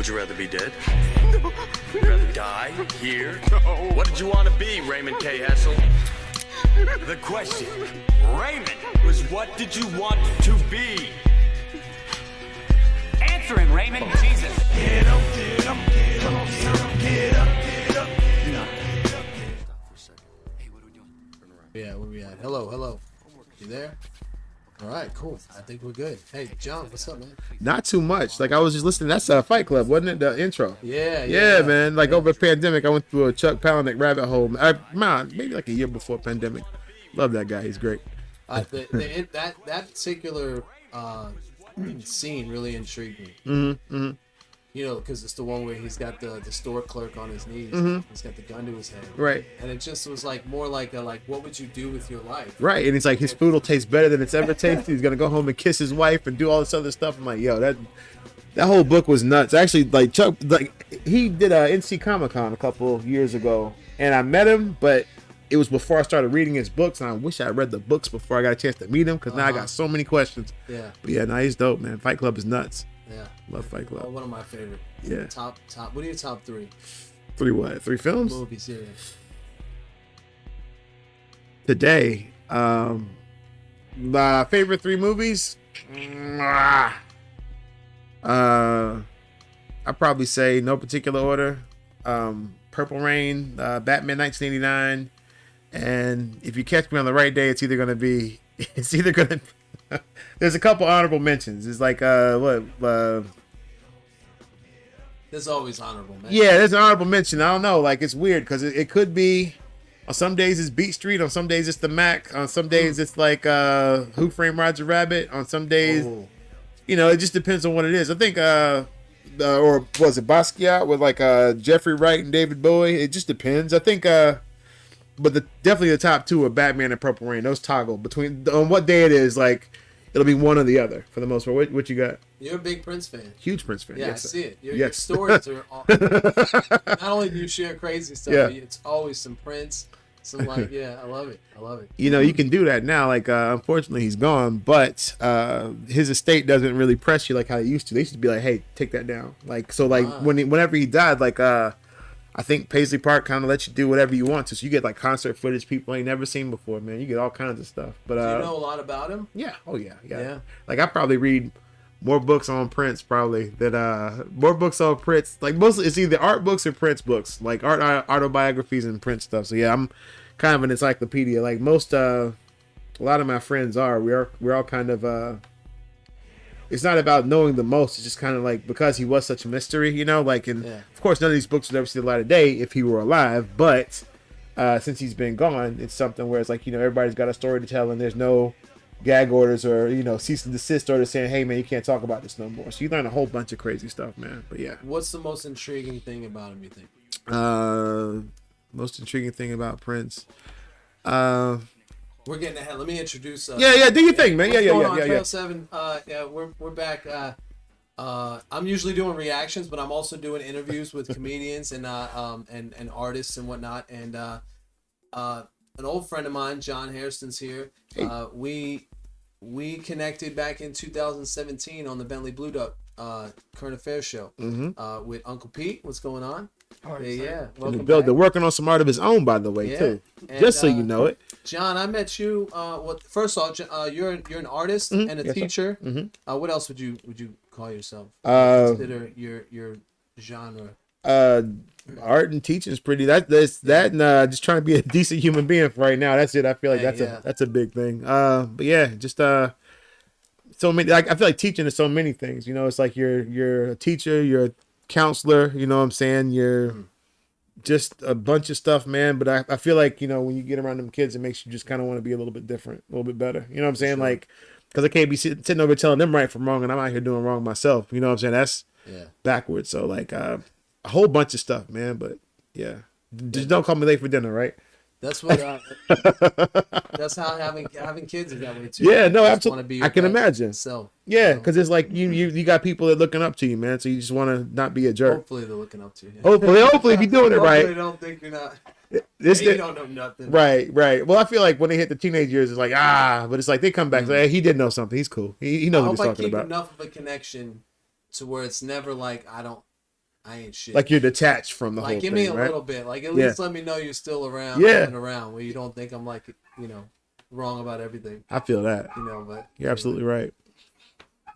Would you rather be dead? Would you rather die here? No. What did you want to be, Raymond K. Hessel? The question, Raymond, was what did you want to be? Answer him, Raymond. Jesus. Get up, get up, get up, get up, get up. Stop for a second. Hey, what are we doing? Turn around. Yeah, where we at? Hello. You there? All right, cool. I think we're good. Hey, John, what's up, man? Not too much. Like I was just listening. That's Fight Club, wasn't it? The intro. Yeah, Man. Like over the pandemic, I went through a Chuck Palahniuk rabbit hole. Maybe like a year before pandemic. Love that guy. He's great. That particular scene really intrigued me. Mm-hmm. You know, because it's the one where he's got the store clerk on his knees. Mm-hmm. He's got the gun to his head. Right. And it just was like more like what would you do with your life? Right. And he's like, his food will taste better than it's ever tasted. He's gonna go home and kiss his wife and do all this other stuff. I'm like, yo, that whole book was nuts. Actually, like Chuck, like he did a NC Comic Con a couple of years ago, and I met him, but it was before I started reading his books, and I wish I read the books before I got a chance to meet him, because now I got so many questions. Yeah. But yeah, he's dope, man. Fight Club is nuts. Yeah. Love Fight Club. One of my favorite. Yeah. Top. What are your top three? Three films? Movies, yeah. Today, my favorite three movies? I'd probably say no particular order. Purple Rain, Batman 1989, and if you catch me on the right day, it's either gonna be there's a couple honorable mentions. It's like There's always honorable mentions. Yeah, there's an honorable mention. I don't know, like it's weird because it could be on some days it's Beat Street, on some days it's The Mac, on some days it's like Who Framed Roger Rabbit, on some days you know, it just depends on what it is. I think or was it Basquiat with like Jeffrey Wright and David Bowie? It just depends. I think but definitely the top two are Batman and Purple Rain. Those toggle between on what day it is. Like it'll be one or the other for the most part. What you got? You're a big Prince fan. Huge Prince fan. Yeah, yes, I see it. Your yes. stories are all, not only do you share crazy stuff, Yeah. but it's always some Prince. Some like, yeah, I love it. You know, you can do that now. Like, unfortunately, he's gone, but his estate doesn't really press you like how it used to. They used to be like, "Hey, take that down." Like, so, like whenever he died, like, I think Paisley Park kind of lets you do whatever you want to. So you get like concert footage people ain't never seen before, man. You get all kinds of stuff. But do you know a lot about him? Yeah. Oh yeah. Like, I probably read more books on Prince probably than more books on Prince. Like mostly it's either art books or Prince books, like autobiographies and Prince stuff. So yeah, I'm kind of an encyclopedia. Like most a lot of my friends are. We're all kind of it's not about knowing the most. It's just kind of like because he was such a mystery, you know. Like, and of course, none of these books would ever see the light of day if he were alive. But since he's been gone, it's something where it's like, you know, everybody's got a story to tell, and there's no gag orders or, you know, cease and desist orders saying, "Hey, man, you can't talk about this no more." So you learn a whole bunch of crazy stuff, man. But yeah, what's the most intriguing thing about him, you think? Most intriguing thing about Prince. We're getting ahead. Let me introduce. Do your thing, man. Yeah. Tre07. We're back. I'm usually doing reactions, but I'm also doing interviews with comedians and artists and whatnot. And an old friend of mine, John Hairstons here. Hey. We connected back in 2017 on the Bentley Blue Duck current affairs show with Uncle Pete. What's going on? Yeah. Welcome back. They're working on some art of his own, by the way, too. And, just so you know it. John, I met you. First of all, you're an artist and a teacher. What else would you call yourself? Consider your genre. Art and teaching is pretty. That and just trying to be a decent human being for right now. That's it. I feel like that's a big thing. But yeah, just so many. I feel like teaching is so many things. You know, it's like you're a teacher, you're a counselor. You know what I'm saying? You're just a bunch of stuff, man. But I feel like, you know, when you get around them kids, it makes you just kind of want to be a little bit different, a little bit better. You know what I'm saying? Sure. Like, because I can't be sitting over telling them right from wrong, and I'm out here doing wrong myself. You know what I'm saying? That's backwards. So like a whole bunch of stuff, man. But yeah, just don't call me late for dinner, right? That's what. That's how having kids is that way too. Yeah, no, absolutely. I can imagine. So yeah, because it's like you got people that are looking up to you, man. So you just want to not be a jerk. Hopefully they're looking up to you. Hopefully, if you're doing it right. They don't think you're not. You don't know nothing. Right. Well, I feel like when they hit the teenage years, it's like but it's like they come back. Like, hey, he did know something. He's cool. He knows what he's talking about. Enough of a connection to where it's never like I don't I ain't shit. Like you're detached from the whole Like, thing, give me a right? little bit. Like, at least let me know you're still around, Yeah. coming around, where you don't think I'm like, wrong about everything. I feel that. But You're absolutely right.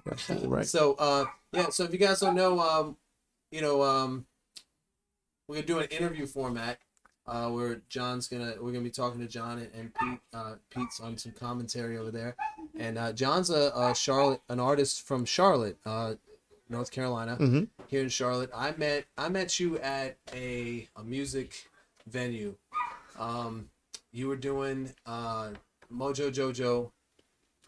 You're absolutely right. So, so if you guys don't know, we're gonna do an interview format, where we're gonna be talking to John and Pete. Pete's on some commentary over there, and John's an artist from Charlotte, North Carolina, here in Charlotte. I met you at a music venue. You were doing Mojo Jojo.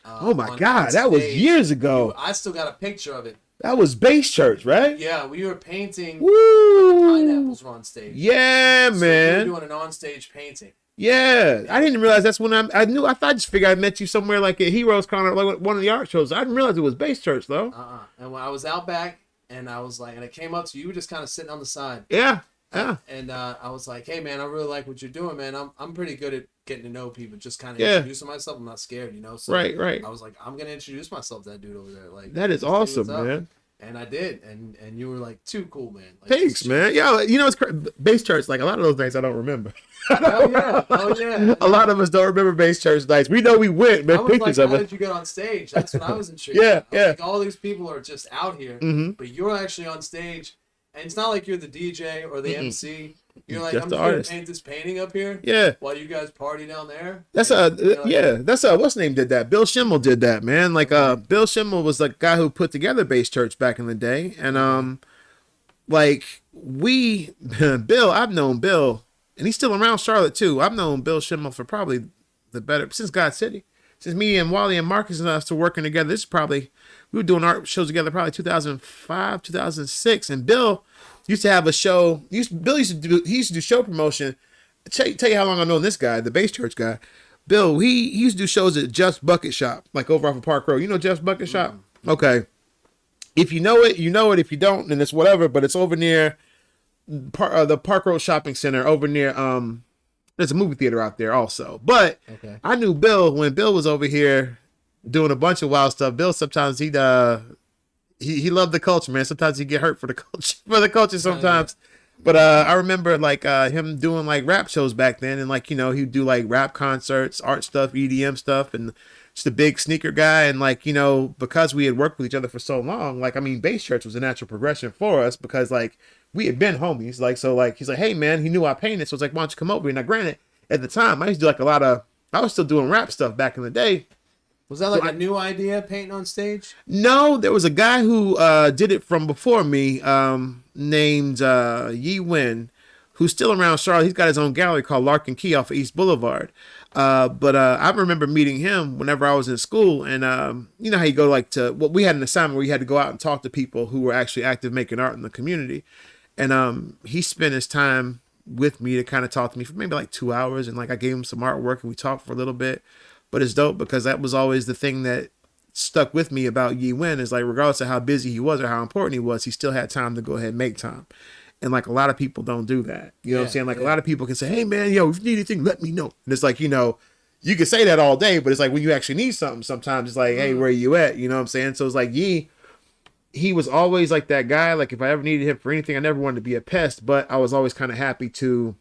Oh my God, that was years ago. I still got a picture of it. That was Bass Church, right? Yeah, we were painting. Woo! Pineapples were on stage. Yeah, So man. we were doing an on-stage painting. Yeah, I didn't realize that's when I thought I just figured I met you somewhere like at Heroes Con or like one of the art shows. I didn't realize it was Bass Church though. And when I was out back, and I was like, and I came up to you, you were just kind of sitting on the side. Yeah. And I was like, hey man, I really like what you're doing, man. I'm pretty good at getting to know people, just kind of Yeah. introducing myself. I'm not scared, So Right. I was like, I'm gonna introduce myself to that dude over there. Like, That is awesome, man. And I did, and you were like, too cool, man. Like, Thanks, man. Yeah, it's Bass Church. Like a lot of those nights, I don't remember. Oh yeah. A lot of us don't remember Bass Church nights. We know we went, I man. was Pictures like, of how it. did you get on stage? That's what I was intrigued. Yeah, I was like, all these people are just out here, but you're actually on stage, and it's not like you're the DJ or the MC. You're like, Just I'm the just gonna artist. paint this painting up here. Yeah. While you guys party down there. That's that's what's name did that. Bill Schimmel did that, man. Like Bill Schimmel was the guy who put together Bass Church back in the day, and like Bill, I've known Bill, and he's still around Charlotte too. I've known Bill Schimmel for probably since God City, since me and Wally and Marcus and us were working together. This is probably we were doing art shows together probably 2005, 2006, and Bill used to have a show. Bill used to do show promotion. Tell you how long I know this guy, the Bass Church guy. Bill, he used to do shows at Jeff's Bucket Shop, like over off of Park Road. You know Jeff's Bucket Shop? Okay. If you know it, you know it. If you don't, then it's whatever. But it's over near the Park Road Shopping Center, over near there's a movie theater out there also. But I knew Bill when Bill was over here doing a bunch of wild stuff. Bill sometimes he loved the culture, man. Sometimes he get hurt for the culture sometimes. But I remember like him doing like rap shows back then, and like he'd do like rap concerts, art stuff, EDM stuff, and just a big sneaker guy. And like because we had worked with each other for so long, like Bass Church was a natural progression for us because like we had been homies. Like so like he's like, hey man, he knew I painted, so it's like, why don't you come over? Now granted, at the time I used to do like I was still doing rap stuff back in the day. Was that like a new idea, painting on stage? No, there was a guy who did it from before me, named Yi Wen, who's still around Charlotte. He's got his own gallery called Larkin Key off of East Boulevard. But I remember meeting him whenever I was in school, and you know how you go we had an assignment where you had to go out and talk to people who were actually active making art in the community, and he spent his time with me to kind of talk to me for maybe like 2 hours, and like I gave him some artwork and we talked for a little bit. But it's dope because that was always the thing that stuck with me about Yi Wen is like, regardless of how busy he was or how important he was, he still had time to go ahead and make time. And like a lot of people don't do that. You know what I'm saying? Like a lot of people can say, hey man, if you need anything, let me know. And it's like, you can say that all day, but it's like when you actually need something, sometimes it's like, hey, where you at? You know what I'm saying? So it's like he was always like that guy. Like if I ever needed him for anything, I never wanted to be a pest, but I was always kind of happy to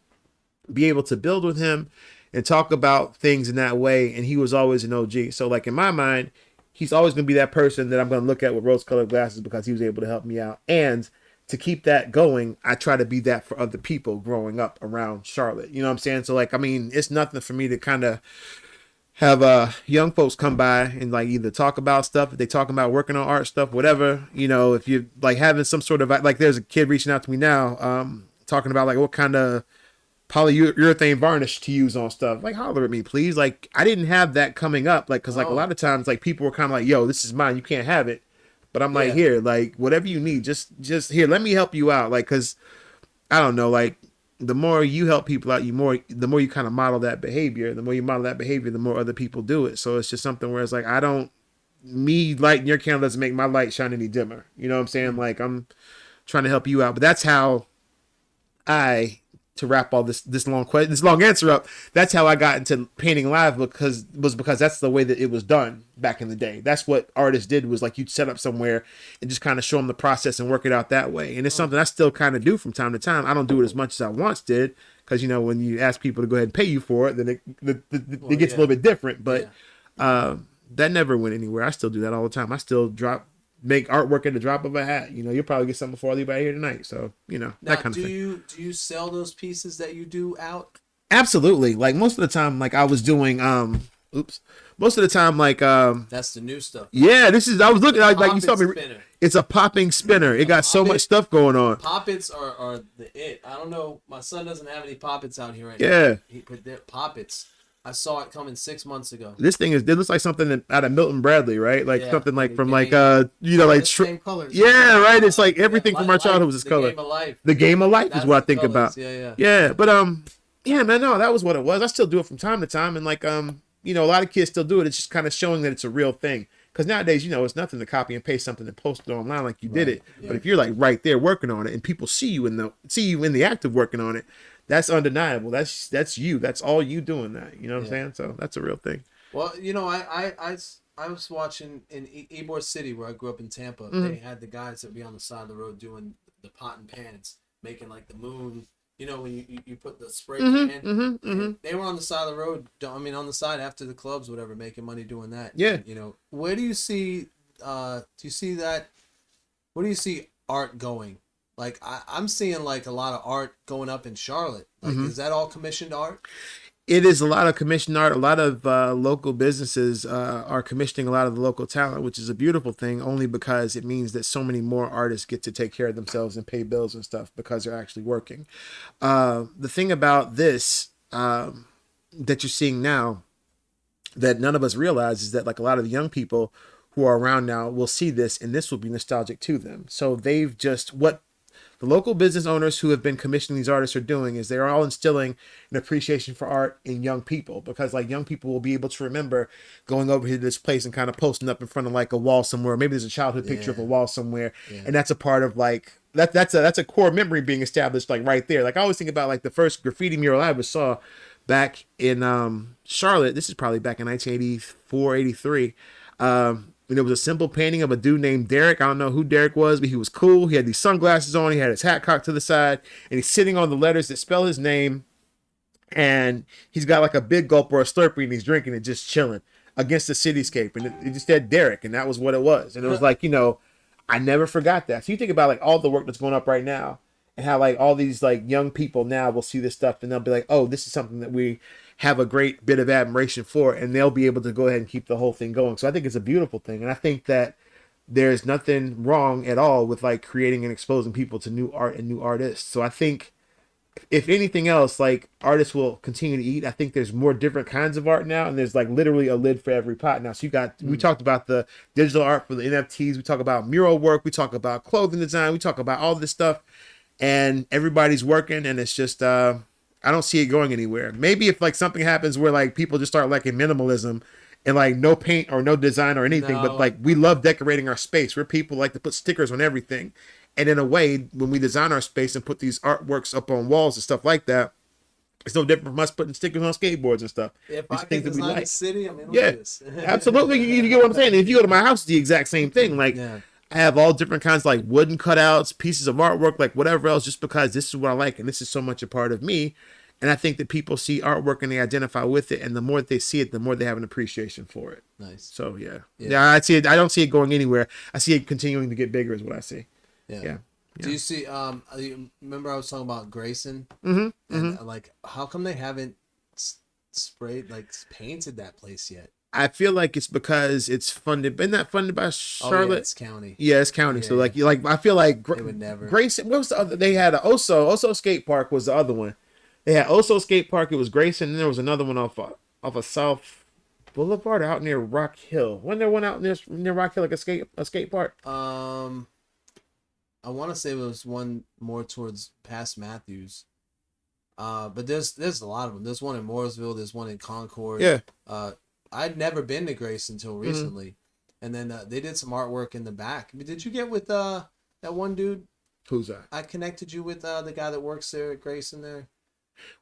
be able to build with him and talk about things in that way. And he was always an OG. So like in my mind, he's always going to be that person that I'm going to look at with rose colored glasses because he was able to help me out. And to keep that going, I try to be that for other people growing up around Charlotte. You know what I'm saying? So like, it's nothing for me to kind of have young folks come by and like either talk about stuff, if they talking about working on art stuff, whatever, if you're like having some sort of, like there's a kid reaching out to me now, talking about like what kind of polyurethane varnish to use on stuff. Like holler at me please. Like I didn't have that coming up, like because like a lot of times like people were kind of like, yo, this is mine, you can't have it. But I'm like, here, like whatever you need, just here, let me help you out. Like because I don't know, like the more you help people out, the more you kind of model that behavior. The more you model that behavior, the more other people do it. So it's just something where it's like, me lighting your candle doesn't make my light shine any dimmer. You know what I'm saying? Like I'm trying to help you out, but that's how I to wrap all this long answer up, that's how I got into painting live because that's the way that it was done back in the day. That's what artists did, was like you'd set up somewhere and just kind of show them the process and work it out that way. And it's something I still kind of do from time to time. I don't do it as much as I once did because, you know, when you ask people to go ahead and pay you for it, then it gets a little bit different. But that never went anywhere. I still do that all the time. I still make artwork at the drop of a hat. You know, you'll probably get something before I leave out here tonight. So, you know, Now, that kind of thing. Do you sell those pieces that you do out? Absolutely. Like most of the time, like I was doing, most of the time, like, That's the new stuff. yeah, I was looking like you saw me. Spinner. It's a popping spinner. It got so much stuff going on. Poppets are the it. I don't know. My son doesn't have any poppets out here right Yeah. now. He put their poppets. I saw it coming 6 months ago. It looks like something out of Milton Bradley, right? Like something like from like, you know, like, same colors. yeah, right. It's like everything from our childhood was this the color. Game of life. The Game of Life That's is what I the think colors. about. Yeah. But yeah, man, no, that was what it was. I still do it from time to time, and like you know, a lot of kids still do it. It's just kind of showing that it's a real thing. Because nowadays, you know, it's nothing to copy and paste something and post it online like you did it. Yeah. But if you're like right there working on it, and people see you in the act of working on it, that's undeniable. That's you. That's all you doing that. You know what I'm saying? So that's a real thing. Well, you know, I was watching in Ybor City, where I grew up in Tampa. Mm-hmm. They had the guys that be on the side of the road doing the pot and pans, making like the moon. You know, when you put the spray can. They were on the side of the road. I mean, on the side after the clubs, whatever, making money doing that. Yeah. And, you know, where do you see? Do you see that? Where do you see art going? Like I'm seeing like a lot of art going up in Charlotte. Like, is that all commissioned art? It is a lot of commissioned art. A lot of local businesses are commissioning a lot of the local talent, which is a beautiful thing, only because it means that so many more artists get to take care of themselves and pay bills and stuff because they're actually working. The thing about this that you're seeing now that none of us realize is that like a lot of young people who are around now will see this, and this will be nostalgic to them. So they've just, what the local business owners who have been commissioning these artists are doing is they're all instilling an appreciation for art in young people, because like young people will be able to remember going over to this place and kind of posting up in front of like a wall somewhere. Maybe there's a childhood picture of a wall somewhere. And that's a part of like, that's a core memory being established like right there. Like I always think about like the first graffiti mural I ever saw back in Charlotte. This is probably back in 1984, 83. And it was a simple painting of a dude named Derek. I don't know who Derek was, but he was cool. He had these sunglasses on. He had his hat cocked to the side, and he's sitting on the letters that spell his name. And he's got like a big gulp or a Slurpee, and he's drinking it, just chilling against the cityscape. And it just said Derek, and that was what it was. And it was like, you know, I never forgot that. So you think about like all the work that's going up right now, and how like all these like young people now will see this stuff, and they'll be like, oh, this is something that we have a great bit of admiration for, and they'll be able to go ahead and keep the whole thing going. So I think it's a beautiful thing. And I think that there's nothing wrong at all with like creating and exposing people to new art and new artists. So I think if anything else, like artists will continue to eat. I think there's more different kinds of art now, and there's like literally a lid for every pot now. So you got, we talked about the digital art for the NFTs. We talk about mural work. We talk about clothing design. We talk about all this stuff, and everybody's working, and it's just, I don't see it going anywhere. Maybe if like something happens where like people just start liking minimalism and like no paint or no design or anything, but like we love decorating our space. We're people like to put stickers on everything. And in a way, when we design our space and put these artworks up on walls and stuff like that, it's no different from us putting stickers on skateboards and stuff. If These I things can that we design like. a city, I mean, Yeah, absolutely. You get what I'm saying? And if you go to my house, it's the exact same thing. Like, I have all different kinds, like wooden cutouts, pieces of artwork, like whatever else, just because this is what I like and this is so much a part of me. And I think that people see artwork and they identify with it, and the more that they see it, the more they have an appreciation for it. Nice. So yeah, I see it. I don't see it going anywhere. I see it continuing to get bigger, is what I see. Yeah. Do you see? Remember I was talking about Grayson? Mm-hmm. Like, how come they haven't sprayed, like, painted that place yet? I feel like it's because it's funded. Isn't that funded by Charlotte? Oh, yeah, it's county. Yeah, it's county. So like I feel like they would never. Grayson. What was the other? They had a Oso Skate Park was the other one. They had Oso Skate Park. It was Grayson, and there was another one off of South Boulevard out near Rock Hill. Wasn't there one out near Rock Hill, like a skate park? I want to say it was one more towards past Matthews. But there's a lot of them. There's one in Mooresville. There's one in Concord. Yeah. I'd never been to Grayson until recently, and then they did some artwork in the back. I mean, did you get with that one dude? Who's that? I connected you with the guy that works there at Grayson there.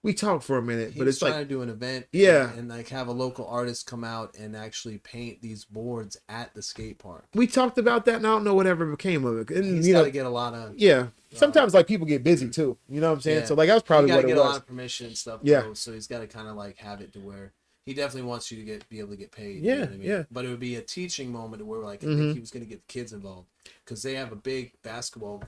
We talked for a minute, He but was it's trying like to do an event, Yeah. and like have a local artist come out and actually paint these boards at the skate park. we talked about that, and I don't know whatever became of it. And He's you got know, to get a lot of yeah. Sometimes like people get busy too. You know what I'm saying? Yeah. So like that was probably you got what to it get a lot was. of permission and stuff. Yeah. Though, so he's got to kind of like have it to where he definitely wants you to be able to get paid. Yeah, you know what I mean? yeah. But it would be a teaching moment where like I Mm-hmm. think he was going to get the kids involved because they have a big basketball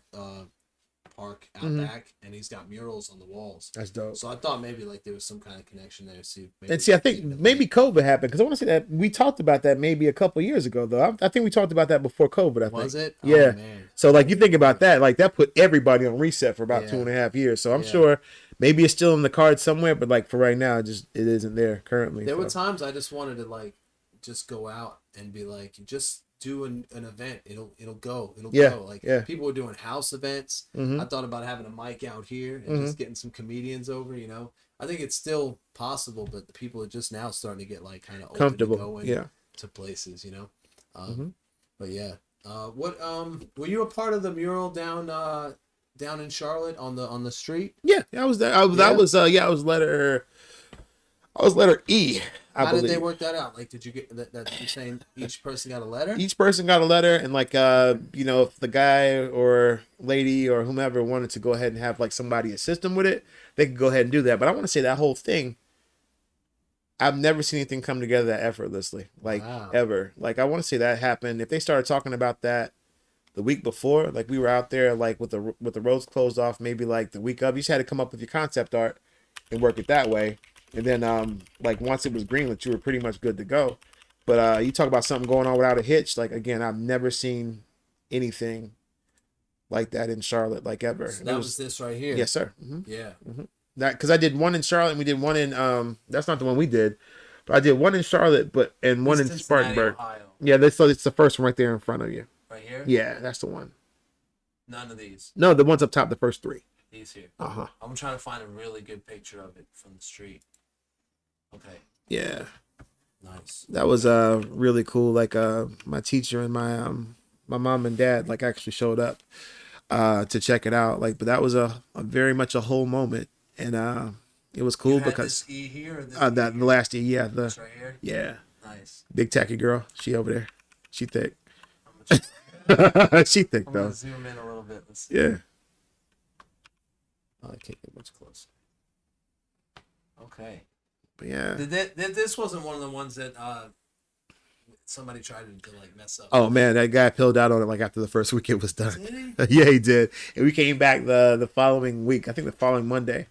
park out back, and he's got murals on the walls. That's dope. So I thought maybe like there was some kind of connection there. And see, I think maybe COVID happened because I want to say that we talked about that maybe a couple years ago, though. I think we talked about that before COVID. I think. Was it? Yeah. Oh, man. So like you think about that, like that put everybody on reset for about Yeah. 2.5 years. So I'm Yeah. sure maybe it's still in the cards somewhere, but like for right now, it isn't there currently. There so. were times I just wanted to like just go out and be like, just do an event. It'll go. It'll Yeah, go. Like yeah. people were doing house events. Mhm. I thought about having a mic out here and just getting some comedians over. You know, I think it's still possible, but the people are just now starting to get like kind of Comfortable, going yeah. to places. You know, but yeah. What were you a part of the mural down in Charlotte on the street? Yeah, I was there. I was letter E. I How believe. did they work that out? Like, did you get that you're saying each person got a letter? Each person got a letter, and like you know, if the guy or lady or whomever wanted to go ahead and have like somebody assist them with it, they could go ahead and do that. But I want to say that whole thing, I've never seen anything come together that effortlessly, like Wow. ever. Like I want to say that happened. If they started talking about that the week before, like we were out there like with the roads closed off, maybe like the week of, you just had to come up with your concept art and work it that way. And then like once it was greenlit, you were pretty much good to go. But you talk about something going on without a hitch. Like again, I've never seen anything like that in Charlotte, like ever. So that was this right here. Yes, sir. Mm-hmm. Yeah. That because I did one in Charlotte and we did one in that's not the one we did, but I did one in Charlotte, and one in Cincinnati, Spartanburg. Ohio. Yeah, so it's the first one right there in front of you. Right here. Yeah, that's the one. None of these. No, the ones up top, the first three. These here. Uh-huh. I'm trying to find a really good picture of it from the street. Okay. Yeah. Nice. That was really cool. Like my teacher and my mom and dad like actually showed up to check it out. Like, but that was a very much a whole moment, and it was cool You had because this E here. Or this that E the last year, yeah, This right here. yeah, Nice. big tacky girl. She over there. She thick. She thick I'm though. gonna zoom in a little bit. Let's see. Yeah. Oh, I can't get much closer. Okay. But yeah. This wasn't one of the ones that somebody tried to like mess up. Oh man, that guy peeled out on it like after the first week it was done. Did he? Yeah, he did. And we came back the following week, I think the following Monday,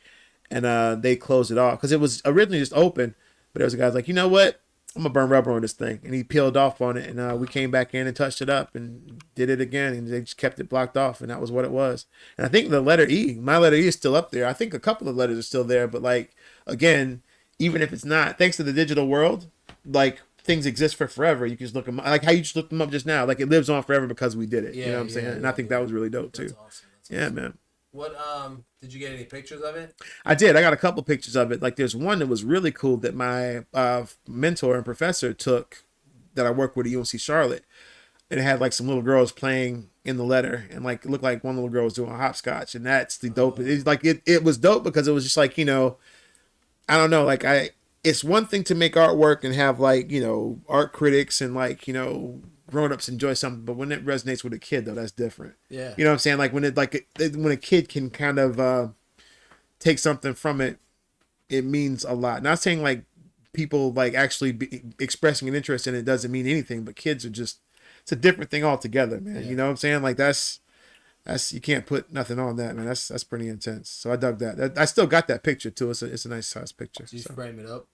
and they closed it off because it was originally just open, but there was a guy's like, you know what? I'm gonna burn rubber on this thing, and he peeled off on it, and we came back in and touched it up and did it again, and they just kept it blocked off, and that was what it was. And I think the letter E, my letter E is still up there. I think a couple of letters are still there, but like again, even if it's not, thanks to the digital world, like things exist for forever. You can just look them like how you just looked them up just now. Like it lives on forever because we did it. You know what I'm saying? And I think that was really dope too. That's awesome. Yeah, man. What did you get any pictures of it? I did. I got a couple pictures of it. Like there's one that was really cool that my mentor and professor took that I work with at UNC Charlotte. And it had like some little girls playing in the letter, and like it looked like one little girl was doing hopscotch, and that's the dope. It's like it was dope because it was just like, you know, I don't know, like it's one thing to make artwork and have like, you know, art critics and like, you know, grown-ups enjoy something, but when it resonates with a kid though, that's different. Yeah. You know what I'm saying? Like when when a kid can kind of take something from it, it means a lot. Not saying like people like actually expressing an interest in it doesn't mean anything, but kids are just, it's a different thing altogether, man. Yeah. You know what I'm saying? Like that's you can't put nothing on that, man. That's pretty intense. So I dug that. I still got that picture too. It's a nice size picture. Did you So. frame it up?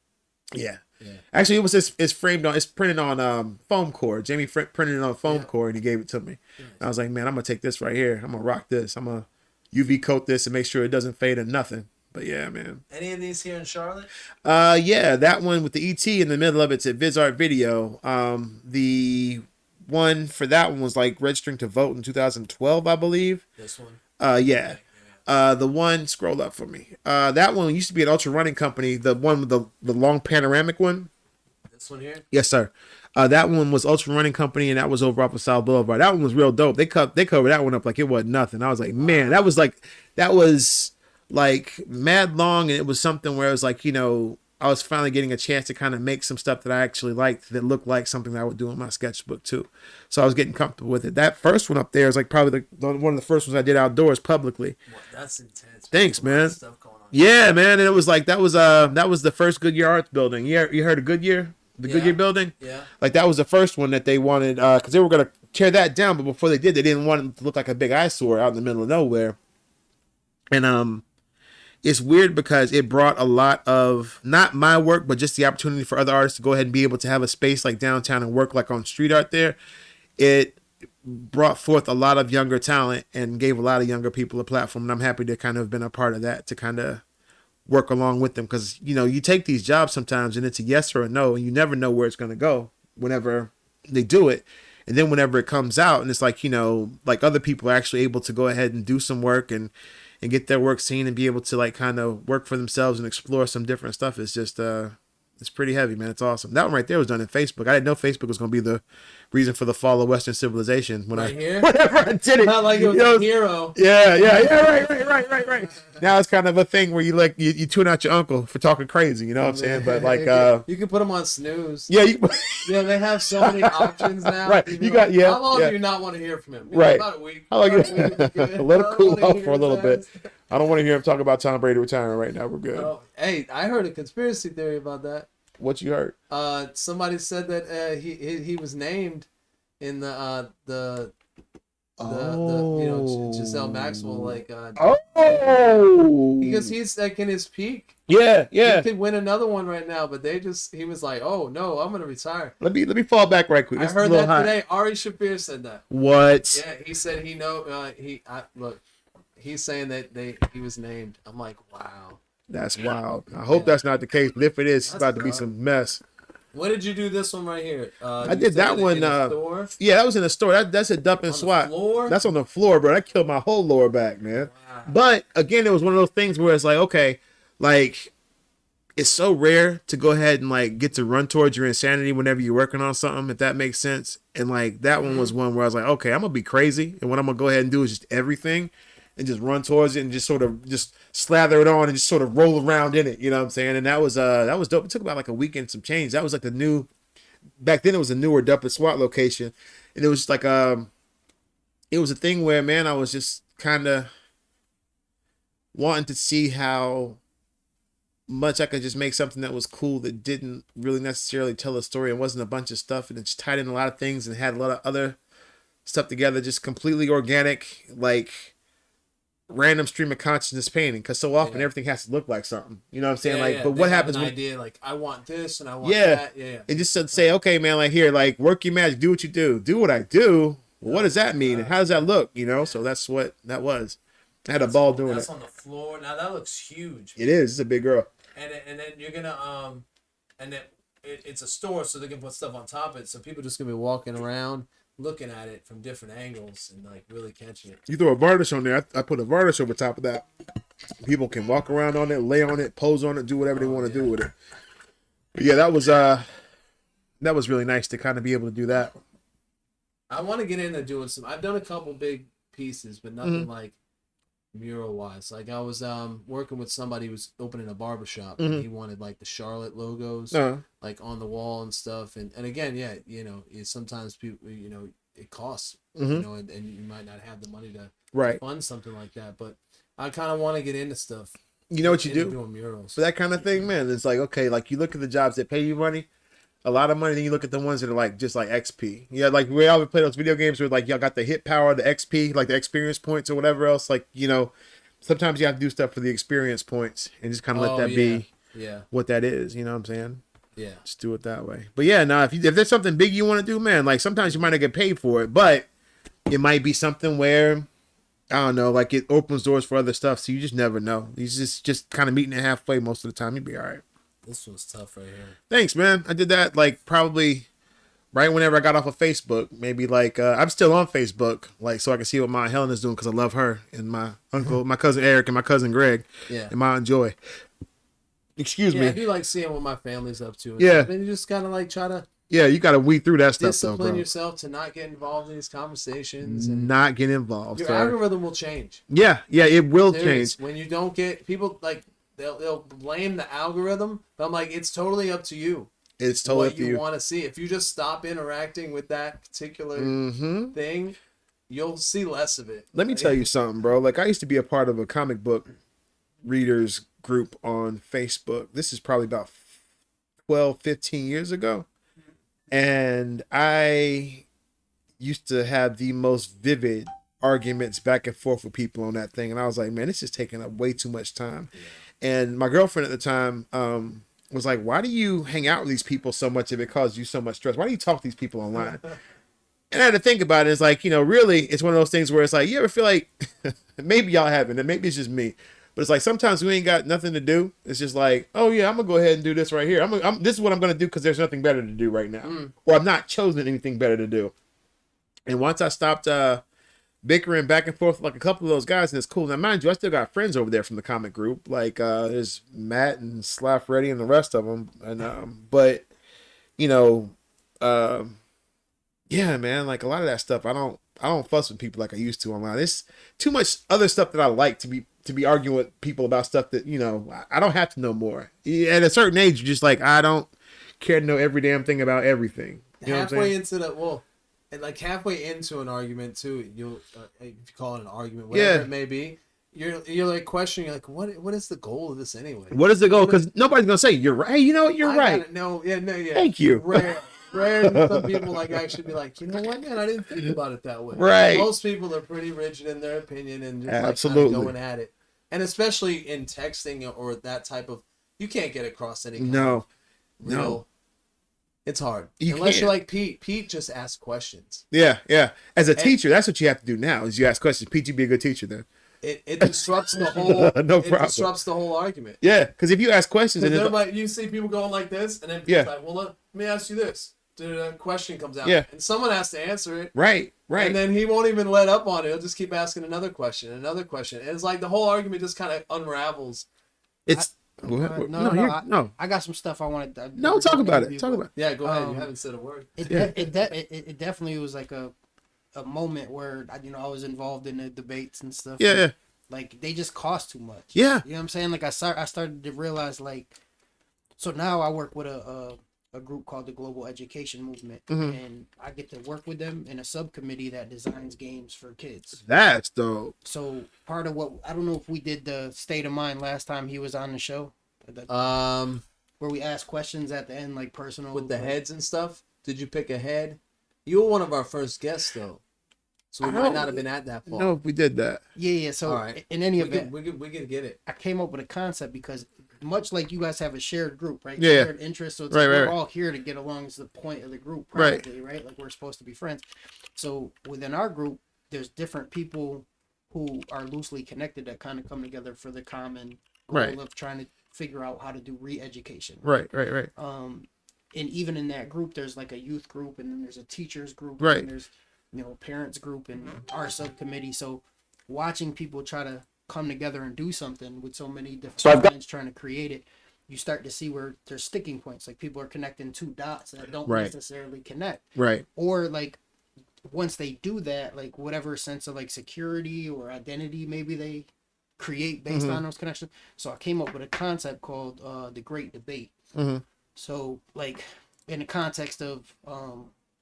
Yeah. Yeah. Actually, it's printed on foam core. Jamie printed it on foam core and he gave it to me. Nice. I was like, man, I'm gonna take this right here. I'm gonna rock this. I'm gonna UV coat this and make sure it doesn't fade or nothing. But yeah, man. Any of these here in Charlotte? Yeah, that one with the ET in the middle of it's at VizArt Video. The one for that one was like registering to vote in 2012, I believe. This one? Yeah. The one, scroll up for me. That one used to be an ultra running company. The one with the long panoramic one. This one here? Yes, sir. That one was Ultra Running Company, and that was over off of South Boulevard. That one was real dope. They covered that one up like it wasn't nothing. I was like, man, that was like mad long, and it was something where it was like, you know, I was finally getting a chance to kind of make some stuff that I actually liked that looked like something that I would do in my sketchbook too. So I was getting comfortable with it. That first one up there is like probably one of the first ones I did outdoors publicly. Well, that's intense. Thanks, man. Stuff going on. Yeah, man, and it was like that was the first Goodyear Arts building. Yeah, you heard of Goodyear? The Goodyear building? Yeah. Like that was the first one that they wanted because they were gonna tear that down, but before they did, they didn't want it to look like a big eyesore out in the middle of nowhere. And it's weird because it brought a lot of not my work, but just the opportunity for other artists to go ahead and be able to have a space like downtown and work like on street art there. It brought forth a lot of younger talent and gave a lot of younger people a platform. And I'm happy to kind of have been a part of that, to kind of work along with them. Because, you know, you take these jobs sometimes and it's a yes or a no, and you never know where it's going to go whenever they do it. And then whenever it comes out and it's like, you know, like other people are actually able to go ahead and do some work and get their work seen and be able to like kind of work for themselves and explore some different stuff. It's just, it's pretty heavy, man. It's awesome. That one right there was done in Facebook. I didn't know Facebook was going to be the reason for the fall of Western civilization whenever I did it. Not like it was a hero. Yeah, right. Now it's kind of a thing where you tune out your uncle for talking crazy, you know what I'm saying? But like, you can put them on snooze. Yeah, yeah, they have so many options now. Right, you got How long do you not want to hear from him? Right, about a week. How long? Let him cool off for a little bit. I don't want to hear him talk about Tom Brady retiring right now. We're good. Oh, hey, I heard a conspiracy theory about that. What you heard? Somebody said that he was named in the you know, Giselle Maxwell, like because he's like in his peak. Yeah. He could win another one right now, but he was like, oh no, I'm gonna retire. Let me fall back right quick. I heard that today. Ari Shaffir said that. What? Yeah, he said look, he's saying that he was named. I'm like, wow. That's wild. I hope that's not the case, but if it is, it's about to be some mess. When did you do this one right here? I did that one. Yeah, that was in the store. That's a dump and swat. That's on the floor, bro. That killed my whole lower back, man. Wow. But again, it was one of those things where it's like, okay, like it's so rare to go ahead and like get to run towards your insanity whenever you're working on something, if that makes sense. And like that one was one where I was like, okay, I'm gonna be crazy, and what I'm gonna go ahead and do is just everything. And just run towards it and just sort of just slather it on and just sort of roll around in it. You know what I'm saying? And that was dope. It took about like a week and some change. That was like the new, back then it was a newer dump and swat location. And it was like, it was a thing where, man, I was just kind of wanting to see how much I could just make something that was cool that didn't really necessarily tell a story and wasn't a bunch of stuff. And it just tied in a lot of things and had a lot of other stuff together, just completely organic, like random stream of consciousness painting, because so often everything has to look like something, you know what I'm saying? But what happens when idea like I want this and I want that, and just to say, okay, man, like here, like work your magic, do what you do what I do. Well, what does that mean and how does that look, you know? So that's what that was. I had a ball doing that's it. On the floor now. That looks huge. It is. It's a big girl. And then you're gonna and then it's a store, so they can put stuff on top of it, so people just gonna be walking around looking at it from different angles and like really catching it. You throw a varnish on there. I put a varnish over top of that. People can walk around on it, lay on it, pose on it, do whatever they want to do with it. But yeah, that was really nice to kind of be able to do that. I want to get into doing some. I've done a couple big pieces, but nothing like mural wise. Like I was working with somebody who was opening a barbershop and he wanted like the Charlotte logos like on the wall and stuff, and again, you know, sometimes people, you know, it costs, you know, and you might not have the money to fund something like that, but I kind of want to get into stuff. You know what you do? Doing murals. For that kind of thing, man, it's like, okay, like you look at the jobs that pay you money, a lot of money, then you look at the ones that are like just like XP. Yeah, like we always play those video games where like y'all got the hit power, the XP, like the experience points or whatever else. Like, you know, sometimes you have to do stuff for the experience points and just kind of let that be what that is. You know what I'm saying? Yeah. Just do it that way. But yeah, now if there's something big you want to do, man, like sometimes you might not get paid for it, but it might be something where, I don't know, like it opens doors for other stuff. So you just never know. You just kind of meeting it halfway most of the time. You'd be all right. This one's tough right here. Thanks, man. I did that like probably right whenever I got off of Facebook. Maybe like I'm still on Facebook, like so I can see what my Helen is doing because I love her and my uncle, my cousin Eric, and my cousin Greg. Yeah. And my Aunt Joy. Excuse me. I do like seeing what my family's up to. Yeah. And you just kind of like try to Yeah, you got to weed through that stuff, discipline bro. yourself to not get involved in these conversations and Not get involved. your sir. algorithm will change. Yeah, it will Serious. change. When you don't get people like they'll blame the algorithm, but I'm like, it's totally up to you. It's totally what up to you you. want to see. If you just stop interacting with that particular thing, you'll see less of it. Let me tell you something, bro. Like, I used to be a part of a comic book readers group on Facebook. This is probably about 12, 15 years ago. And I used to have the most vivid arguments back and forth with people on that thing. And I was like, man, this is taking up way too much time. Yeah. And my girlfriend at the time was like, why do you hang out with these people so much if it causes you so much stress? Why do you talk to these people online? And I had to think about it. It's like, really, it's one of those things where it's like, you ever feel like, maybe y'all haven't, and maybe it's just me, but it's like sometimes we ain't got nothing to do. It's just like, oh yeah, I'm gonna go ahead and do this right here. This is what I'm gonna do because there's nothing better to do right now, or I'm not chosen anything better to do. And once I stopped bickering back and forth with like a couple of those guys, and it's cool. Now, mind you, I still got friends over there from the comic group, like there's Matt and Slav Reddy and the rest of them, and but yeah, man, like a lot of that stuff, I don't fuss with people like I used to online. There's too much other stuff that I like to be arguing with people about stuff that, I don't have to know more. At a certain age, you're just like, I don't care to know every damn thing about everything. You know what I'm saying? Halfway into an argument too, you'll if you call it an argument, whatever it may be, you're like questioning, you're like, what is the goal of this anyway? What is the goal? Because nobody's gonna say you're right. Hey, you know what? You're right. Yeah. Thank you. Rare that some people like actually be like, you know what, man, I didn't think about it that way. Right. Most people are pretty rigid in their opinion and just absolutely like kind of going at it. And especially in texting or that type of, you can't get across any kind of real. No. It's hard. Unless you're like Pete. Pete just asks questions. Yeah. As a teacher, that's what you have to do now is you ask questions. Pete, you'd be a good teacher then. It disrupts the whole disrupts the whole argument. Yeah, because if you ask questions and you see people going like this and then it's like, well, let me ask you this. A question comes out, and someone has to answer it. Right. And then he won't even let up on it. He'll just keep asking another question. And it's like the whole argument just kind of unravels. It's No. I got some stuff I wanted to. Talk about it. Yeah, go ahead. You haven't said a word. It definitely was like a moment where I was involved in the debates and stuff. Yeah. Like they just cost too much. Yeah. You know what I'm saying? Like I started to realize like, so now I work with a group called the Global Education Movement, and I get to work with them in a subcommittee that designs games for kids. That's dope. So part of what, I don't know if we did the State of Mind last time he was on the show, where we asked questions at the end, like personal with the heads and stuff. Did you pick a head? You were one of our first guests though, so we might not have been at that far. No, we did that. Yeah. So right. In any event, we could get it. I came up with a concept because much like you guys have a shared group, right? Yeah. Shared interests. So we're all here to get along is the point of the group, probably, right? Like we're supposed to be friends. So within our group, there's different people who are loosely connected that kind of come together for the common goal of trying to figure out how to do re-education. Right. And even in that group, there's like a youth group, and then there's a teachers group, right? And there's parents group and our subcommittee. So watching people try to come together and do something with so many different minds trying to create it, you start to see where there's sticking points. Like people are connecting two dots that don't necessarily connect. Right. Or like once they do that, like whatever sense of like security or identity maybe they create based on those connections. So I came up with a concept called the Great Debate. So like in the context of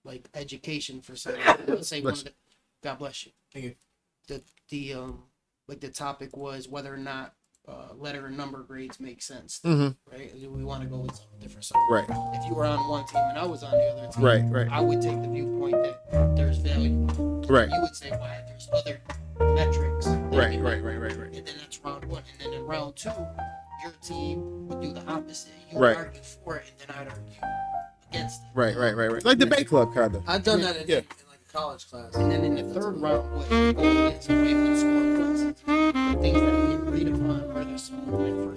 like education for say, let's say God bless you. Thank you. The like the topic was whether or not letter and number grades make sense. Right? We want to go with something different. So right. If you were on one team and I was on the other team, right. I would take the viewpoint that there's value. Right. You would say why there's other metrics. Right. And then that's round one. And then in round two, your team would do the opposite. You would argue for it, and then I'd argue against it. Right. Like debate club, kind of. I've done that in like a college class. And then in the third round, what the goal is, we would score points. The things that we agreed upon, whether someone went for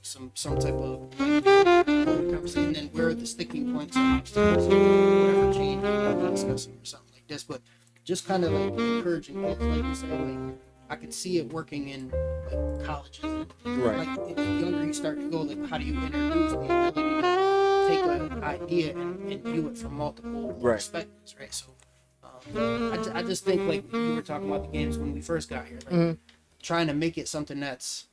some type of conversation, and then where are the sticking points or obstacles, whatever change we're discussing or something like this. But just kind of like encouraging folks, like you said, like I could see it working in like colleges. Right. Like the younger you start to go, like how do you introduce the ability to take an idea and view it from multiple Right. perspectives, right? So I just think, like you were talking about the games when we first got here, like Mm-hmm. trying to make it something that's,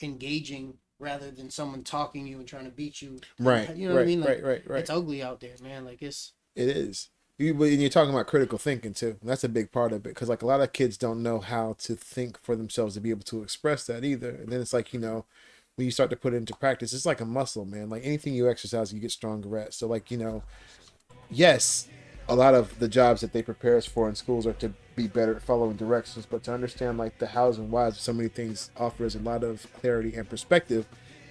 engaging rather than someone talking you and trying to beat you. Right. You know what I mean? Like, Right. It's ugly out there, man. Like it's. It is. And you're talking about critical thinking too. That's a big part of it because like a lot of kids don't know how to think for themselves to be able to express that either. And then it's like, when you start to put it into practice, it's like a muscle, man. Like anything you exercise, you get stronger at. So like, yes, a lot of the jobs that they prepare us for in schools are to be better at following directions, but to understand like the hows and whys of so many things offers a lot of clarity and perspective,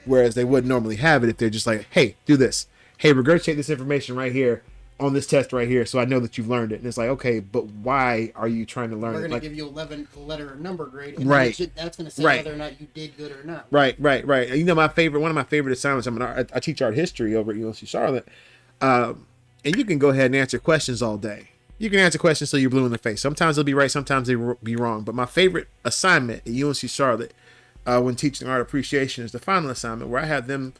whereas they wouldn't normally have it if they're just like, hey, do this. Hey, regurgitate this information right here on this test right here, so I know that you've learned it. And it's like, okay, but why are you trying to learn We're it? going Like, to give you 11 letter number grade, and Right. that's going to say Right. whether or not you did good or not. Right. One of my favorite assignments. I teach art history over at UNC Charlotte, and you can go ahead and answer questions all day. You can answer questions till you're blue in the face. Sometimes they'll be right, sometimes they'll be wrong. But my favorite assignment at UNC Charlotte, when teaching art appreciation, is the final assignment where I have them,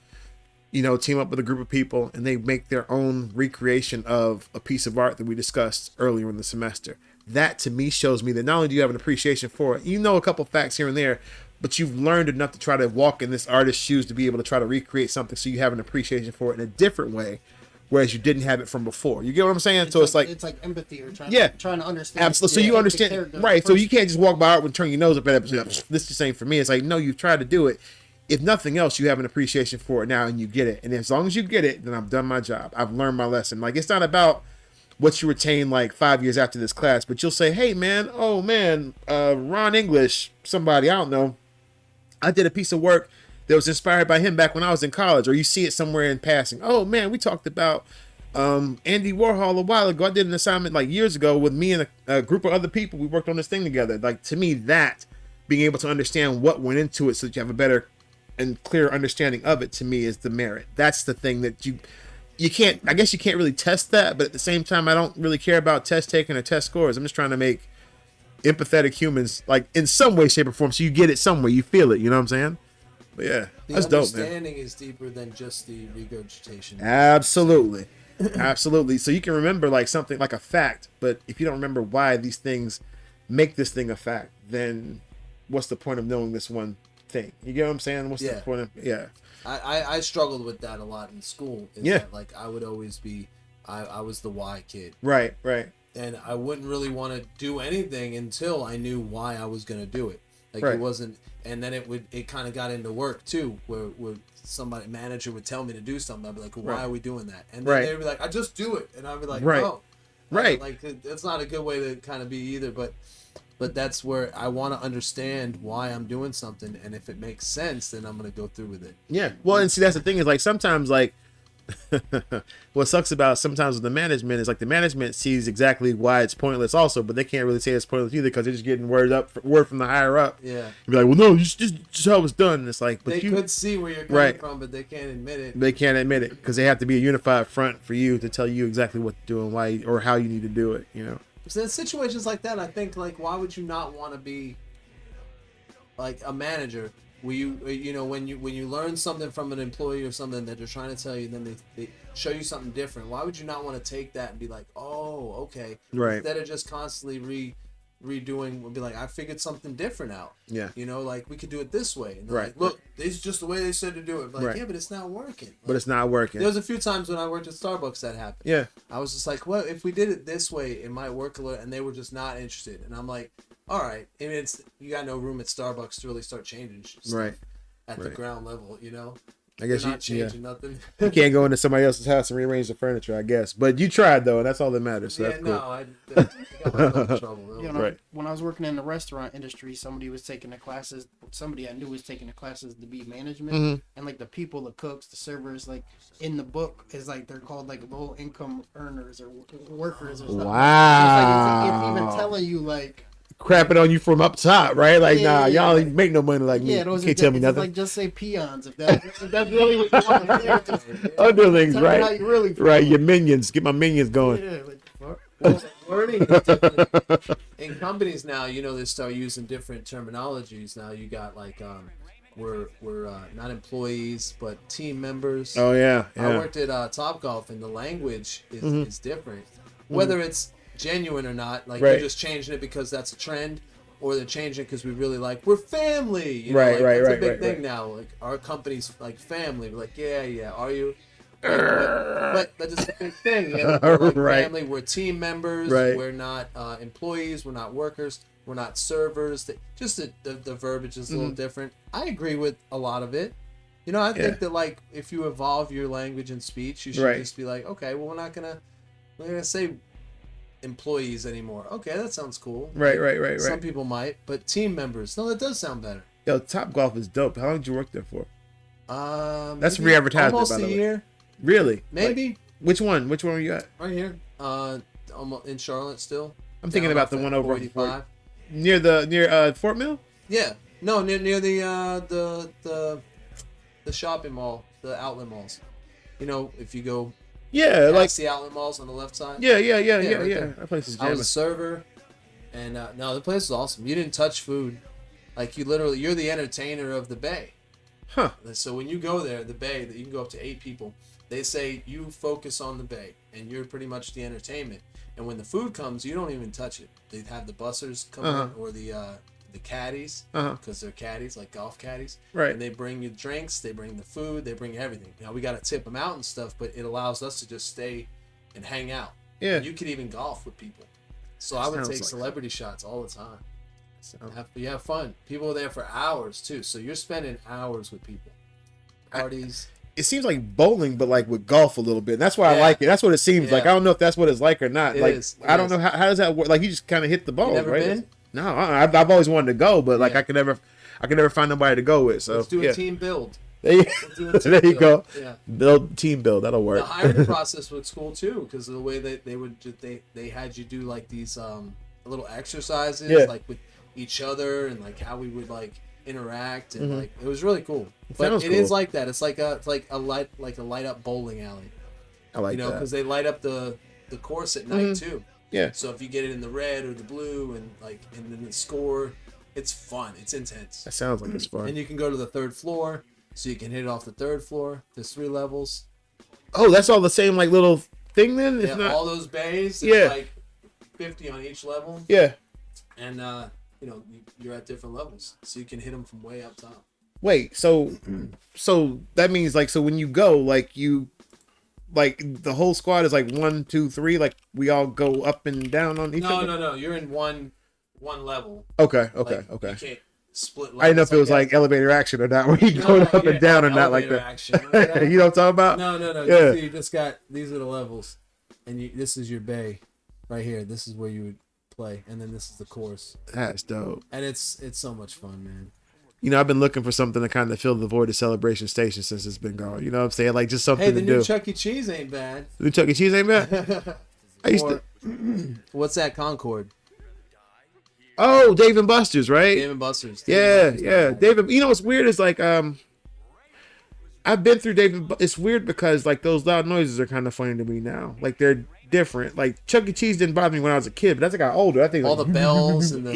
team up with a group of people and they make their own recreation of a piece of art that we discussed earlier in the semester. That to me shows me that not only do you have an appreciation for it, a couple facts here and there, but you've learned enough to try to walk in this artist's shoes to be able to try to recreate something so you have an appreciation for it in a different way, whereas you didn't have it from before. You get what I'm saying? So it's like empathy or trying to understand. Absolutely. So you understand, right? So you can't just walk by art and turn your nose up at it. This just ain't for me. It's like, no, you've tried to do it. If nothing else, you have an appreciation for it now and you get it. And as long as you get it, then I've done my job. I've learned my lesson. Like, it's not about what you retain like 5 years after this class, but you'll say, hey, man, Ron English, somebody, I don't know, I did a piece of work that was inspired by him back when I was in college. Or you see it somewhere in passing. Oh, man, we talked about Andy Warhol a while ago. I did an assignment like years ago with me and a group of other people. We worked on this thing together. Like, to me, that being able to understand what went into it so that you have a better and clear understanding of it, to me, is the merit. That's the thing that you can't, I guess you can't really test that, but at the same time, I don't really care about test taking or test scores. I'm just trying to make empathetic humans, like, in some way, shape, or form, so you get it somewhere, you feel it, you know what I'm saying? But yeah, that's dope, man. The understanding is deeper than just the regurgitation. Absolutely. Absolutely. So you can remember like something like a fact, but if you don't remember why these things make this thing a fact, then what's the point of knowing this one thing? You get what I'm saying? What's the point of I struggled with that a lot in school. That, like, I would always be I was the why kid. Right. And I wouldn't really want to do anything until I knew why I was going to do it. Like, Right. it wasn't, and then it kind of got into work too, where manager would tell me to do something. I'd be like, well, why are we doing that? And then they'd be like, I just do it. And I'd be like, oh. Right. Like, it's not a good way to kind of be either, but that's where I want to understand why I'm doing something, and if it makes sense, then I'm going to go through with it. Yeah. Well, and see, that's the thing is, like, sometimes, like, what sucks about sometimes with the management is like the management sees exactly why it's pointless also, but they can't really say it's pointless either because they're just getting word from the higher up. Yeah. You'd be like, well, no, just how it's done. And it's like, but they could see where you're coming from, but they can't admit it. They can't admit it because they have to be a unified front for you to tell you exactly what to do and why or how you need to do it. So in situations like that, I think, like, why would you not want to be like a manager? Where when you learn something from an employee or something that they're trying to tell you, then they show you something different. Why would you not want to take that and be like, oh, okay, right? Instead of just constantly redoing, we'll be like, I figured something different out. Yeah. Like, we could do it this way. And right. Like, look, this is just the way they said to do it. Like, yeah, but it's not working. But it's not working. There was a few times when I worked at Starbucks that happened. Yeah. I was just like, well, if we did it this way, it might work a little. And they were just not interested. And I'm like, all right. I mean, you got no room at Starbucks to really start changing stuff at the ground level, I guess you're not changing nothing. You can't go into somebody else's house and rearrange the furniture, I guess. But you tried though, and that's all that matters. So that's cool. No, I got myself in trouble. When I was working in the restaurant industry, somebody was taking the classes. Somebody I knew was taking the classes to be management, and like the people, the cooks, the servers, like in the book is like they're called like low income earners or workers or something. Wow. It's even telling you like. Crapping on you from up top, right? Like, y'all ain't make no money like me. Yeah, those can't tell me nothing. Like, just say peons if that's really what you want to hear. Underlings, right? How you really feel. Right, your minions. Get my minions going. Yeah, well, learning is different. In companies now, they start using different terminologies. Now you got like we're not employees but team members. Oh yeah, I yeah. worked at Topgolf, and the language is different. Whether it's genuine or not, like Right. they're just changing it because that's a trend, or they're changing it because we really like we're family. You know, Right, like, right, that's right, a big right, thing right. now. Like our company's like family. We're like, yeah, are you? But it's a big thing. You know? We're like Right. family. We're team members. Right. We're not employees. We're not workers. We're not servers. Just the verbiage is a little different. I agree with a lot of it. You know, I think that like if you evolve your language and speech, you should Right. just be like, okay, well, we're not gonna say employees anymore. Okay, that sounds cool. Right. Some people might, but team members. No, that does sound better. Yo, Top Golf is dope. How long did you work there for? That's Maybe re-advertisement, almost by the a way. year, Really? maybe. Like, which one? Which one were you at? Right here, almost in Charlotte still. I'm thinking Down about off the at one over 45. near Fort Mill. Yeah, no, near the shopping mall, the outlet malls. You know, if you go Yeah, past like the outlet malls on the left side. yeah. right there. That place is I was jamming. a server, and no, the place was awesome. You didn't touch food, like you're the entertainer of the bay. Huh. So when you go there, the bay, that you can go up to 8 people. They say you focus on the bay, and you're pretty much the entertainment. And when the food comes, you don't even touch it. They have the bussers come in, or the caddies, because they're caddies, like golf caddies. Right. And they bring you drinks, they bring the food, they bring everything. Now we got to tip them out and stuff, but it allows us to just stay and hang out. Yeah. And you could even golf with people. So I would Sounds take like celebrity shots all the time. Sounds- You have fun. People are there for hours too, so you're spending hours with people. Parties. It seems like bowling, but like with golf a little bit. And that's why I Yeah. like it. That's what it seems like. Yeah. I don't know if that's what it's like or not. It like is. It I don't is. know how does that work. Like you just kind of hit the ball, never right? been? No, I've always wanted to go, but like Yeah. I can never find nobody to go with. So Let's do a yeah. team build. There you, do a team there you go. build. Yeah. Build team build. That'll work. The hiring process was cool too, because of the way that they had you do like these little exercises, Yeah. like with each other, and like how we would like interact, and like it was really cool. But sounds it is cool. like that. It's like a light up bowling alley. I like You know, that. because they light up the course at night too. Yeah. So if you get it in the red or the blue, and then the score, it's fun. It's intense. That sounds like it's fun. And you can go to the third floor, so you can hit it off the third floor. There's 3 levels. Oh, that's all the same like little thing then? It's Yeah, not all those bays. Yeah. It's like 50 on each level, Yeah. and you're at different levels, so you can hit them from way up top. Wait, so that means like so when you go, like you like the whole squad is like 1, 2, 3, like we all go up and down on each other? No. You're in one level. Okay. Like, You Okay. can't split. I didn't know if it was like elevator action or not, where you going up and down or not like that. Action. You know what I'm talking about? No. Yeah. You just got these are the levels, and this is your bay, right here. This is where you would play, and then this is the course, That's dope. and it's so much fun, man. You know, I've been looking for something to kind of fill the void of Celebration Station since it's been gone. You know what I'm saying? Like just something Hey, the to new do. Chuck E. Cheese ain't bad. The Chuck E. Cheese ain't bad? I used Or, to. what's that Concord? Oh, Dave and Buster's, right? Dave and Buster's. Yeah. David, you know what's weird is like I've been through David. It's weird because like those loud noises are kind of funny to me now. Like they're different. Like Chuck E. Cheese didn't bother me when I was a kid, but as I got older, I think All like, the bells and the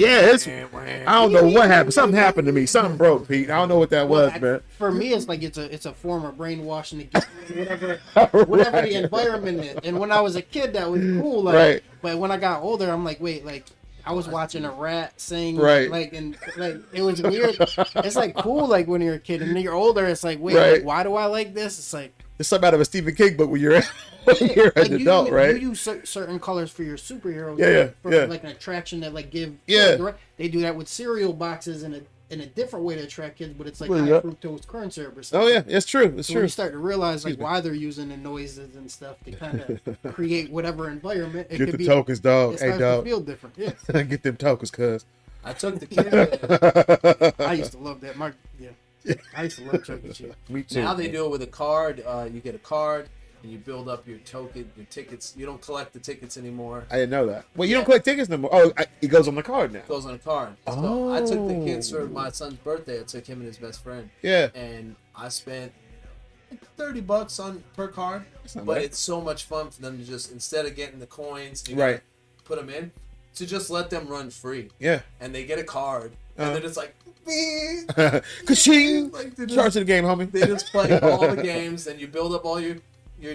I don't know what happened. Something happened to me. Something broke, Pete. I don't know what that was, man. For me, it's like it's a form of brainwashing to get whatever the environment is. And when I was a kid, that was cool. Like, Right. But when I got older, I'm like, wait, like I was watching a rat sing, Right. Like, and like it was weird. It's like cool, like when you're a kid, and then you're older. It's like, wait, Right. like, why do I like this? It's like It's something out of a Stephen King book when you're an like adult, right? You use certain colors for your superheroes. Yeah, for yeah. like an attraction that like give. Yeah. They do that with cereal boxes in a different way to attract kids, but it's like Well, high yeah. fructose corn syrup or Oh something. yeah, it's true. It's So when true. you start to realize like why they're using the noises and stuff to kind of create whatever environment, it Get could the be. tokens, dog. It Hey, starts to dog. feel different. Yeah, Get them tokens, cuz. I took the kids. I used to love that. I used to love Chuck E. Cheese. Me too. Now they do it with a card. You get a card and you build up your token, your tickets. You don't collect the tickets anymore. I didn't know that. Well, you don't collect tickets no more. Oh, it goes on the card now. It goes on a card. So I took the kids for my son's birthday. I took him and his best friend. Yeah. And I spent $30 on per card. not But bad. it's so much fun for them to just, instead of getting the coins, you Right. put them in. to just let them run free. Yeah. And they get a card, and then it's like, Ka-ching! Like, they Charge just- to the game, homie. They just play all the games, and you build up all your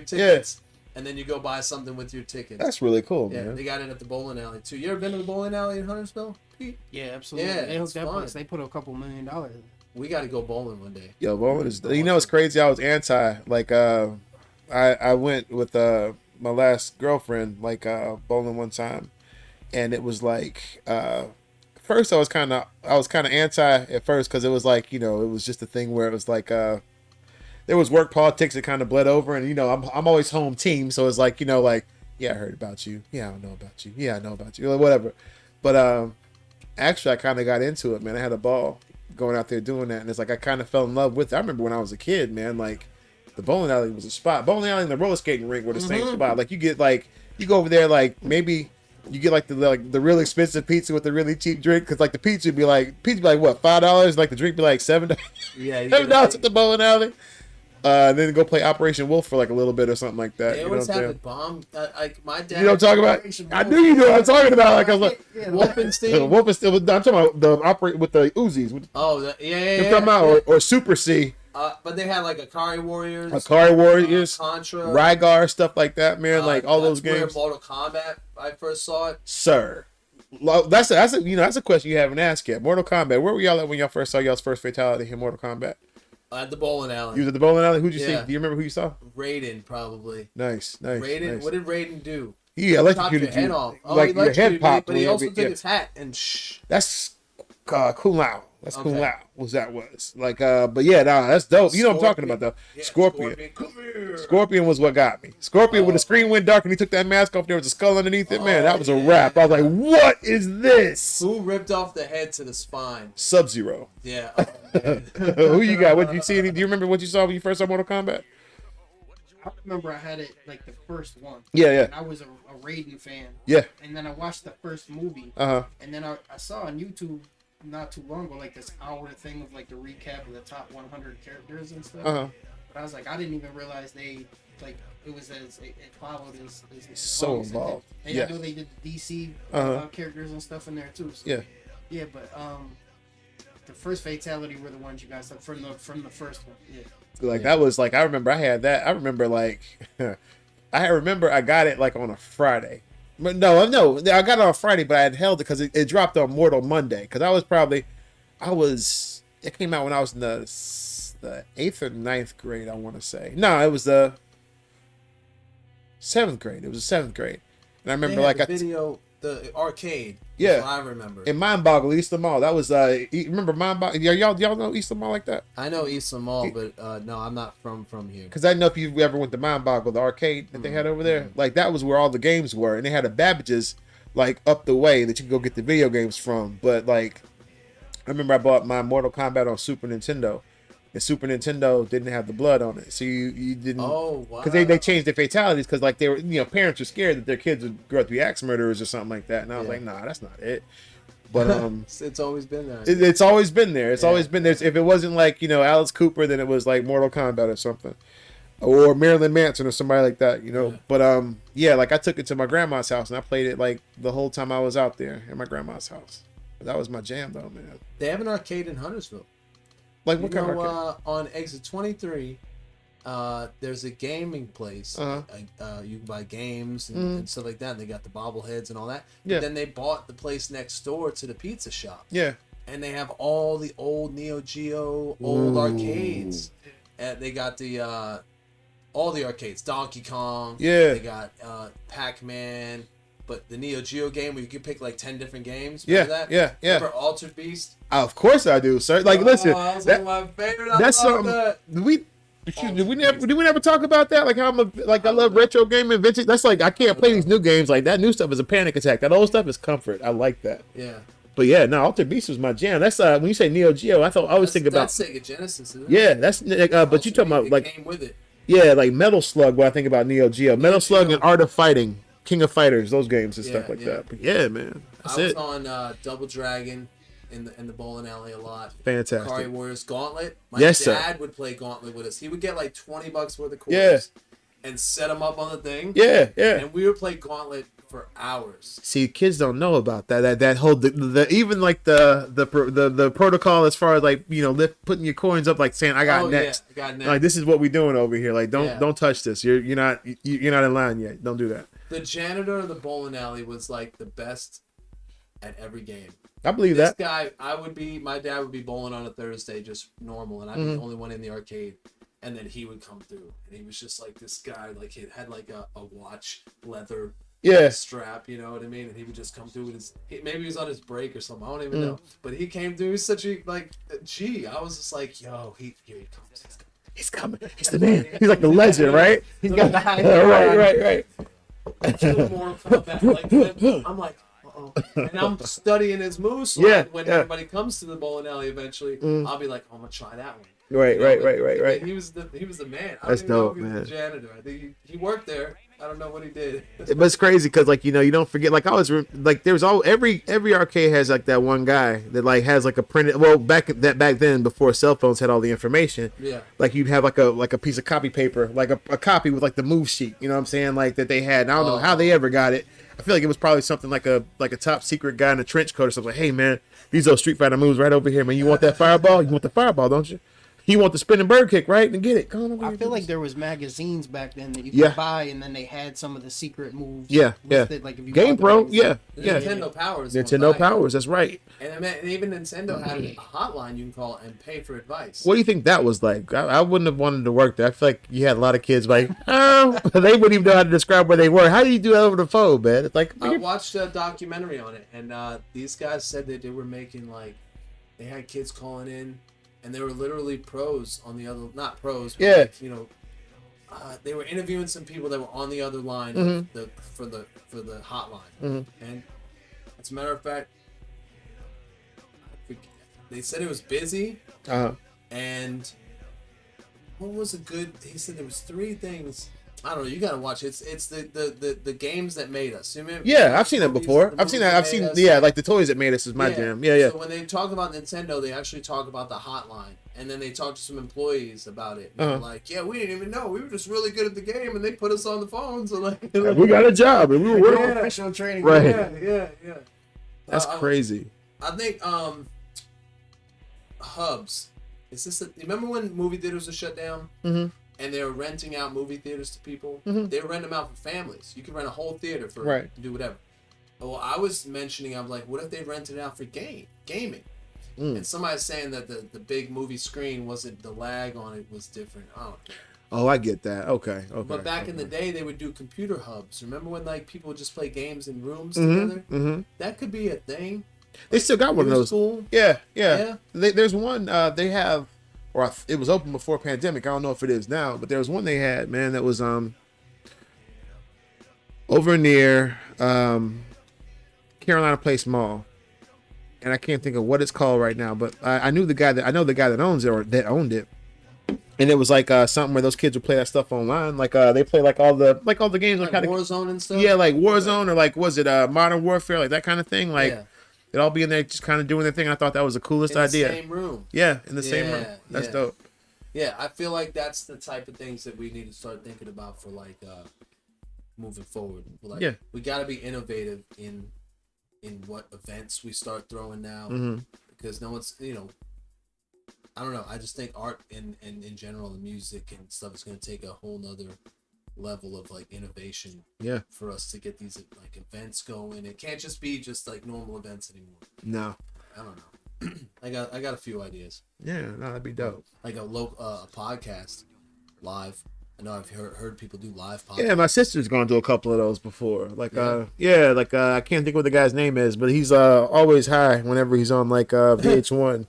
tickets, and then you go buy something with your tickets. That's really cool, Yeah, man. they got it at the bowling alley too. You ever been to the bowling alley in Huntersville, Pete? Yeah, absolutely. Yeah, They it's hooked that fun. place. They put a couple $1 million in. We got to go bowling one day. Yo, bowling is. You know what's crazy? I was anti. Like, I went with my last girlfriend bowling one time, and it was like first I was kind of anti at first because it was like, you know, it was just a thing where it was like there was work politics that kind of bled over, and you know, I'm always home team, so it's like, you know, like, yeah, I heard about you, yeah, I don't know about you, yeah, I know about you, whatever. But actually, I kind of got into it, man. I had a ball going out there doing that, and it's like I kind of fell in love with it. I remember when I was a kid, man, like the bowling alley was a spot. Bowling alley and the roller skating rink were the same spot. Like you go over there, like maybe you get like the real expensive pizza with the really cheap drink, because like the pizza would be like what, $5, like the drink be like $7. Yeah, you $7 get at the bowling alley. Then go play Operation Wolf for like a little bit or something like that. They You know always what I'm have saying? the bomb. Like my dad. You know what I'm talking about? I knew you knew what I'm talking about. Like I was like, Wolfenstein. Wolfenstein. I'm talking about the operate with the Uzis. Oh, yeah. I'm talking about or Super C, But they had like Akari Warriors, Akari Warriors, Contra, Rygar, stuff like that, man. Like all those that's games. Where Mortal Kombat, I first saw it. Sir, that's a question you haven't asked yet. Mortal Kombat. Where were y'all at when y'all first saw y'all's first fatality in Mortal Kombat? At the bowling alley. You was at the bowling alley. Who'd you see? Yeah. Do you remember who you saw? Raiden, probably. Nice. Raiden. Nice. What did Raiden do? He Chopped your electrocuted head you. off. Oh, Like he your head electrocuted me, popped. but he when also you- took yeah. his hat and shh. That's Kung Lao. That's Kung Okay. Lao. Was that was like but yeah, nah, that's dope. You know what I'm talking about though. Yeah, Scorpion. Come here. Scorpion was what got me. Scorpion, when the screen went dark and he took that mask off, there was a skull underneath it. Man, that was a wrap. I was like, what is this? Who ripped off the head to the spine? Sub-Zero. Yeah. Who you got? What did you see? Do you remember what you saw when you first saw Mortal Kombat? I remember I had it like the first one. Yeah. And I was a Raiden fan. Yeah. And then I watched the first movie. Uh-huh. And then I saw on YouTube not too long ago like this hour thing of like the recap of the top 100 characters and stuff. Uh-huh. But I was like, I didn't even realize they like it was as it followed as So long as it did. involved. And Yeah. I know they did the DC characters and stuff in there too. So, Yeah. Yeah, but the first fatality were the ones you guys took from the first one. Yeah. Like that was like, I remember I had that. I remember like I got it like on a Friday. But no, I got it on Friday, but I had held it because it dropped on Mortal Monday. Because it came out when I was in the 8th or 9th grade, I want to say. No, it was the 7th grade. It was the 7th grade. And I remember like the video, the arcade. Yeah. That's what I remember. in Mind Boggle, Eastern Mall. That was remember Mind Boggle? Y'all know Eastern Mall like that? I know Eastern Mall, but no, I'm not from here. Because I know if you ever went to Mind Boggle, the arcade that they had over there, like that was where all the games were, and they had a Babbage's like up the way that you could go get the video games from. But like, I remember I bought my Mortal Kombat on Super Nintendo, and Super Nintendo didn't have the blood on it, so you didn't. Oh wow. Because they changed their fatalities because like they were, you know, parents were scared that their kids would grow up to be axe murderers or something like that, and I was like, nah, that's not it. But it's always been there. it's always been there. It's always been there. If it wasn't like, you know, Alice Cooper, then it was like Mortal Kombat or something, or Marilyn Manson or somebody like that, you know. But yeah, like I took it to my grandma's house and I played it like the whole time I was out there at my grandma's house. But that was my jam though, man. They have an arcade in Huntersville. Like what kind of arcade? On exit 23, there's a gaming place. Uh-huh. You can buy games and stuff like that. And they got the bobbleheads and all that. Yeah. But then they bought the place next door to the pizza shop. Yeah. And they have all the old Neo Geo old arcades. And they got the all the arcades. Donkey Kong. Yeah. They got Pac-Man. But the Neo Geo game where you can pick like 10 different games. Yeah, Remember that? yeah. Remember Altered Beast? Of course I do, sir. Like, listen, that was that, one of my favorite. I that's love something. that. Did we never talk about that? Like how I love retro gaming, vintage. That's like I can't play these new games. Like that new stuff is a panic attack. That old stuff is comfort. I like that. Yeah. But yeah, no, Altered Beast was my jam. That's when you say Neo Geo, I always think about. That's Sega Genesis, isn't it? Yeah, that's but you talking about It like came with it. yeah, like Metal Slug. When I think about Neo Geo, Metal Slug and Art of Fighting, King of Fighters, those games and stuff like that. But yeah, man, that's I was it. on Double Dragon in the bowling alley a lot. Fantastic. Akari Warriors Gauntlet. My Yes, sir. dad would play Gauntlet with us. He would get like $20 worth of quarters and set them up on the thing. Yeah, yeah. And we would play Gauntlet for hours. See, kids don't know about that whole the even like the protocol as far as like, you know, putting your coins up, like saying I got next. Yeah, I got next. Like, this is what we doing over here. Like, Yeah. don't touch this. You're not in line yet. Don't do that. The janitor of the bowling alley was like the best at every game. I believe This that. guy, my dad would be bowling on a Thursday, just normal, and I'd be the only one in the arcade. And then he would come through, and he was just like this guy, like he had like a watch leather strap, you know what I mean? And he would just come through with maybe he was on his break or something, I don't even know. But he came through, he was such a like I was just like, yo, here he comes. He's coming. He's the man. He's like the legend, right? He's got the high. Right. More Kombat, like, I'm like, uh-oh. And I'm studying his moves, so when everybody comes to the bowling alley eventually, I'll be like, oh, I'm gonna try that one. Right. He was the man. That's dope, He was man. the janitor. I think he worked there. I don't know what he did. But it's crazy because, like, you know, you don't forget. Like, I was like, there's every arcade has like that one guy that like has like a printed. Well, back then before cell phones had all the information. Yeah. Like, you'd have like a piece of copy paper, like a copy with like the move sheet. You know what I'm saying? Like that they had. And I don't know how they ever got it. I feel like it was probably something like a top secret guy in a trench coat or something. Like, hey man, these are Street Fighter moves right over here, man. You want that fireball? You want the fireball, don't you? You want the spinning bird kick, right? And get it. Come on over I here, feel like please. there was magazines back then that you could buy, and then they had some of the secret moves. Yeah. listed, like if you Game bought the Pro, magazine. yeah. Nintendo Powers. Nintendo Powers, that's right. And even Nintendo had a hotline you can call and pay for advice. What do you think that was like? I wouldn't have wanted to work there. I feel like you had a lot of kids like, oh, they wouldn't even know how to describe where they were. How do you do that over the phone, man? It's like, I watched a documentary on it, and these guys said that they were making they had kids calling in, and they were literally pros on the other, not pros, but like, you know, they were interviewing some people that were on the other line for the hotline, and as a matter of fact, they said it was busy, and what was a good? He said there was 3 things. I don't know. You gotta watch it. It's the games that made us. You remember? yeah, I've seen that before. I've seen like the toys that made us is my jam. Yeah. So when they talk about Nintendo, they actually talk about the hotline, and then they talk to some employees about it. And they're like, yeah, we didn't even know. We were just really good at the game, and they put us on the phones. And like, We got a job and we were working. Professional training. Right. Yeah. That's crazy. I think hubs. Is this? You remember when movie theaters were shut down? And they were renting out movie theaters to people. They were renting them out for families. You could rent a whole theater for do whatever. Well, I was mentioning, I'm like, what if they rented it out for gaming? And somebody's saying that the big movie screen wasn't, the lag on it was different. I don't know. Oh, I get that. Okay. But back in the day, they would do computer hubs. Remember when like people would just play games in rooms together? That could be a thing. They still got one of those. Cool. Yeah. There's one they have. Or it was open before pandemic. I don't know if it is now, but there was one they had, man, that was over near Carolina Place Mall, and I can't think of what it's called right now. But I know the guy that owns it or that owned it, and it was like something where those kids would play that stuff online. Like they play like all the games Like kind of Warzone and stuff. Yeah, like Warzone or like was it Modern Warfare, like that kind of thing. Like they'd all be in there just kind of doing their thing. I thought that was the coolest idea. In the same room. Yeah, in the same room. That's dope. Yeah, I feel like that's the type of things that we need to start thinking about for like moving forward. Like, we got to be innovative in what events we start throwing now, because no one's, you know, I don't know. I just think art in general, and music and stuff is going to take a whole nother level of like innovation. Yeah. For us to get these like events going, it can't just be just like normal events anymore. No. I don't know. I got a few ideas. Yeah, no, that'd be dope. Like a podcast live. I know I've heard people do live podcasts. Yeah, my sister's gone to a couple of those before. Like I can't think what the guy's name is, but he's always high whenever he's on like VH1.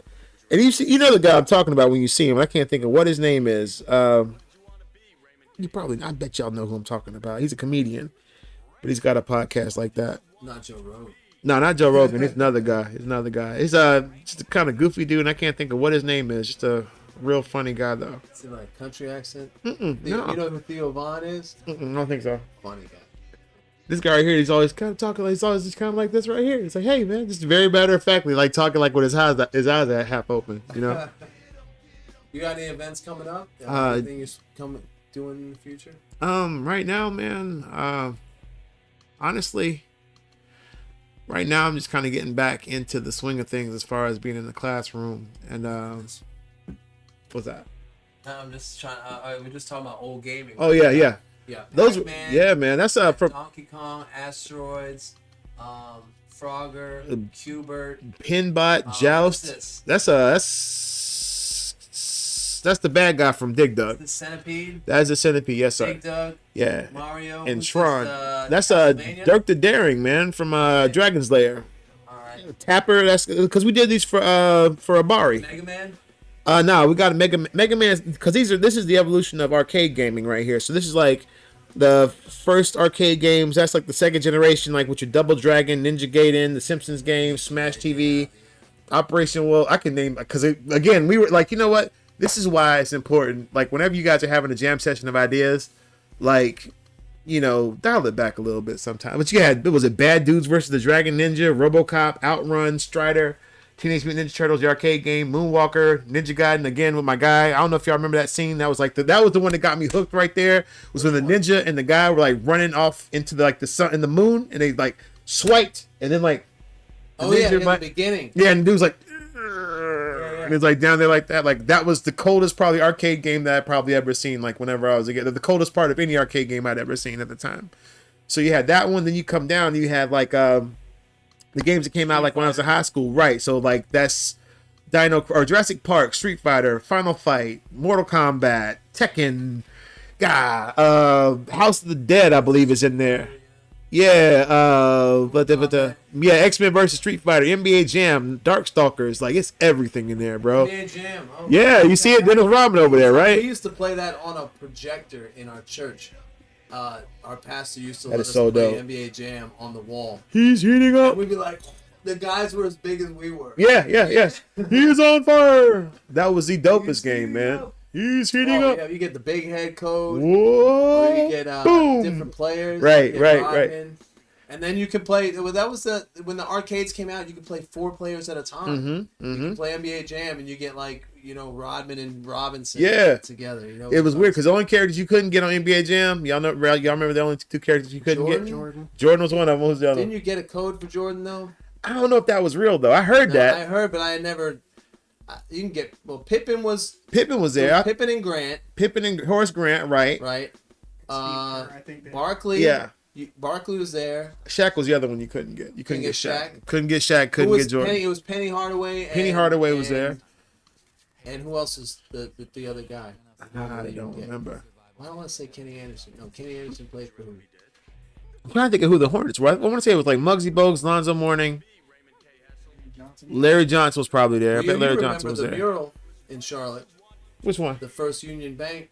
And you know the guy I'm talking about when you see him. I can't think of what his name is. You probably, I bet y'all know who I'm talking about. He's a comedian, but he's got a podcast like that. Not Joe Rogan. No, not Joe Rogan. It's another guy. He's just a kind of goofy dude, and I can't think of what his name is. Just a real funny guy though. Is it like country accent? No. You know who Theo Von is? I don't think so. Funny guy. This guy right here, he's always kind of talking. He's always just kind of like this right here. It's like, hey man, just very matter of factly, like talking like with his eyes are half open. You know. You got any events coming up? Anything you're doing in the future? Right now, man. honestly, right now I'm just kind of getting back into the swing of things as far as being in the classroom. And what's that? I'm just trying. We're just talking about old gaming. Oh yeah, yeah. Yeah. Those, Pac-Man, yeah, man. That's from Donkey Kong, Asteroids, Frogger, Cubert. Pinbot, what's Joust. this? That's the bad guy from Dig Dug. The Centipede, That's the Centipede, yes sir. Big Doug, Yeah. Mario, And who's Tron. this, That's Castlevania? Dirk the Daring, man, from Dragon's Lair. All right. Tapper. That's because we did these for Abari. Mega Man. No, we got a Mega Man because this is the evolution of arcade gaming right here. So this is like the first arcade games. That's like the second generation, like with your Double Dragon, Ninja Gaiden, the Simpsons games, Smash TV, Operation. Well, I can name because again we were like, you know what? This is why it's important. Like whenever you guys are having a jam session of ideas, like, you know, dial it back a little bit sometimes. But you had, was it Bad Dudes versus the Dragon Ninja, RoboCop, Outrun, Strider, Teenage Mutant Ninja Turtles, the arcade game, Moonwalker, Ninja Gaiden again with my guy. I don't know if y'all remember that scene. That was like that was the one that got me hooked right there. Was when the ninja and the guy were like running off into the sun and the moon, and they like swiped, and then like Oh yeah, in the beginning. yeah, and the dude was like, and it's like down there like that. Like that was the coldest probably arcade game that I probably ever seen. Like whenever I was a kid, the coldest part of any arcade game I'd ever seen at the time. So you had that one. Then you come down, and you had like the games that came out like when I was in high school, right? So like that's Dino or Jurassic Park, Street Fighter, Final Fight, Mortal Kombat, Tekken, House of the Dead, I believe is in there. Yeah, yeah, X-Men versus Street Fighter, NBA Jam, Darkstalkers, like it's everything in there, bro. NBA Jam. Oh, Yeah, you see it, Dennis Rodman over there, We right? used to play that on a projector in our church. Our pastor used to That let is us so play dope. NBA Jam on the wall. He's heating up. And we'd be like, the guys were as big as we were. Yeah. He's on fire. That was the dopest game, man. He's heating Oh, up. yeah, you get the big head code. Or you Whoa! get Boom! different players. Right, You get right. Rodman. And then you could play. Well, that was when the arcades came out. You could play 4 players at a time. You could play NBA Jam, and you get like Rodman and Robinson. Yeah. Together. It was weird because the only characters you couldn't get on NBA Jam, y'all remember the only 2 characters you couldn't get? Jordan was one of them. Who's the other? Didn't you get a code for Jordan though? I don't know if that was real though. I heard No, that I heard, but I never. You can get Pippen was Pippen was there. Pippen and Grant, Pippen and Horace Grant, right? right? I think that- Barkley. Yeah. Barkley was there. Shaq was the other one you couldn't get. You couldn't Couldn't get get Shaq. Couldn't get Shaq. Couldn't get Jordan. It was Penny Hardaway. Penny Hardaway was there. And who else is the other guy? I don't remember. I don't want to say Kenny Anderson. No, Kenny Anderson played for who? I'm trying to think of who the Hornets were. I want to say it was like Muggsy Bogues, Lonzo Mourning, Larry Johnson was probably there. I bet Larry Johnson was the there. mural in Charlotte, Which one? the First Union Bank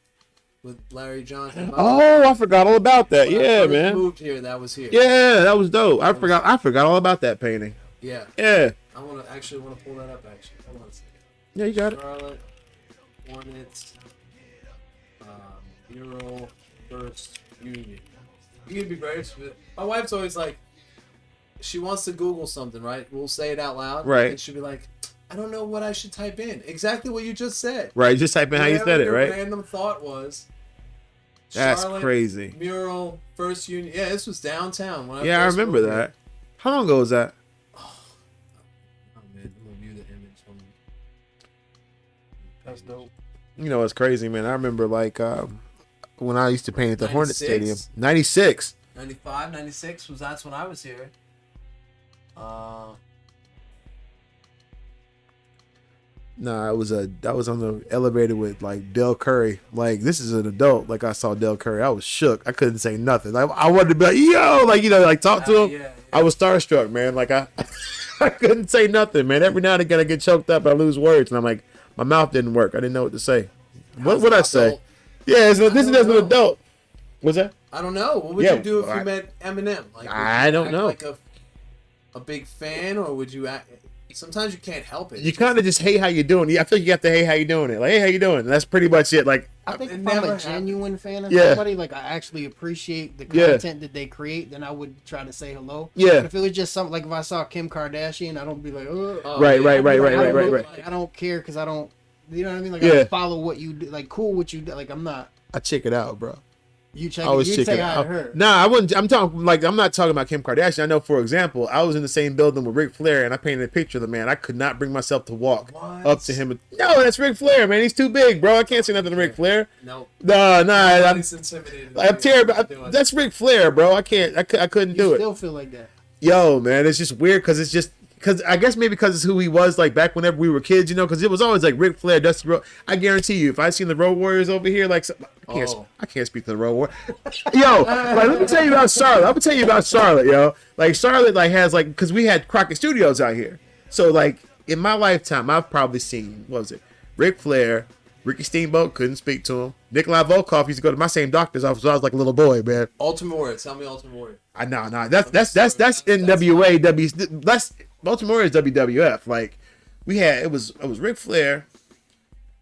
with Larry Johnson. Oh, I forgot all about that. When I Yeah, first man. Moved here, that was here. Yeah, that was dope. I forgot all about that painting. Yeah. Yeah. I want to pull that up. Actually, hold on a second. Yeah, you got it. Charlotte Hornets mural First Union. You could be very specific. My wife's always like, she wants to Google something, right? We'll say it out loud, Right. And she'll be like, I don't know what I should type in. Exactly what you just said. Right, just type in how you Whatever said it, your right? Random thought was. That's Charlotte crazy. Mural First Union. Yeah, this was downtown. When Yeah, I first remember moved here. that. How long ago was that? Oh man, I'm gonna view the image. That's dope. You know, it's crazy, man. I remember like when I used to paint at the Hornet 96? Stadium. 96. 95, 96 was that's when I was here. Nah, I was on the elevator with like Del Curry. Like this is an adult. Like I saw Del Curry, I was shook. I couldn't say nothing. Like I wanted to be like, yo, like like talk to him. Yeah. I was starstruck, man. Like I couldn't say nothing, man. Every now and again I get choked up. I lose words, and I'm like, my mouth didn't work. I didn't know what to say. What would I say? adult? Yeah, this is as an know. adult. What's that? I don't know. What would Yeah, you do if I- you met Eminem? Like, would I you don't act know. Like a big fan, or would you act? Sometimes you can't help it. You kind of just hey, how you doing? I feel like you have to hey, how you doing it? Like hey, how you doing? And that's pretty much it. Like I think It if I'm never a genuine fan of Yeah. somebody, like I actually appreciate the Yeah. content that they create, then I would try to say hello. Yeah. But if it was just something like if I saw Kim Kardashian, I don't be like, oh. Oh, right, yeah. right, right, right, I right, don't right, look right. like- I don't care because I don't. You know what I mean? Like Yeah. I follow what you do. Like cool what you do. Like I'm not. I check it out, bro. You check. I was You checking say hi out. to her. Nah, I wouldn't. I'm talking like I'm not talking about Kim Kardashian. I know, for example, I was in the same building with Ric Flair, and I painted a picture of the man. I could not bring myself to walk up to him. No, that's Ric Flair, man. He's too big, bro. I can't say nothing to Ric Flair. Nope. Nah. Nobody's intimidated. I'm terrible. That's Ric Flair, bro. I can't. I couldn't do You it. still feel like that. Yo, man, it's just weird because I guess maybe because it's who he was like back whenever we were kids, you know, because it was always like Ric Flair, Dusty Rhodes. I guarantee you, if I seen the Road Warriors over here, like I can't speak to the Road Warriors. Yo, like let me tell you about Charlotte. I'm gonna tell you about Charlotte, yo. Like Charlotte, like has like because we had Crockett Studios out here, so like in my lifetime, I've probably seen what was it, Ric Flair, Ricky Steamboat, couldn't speak to him. Nikolai Volkov used to go to my same doctor's office when I was like a little boy, man. Ultimate Warrior. Tell me Ultimate Warrior. Nah. That's NWA. That's Ultimate Warrior is WWF. Like we had, it was Ric Flair,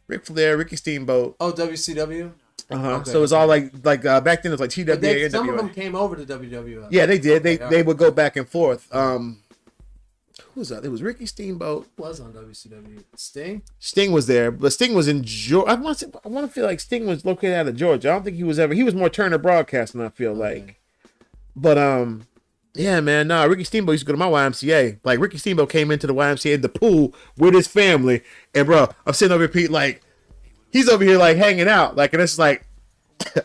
Ricky Steamboat. Oh, WCW. Okay. So it was all like back then it was like TWA. Some of NWA. them came over to WWF. Yeah, they did. Okay, They would go back and forth. Who was that? It was Ricky Steamboat. Who was on WCW? Sting. Sting was there, but Sting was in Georgia. I want to feel like Sting was located out of Georgia. I don't think he was ever. He was more Turner Broadcasting. I feel like, but yeah, man. Nah, Ricky Steamboat used to go to my YMCA. Like Ricky Steamboat came into the YMCA in the pool with his family, and bro, I'm sitting over here, Pete, like he's over here like hanging out, like, and it's like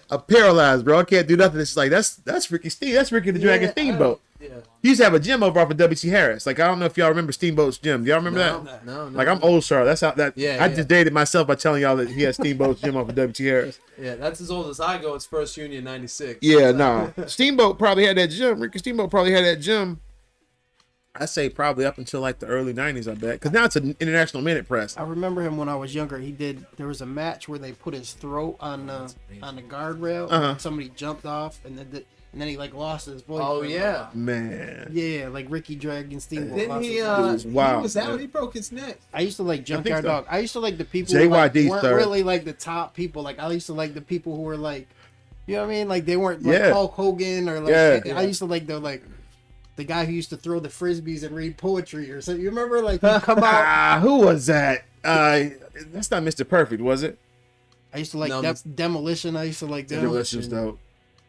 I'm paralyzed, bro. I can't do nothing. It's like that's Ricky Steam. That's Ricky the Dragon Steamboat. Yeah. He used to have a gym over off of W.C. Harris. Like I don't know if y'all remember Steamboat's gym. Do y'all remember that? No. Like I'm old, Charlotte. That's how that. Yeah, I just dated myself by telling y'all that he had Steamboat's gym off of W.C. Harris. Yeah, that's as old as I go. It's First Union '96. Yeah, nah. Steamboat probably had that gym. Ricky Steamboat probably had that gym. I say probably up until like the early '90s. I bet because now it's an international minute press. I remember him when I was younger. There was a match where they put his throat on the guardrail. And somebody jumped off, and then he like lost his voice. Oh yeah, Man. Yeah, like Ricky Dragon Steamboat. Didn't he? was wild, He was out. man. He broke his neck. I used to like Junkyard so. Dog. I used to like the people JYD who like, weren't third. really like the top people. Like I used to like the people who were like, you know what I mean? Like they weren't like Yeah. Hulk Hogan or like. Yeah. I used to like the guy who used to throw the frisbees and read poetry or something. You remember like he'd come out. Who was that? That's not Mr. Perfect, was it? I used to like No, Demolition. I used to like them. Delicious though.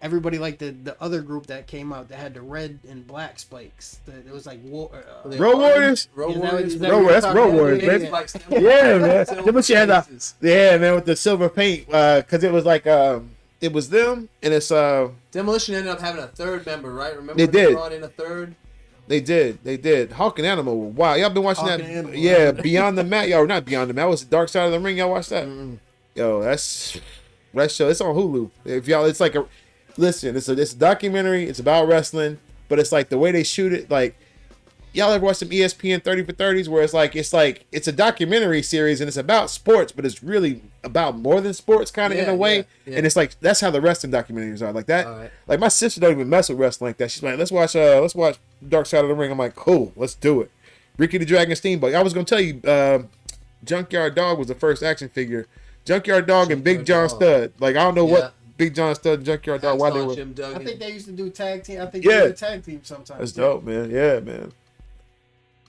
Everybody liked the other group that came out that had the red and black spikes. It was like Road Warriors. Road Is that- Warriors. is that Road- what you're that's talking Road about? Warriors, Yeah, baby. yeah. Like, Yeah, man. Silver Then what you had faces. yeah, man, with the silver paint, because it was like it was them, and it's Demolition ended up having a third member, right? Remember They when they did. brought in a third? They did. Hawk and Animal. Wow, y'all been watching Hawk that? and Animal. Yeah, Beyond the Mat. Y'all not Beyond the Mat. Was the Dark Side of the Ring? Y'all watch that? Yo, that show. It's on Hulu. If y'all, it's like it's a documentary. It's about wrestling, but it's like the way they shoot it. Like y'all ever watch some ESPN 30 for 30s where it's a documentary series and it's about sports, but it's really about more than sports kind of in Yeah, a way. yeah. And it's like that's how the wrestling documentaries are like that. All right. Like my sister don't even mess with wrestling like that. She's like, let's watch Dark Side of the Ring. I'm like, cool, let's do it. Ricky the Dragon Steamboat. I was gonna tell you, Junkyard Dog was the first action figure. Junkyard Dog and Big John Dog. Stud. Like I don't know Yeah. what Big John Stud and Junkyard Dog why they Hacksaw were. Jim Duggan. I think they used to do tag team. I think Yeah. they did a tag team sometimes. That's dope, man. Yeah, man.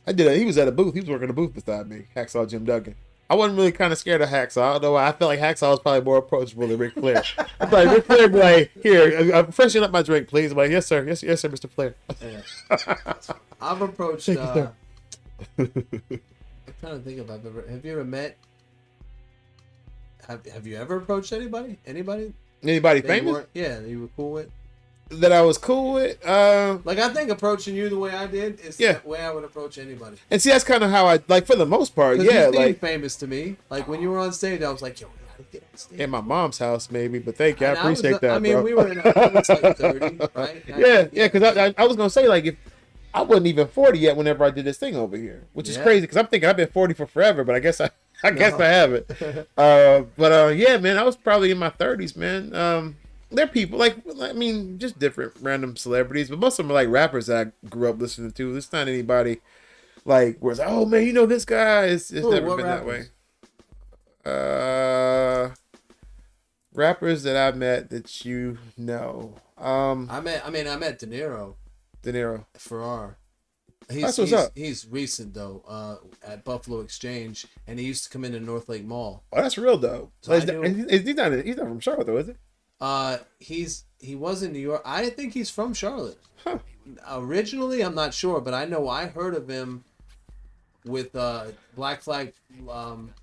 I did it. He was at a booth. He was working a booth beside me. Hacksaw Jim Duggan. I wasn't really kind of scared of Hacksaw. I don't know why. I felt like Hacksaw was probably more approachable than Ric Flair. I felt like Ric Flair would be like, here, freshen up my drink, please. I'm like, yes, sir. Yes, sir, Mr. Flair. Yeah. I've approached. Thank you, sir. I'm trying to think if have you ever met? Have you ever approached anybody? Anybody? Anybody that you famous weren't- Yeah, that you were cool with. that I was cool with? Like I think approaching you the way I did is Yeah. the way I would approach anybody. And see, that's kind of how I, like, for the most part, 'Cause yeah, you seemed like, famous to me. Like when you were on stage, I was like, yo, we gotta get on stage. in my mom's house, maybe, but thank you. I And appreciate that, I mean, bro. we were in I was like 30, right? Yeah, because I was going to say, like, if I wasn't even 40 yet whenever I did this thing over here, which is Yeah. crazy because I'm thinking I've been 40 for forever, but I guess I haven't. Yeah, man, I was probably in my 30s, man. They're people like, I mean, just different random celebrities, but most of them are like rappers that I grew up listening to. It's not anybody like where it's like, oh man, you know this guy. It's never what been rappers? that way. Rappers that I've met that you know. I met De Niro, De Niro. Farrar. That's what's up. He's recent though, at Buffalo Exchange, and he used to come into North Lake Mall. Oh, that's real though. So I He's knew- not from Charlotte though, is he? He was in New York. I think he's from Charlotte. Originally, I'm not sure, but I know I heard of him with Black Flag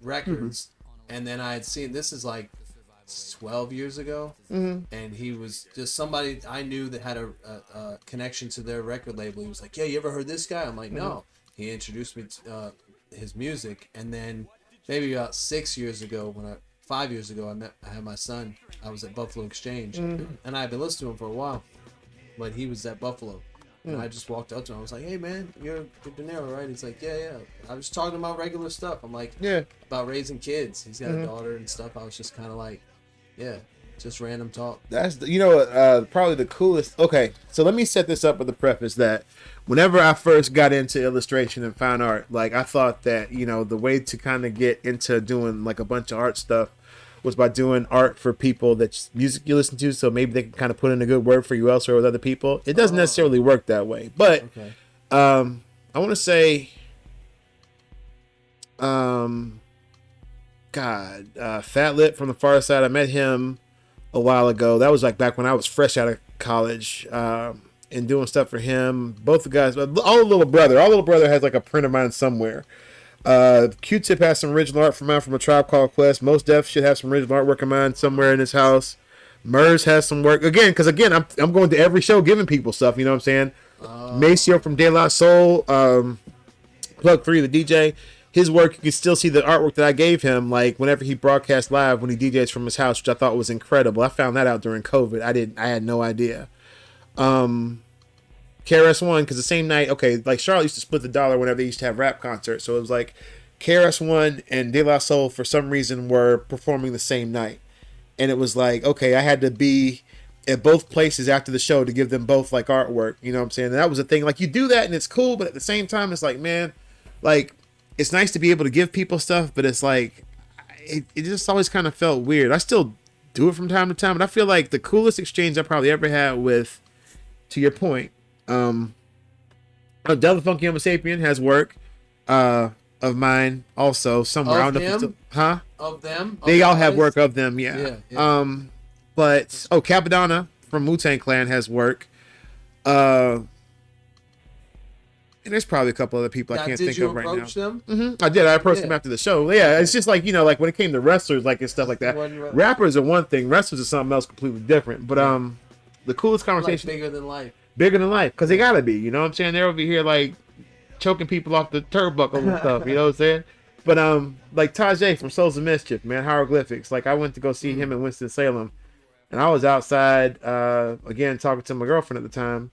Records, and then I had seen, this is like 12 years ago, and he was just somebody I knew that had a connection to their record label. He was like, "Yeah, you ever heard this guy?" I'm like, "No." He introduced me to his music, and then maybe about 5 years ago, I had my son. I was at Buffalo Exchange, and I had been listening to him for a while, but he was at Buffalo. And I just walked up to him. I was like, "Hey, man, you're De Niro, right?" He's like, "Yeah." I was talking about regular stuff. I'm like, Yeah. about raising kids. He's got a daughter and stuff. I was just kind of like, yeah, just random talk. That's probably the coolest. Okay, so let me set this up with a preface that whenever I first got into illustration and fine art, like I thought that the way to kind of get into doing like a bunch of art stuff was by doing art for people that's music you listen to, so maybe they can kind of put in a good word for you elsewhere with other people. It doesn't necessarily work that way, but Okay. I want to say, Fat Lip from the Far Side. I met him a while ago. That was like back when I was fresh out of college, and doing stuff for him. Both the guys, all little brother has like a print of mine somewhere. Q-Tip has some original art from mine from A Tribe Called Quest. Most Def should have some original artwork of mine somewhere in his house. Murs has some work because I'm going to every show giving people stuff. You know what I'm saying? Maceo from De La Soul, Plug 3, the DJ. His work, you can still see the artwork that I gave him, like whenever he broadcast live when he DJs from his house, which I thought was incredible. I found that out during COVID. I had no idea. KRS-One, because the same night, like Charlotte used to split the dollar whenever they used to have rap concerts. So it was like KRS-One and De La Soul for some reason were performing the same night. And it was like, okay, I had to be at both places after the show to give them both like artwork. You know what I'm saying? And that was the thing. Like you do that and it's cool, but at the same time, it's like, man, like it's nice to be able to give people stuff, but it's like, it just always kind of felt weird. I still do it from time to time, but I feel like the coolest exchange I probably ever had with, to your point, Del Funky Homo Sapien has work of mine also somewhere. Of I don't know if it's still, Of them? They all have artists? work of them, yeah. Yeah. But Capadonna from Wu-Tang Clan has work. And there's probably a couple other people I can't think of right now. Did you approach them? I did. I approached Yeah. them after the show. Yeah, it's just like like when it came to wrestlers, like and stuff like that. Rappers are one thing. Wrestlers are something else completely different. But the coolest Like conversation, bigger than life. bigger than life, because they gotta be. You know what I'm saying? They're over here like choking people off the turnbuckle and stuff. You know what I'm saying? But like Tajay from Souls of Mischief, man, hieroglyphics. Like I went to go see him in Winston-Salem, and I was outside again talking to my girlfriend at the time,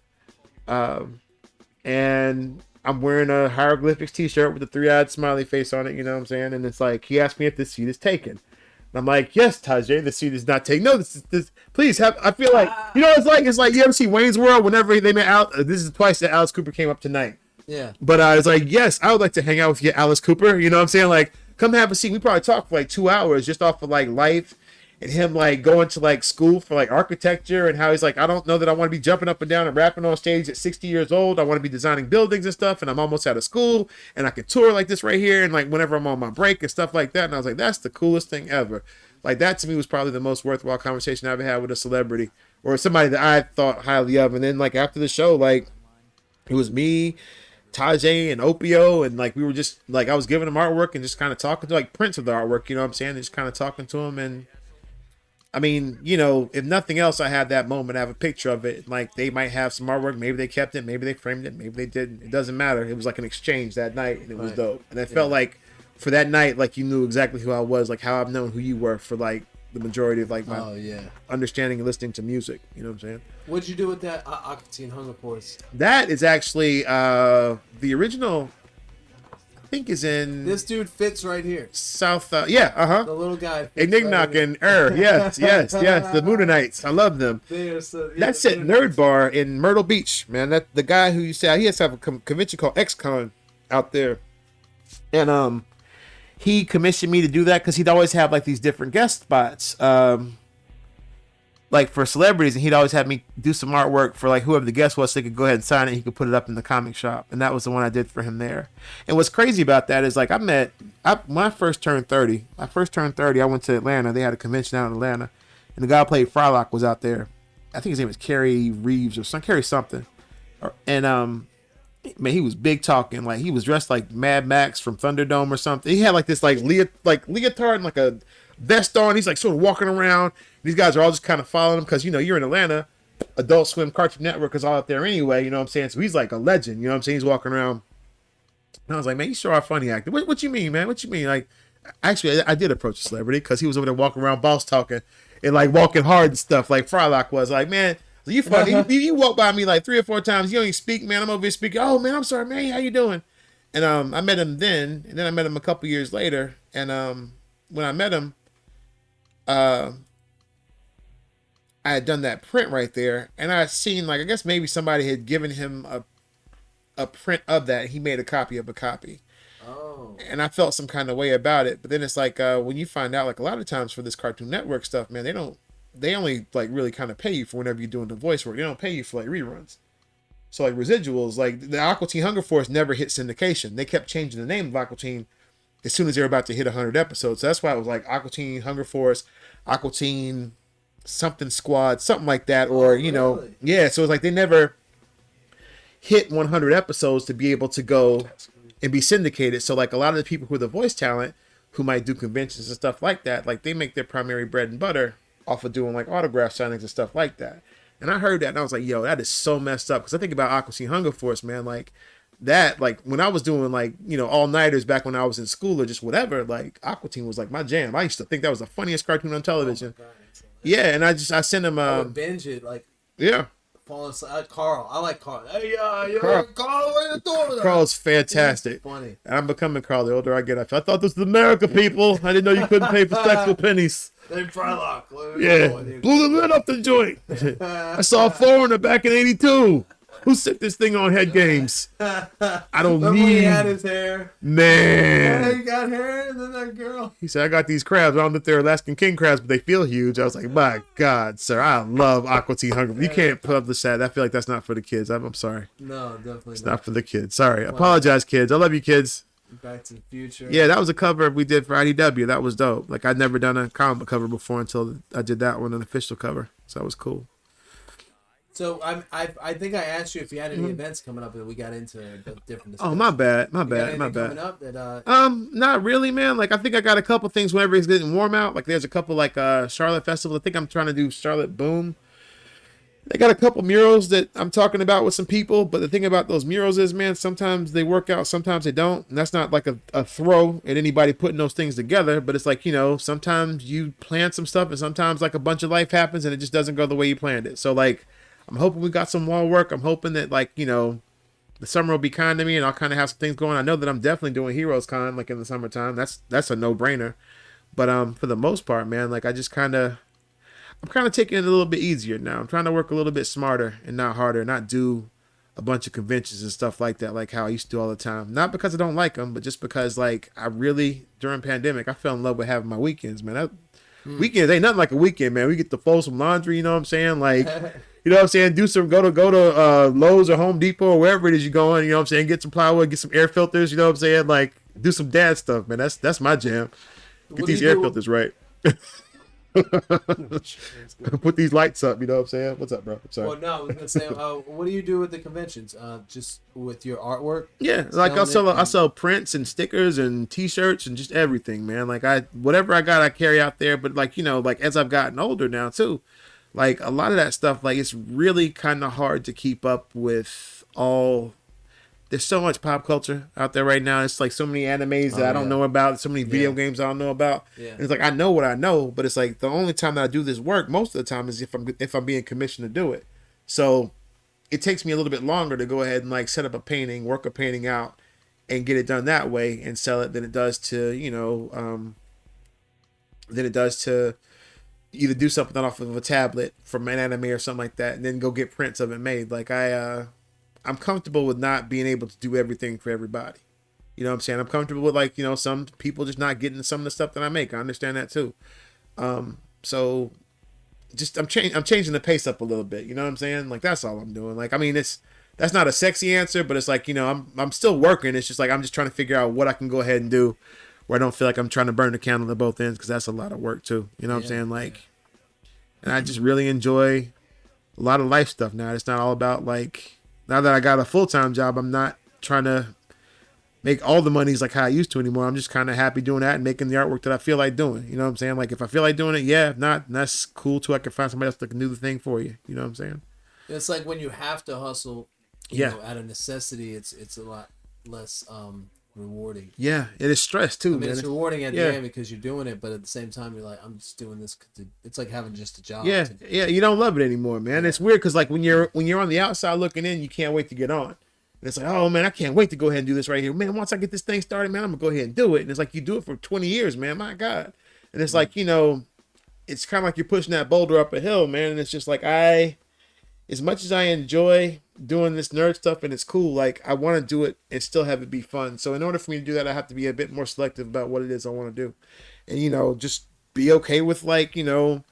and I'm wearing a hieroglyphics t-shirt with a 3-eyed smiley face on it. You know what I'm saying? And it's like he asked me if this seat is taken. And I'm like, yes, Tajay, the seat is not taken. No, this. Please have. I feel like it's like you ever see Wayne's World? Whenever they met out, this is twice that Alice Cooper came up tonight. Yeah. But I was like, yes, I would like to hang out with you, Alice Cooper. You know what I'm saying? Like, come have a seat. We probably talked for like 2 hours just off of like life and him like going to like school for like architecture and how he's like, I don't know that I want to be jumping up and down and rapping on stage at 60 years old. I want to be designing buildings and stuff. And I'm almost out of school and I can tour like this right here. And like whenever I'm on my break and stuff like that. And I was like, that's the coolest thing ever. Like that to me was probably the most worthwhile conversation I ever had with a celebrity or somebody that I thought highly of. And then like after the show, like it was me, Tajay and Opio, and like we were just like I was giving him artwork and just kind of talking to like prints of the artwork, you know what I'm saying? Just kind of talking to him. And I mean, if nothing else, I had that moment. I have a picture of it. Like they might have some artwork, maybe they kept it, maybe they framed it, maybe they didn't. It doesn't matter. It was like an exchange that night, and it was dope. And it felt like for that night, like you knew exactly who I was, like how I've known who you were for like the majority of like my understanding and listening to music. You know what I'm saying? What'd you do with that Aquatine Hunger Force? That is actually the original. I think is in This dude fits right here. South. The little guy. Ignignok and yes. The Moonanites. I love them. That's at Nerd Bar in Myrtle Beach, man. That the guy who you said he has to have a convention called XCon out there, and he commissioned me to do that because he'd always have like these different guest spots, like for celebrities, and he'd always have me do some artwork for like whoever the guest was, so they could go ahead and sign it. He could put it up in the comic shop, and that was the one I did for him there. And what's crazy about that is like when I first turned 30, I went to Atlanta. They had a convention out in Atlanta, and the guy who played Frylock was out there. I think his name was Kerry Reeves or Kerry something. And man, he was big talking. Like he was dressed like Mad Max from Thunderdome or something. He had like this like leotard and like a vest on. He's like sort of walking around. These guys are all just kind of following him because, you know, you're in Atlanta. Adult Swim, Cartoon Network is all out there anyway. You know what I'm saying? So he's like a legend. You know what I'm saying? He's walking around. And I was like, man, you sure are funny actor. What you mean, man? What you mean? Like, actually, I did approach a celebrity because he was over there walking around boss talking and like walking hard and stuff like Frylock was. Like, man, you funny. You walk by me like 3 or 4 times. You don't even speak, man. I'm over here speaking. Oh, man, I'm sorry, man. How you doing? And I met him then. And then I met him a couple years later. And when I met him, I had done that print right there. And I had seen, like, I guess maybe somebody had given him a print of that. He made a copy of a copy. Oh. And I felt some kind of way about it. But then it's like when you find out, like a lot of times for this Cartoon Network stuff, man, they only like really kind of pay you for whenever you're doing the voice work. They don't pay you for like reruns. So like residuals, like the Aqua Teen Hunger Force never hit syndication. They kept changing the name of Aqua Teen as soon as they were about to hit 100 episodes. So that's why it was like Aqua Teen Hunger Force, Aqua Teen something Squad, something like that. Or, you know, really? Yeah. So it's like they never hit 100 episodes to be able to go and be syndicated. So like a lot of the people who are the voice talent who might do conventions and stuff like that, like they make their primary bread and butter off of doing like autograph signings and stuff like that. And I heard that and I was like, yo, that is so messed up. Because I think about Aqua Teen Hunger Force, man, like that, like when I was doing like, you know, all-nighters back when I was in school or just whatever, like Aqua Teen was like my jam. I used to think that was the funniest cartoon on television. Oh my God, it's Yeah, and I sent him I would binge it like yeah. falling asleep. Carl, I like Carl. Hey, Carl- Carl, what you doing? Carl's fantastic. Funny. And I'm becoming Carl the older I get. I thought this was America, people. I didn't know you couldn't pay for sex with pennies. They Frylock. Yeah, blew the lid off the joint. I saw a foreigner back in '82 who set this thing on Head Games. I don't Remember when need he had his hair? man. Hey, he got hair, and then that girl. He said, I got these crabs. I don't know if they're Alaskan king crabs, but they feel huge. I was like, my God, sir, I love Aqua Teen Hunger. You can't publish that. I feel like that's not for the kids. I'm sorry. No, definitely It's not. not for the kids. Sorry. Apologize, kids. I love you, kids. Back to the Future. Yeah, that was a cover we did for IDW. That was dope. Like, I'd never done a comic book cover before until I did that one, an official cover. So that was cool. So I think I asked you if you had any events coming up, and we got into the different. Oh, my bad. My You got bad. anything My coming bad. up that Not really, man. Like, I think I got a couple things whenever it's getting warm out. Like, there's a couple, like, Charlotte Festival. I think I'm trying to do Charlotte Boom. They got a couple murals that I'm talking about with some people, but the thing about those murals is, man, sometimes they work out, sometimes they don't. And that's not like a throw at anybody putting those things together, but it's like, you know, sometimes you plan some stuff and sometimes like a bunch of life happens and it just doesn't go the way you planned it. So like, I'm hoping we got some wall work. I'm hoping that like, you know, the summer will be kind to me and I'll kind of have some things going. I know that I'm definitely doing Heroes Con like in the summertime. That's a no-brainer. But for the most part, man, like I'm kind of taking it a little bit easier now. I'm trying to work a little bit smarter and not harder, not do a bunch of conventions and stuff like that, like how I used to do all the time. Not because I don't like them, but just because, like, I really, during pandemic, I fell in love with having my weekends, man. Weekends ain't nothing like a weekend, man. We get to fold some laundry, you know what I'm saying? Like, you know what I'm saying? Go to Lowe's or Home Depot or wherever it is you're going, you know what I'm saying? Get some plywood, get some air filters, you know what I'm saying? Like, do some dad stuff, man. That's my jam. Get What these do you air do- filters right. Put these lights up, you know what I'm saying? What's up, bro? I'm sorry. Well, no, I was gonna say, what do you do with the conventions? Just with your artwork? Yeah, like Selling it I sell prints and stickers and T-shirts and just everything, man. Like whatever I got, I carry out there. But like, you know, like as I've gotten older now too, like a lot of that stuff, like it's really kind of hard to keep up with all. There's so much pop culture out there right now. It's like so many animes that I don't know about, so many video games I don't know about. Yeah. And it's like I know what I know, but it's like the only time that I do this work most of the time is if I'm being commissioned to do it. So it takes me a little bit longer to go ahead and like set up a painting, work a painting out, and get it done that way and sell it than it does to, you know, than it does to either do something off of a tablet from an anime or something like that, and then go get prints of it made. Like I'm comfortable with not being able to do everything for everybody. You know what I'm saying? I'm comfortable with like, you know, some people just not getting some of the stuff that I make. I understand that too. So just I'm changing the pace up a little bit. You know what I'm saying? Like that's all I'm doing. Like I mean, that's not a sexy answer, but it's like, you know, I'm still working. It's just like I'm just trying to figure out what I can go ahead and do where I don't feel like I'm trying to burn the candle at both ends, because that's a lot of work too. You know what I'm saying? Like And I just really enjoy a lot of life stuff now. It's not all about like, now that I got a full-time job, I'm not trying to make all the monies like how I used to anymore. I'm just kind of happy doing that and making the artwork that I feel like doing. You know what I'm saying? Like if I feel like doing it, yeah. If not, that's cool too. I can find somebody else that can do the thing for you. You know what I'm saying? It's like when you have to hustle, you know, out of necessity, it's a lot less rewarding. Yeah, it is stress too, I mean, man. it's rewarding at the end because you're doing it, but at the same time, you're like, I'm just doing this. It's like having just a job. Yeah, yeah. You don't love it anymore, man. Yeah. It's weird because like when you're on the outside looking in, you can't wait to get on. And it's like, oh man, I can't wait to go ahead and do this right here, man. Once I get this thing started, man, I'm gonna go ahead and do it. And it's like you do it for 20 years, man. My God. And it's like, you know, it's kind of like you're pushing that boulder up a hill, man. And it's just like as much as I enjoy doing this nerd stuff and it's cool, like I want to do it and still have it be fun. So in order for me to do that, I have to be a bit more selective about what it is I want to do. And, you know, just be okay with like, you know,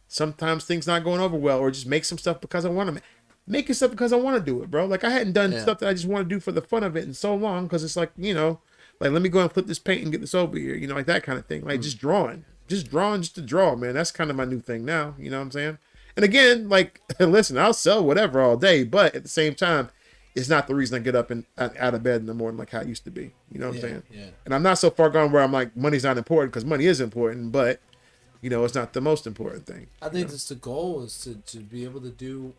sometimes things not going over well, or just make some stuff because I want to make stuff because I want to do it, bro. Like I hadn't done stuff that I just want to do for the fun of it in so long. Cause it's like, you know, like, let me go and flip this paint and get this over here. You know, like that kind of thing. Like just drawing just to draw, man. That's kind of my new thing now. You know what I'm saying? And again, like, listen, I'll sell whatever all day, but at the same time, it's not the reason I get up and out of bed in the morning like how it used to be. You know what I'm saying? Yeah. And I'm not so far gone where I'm like, money's not important, because money is important, but, you know, it's not the most important thing. I think that's the goal, is to be able to do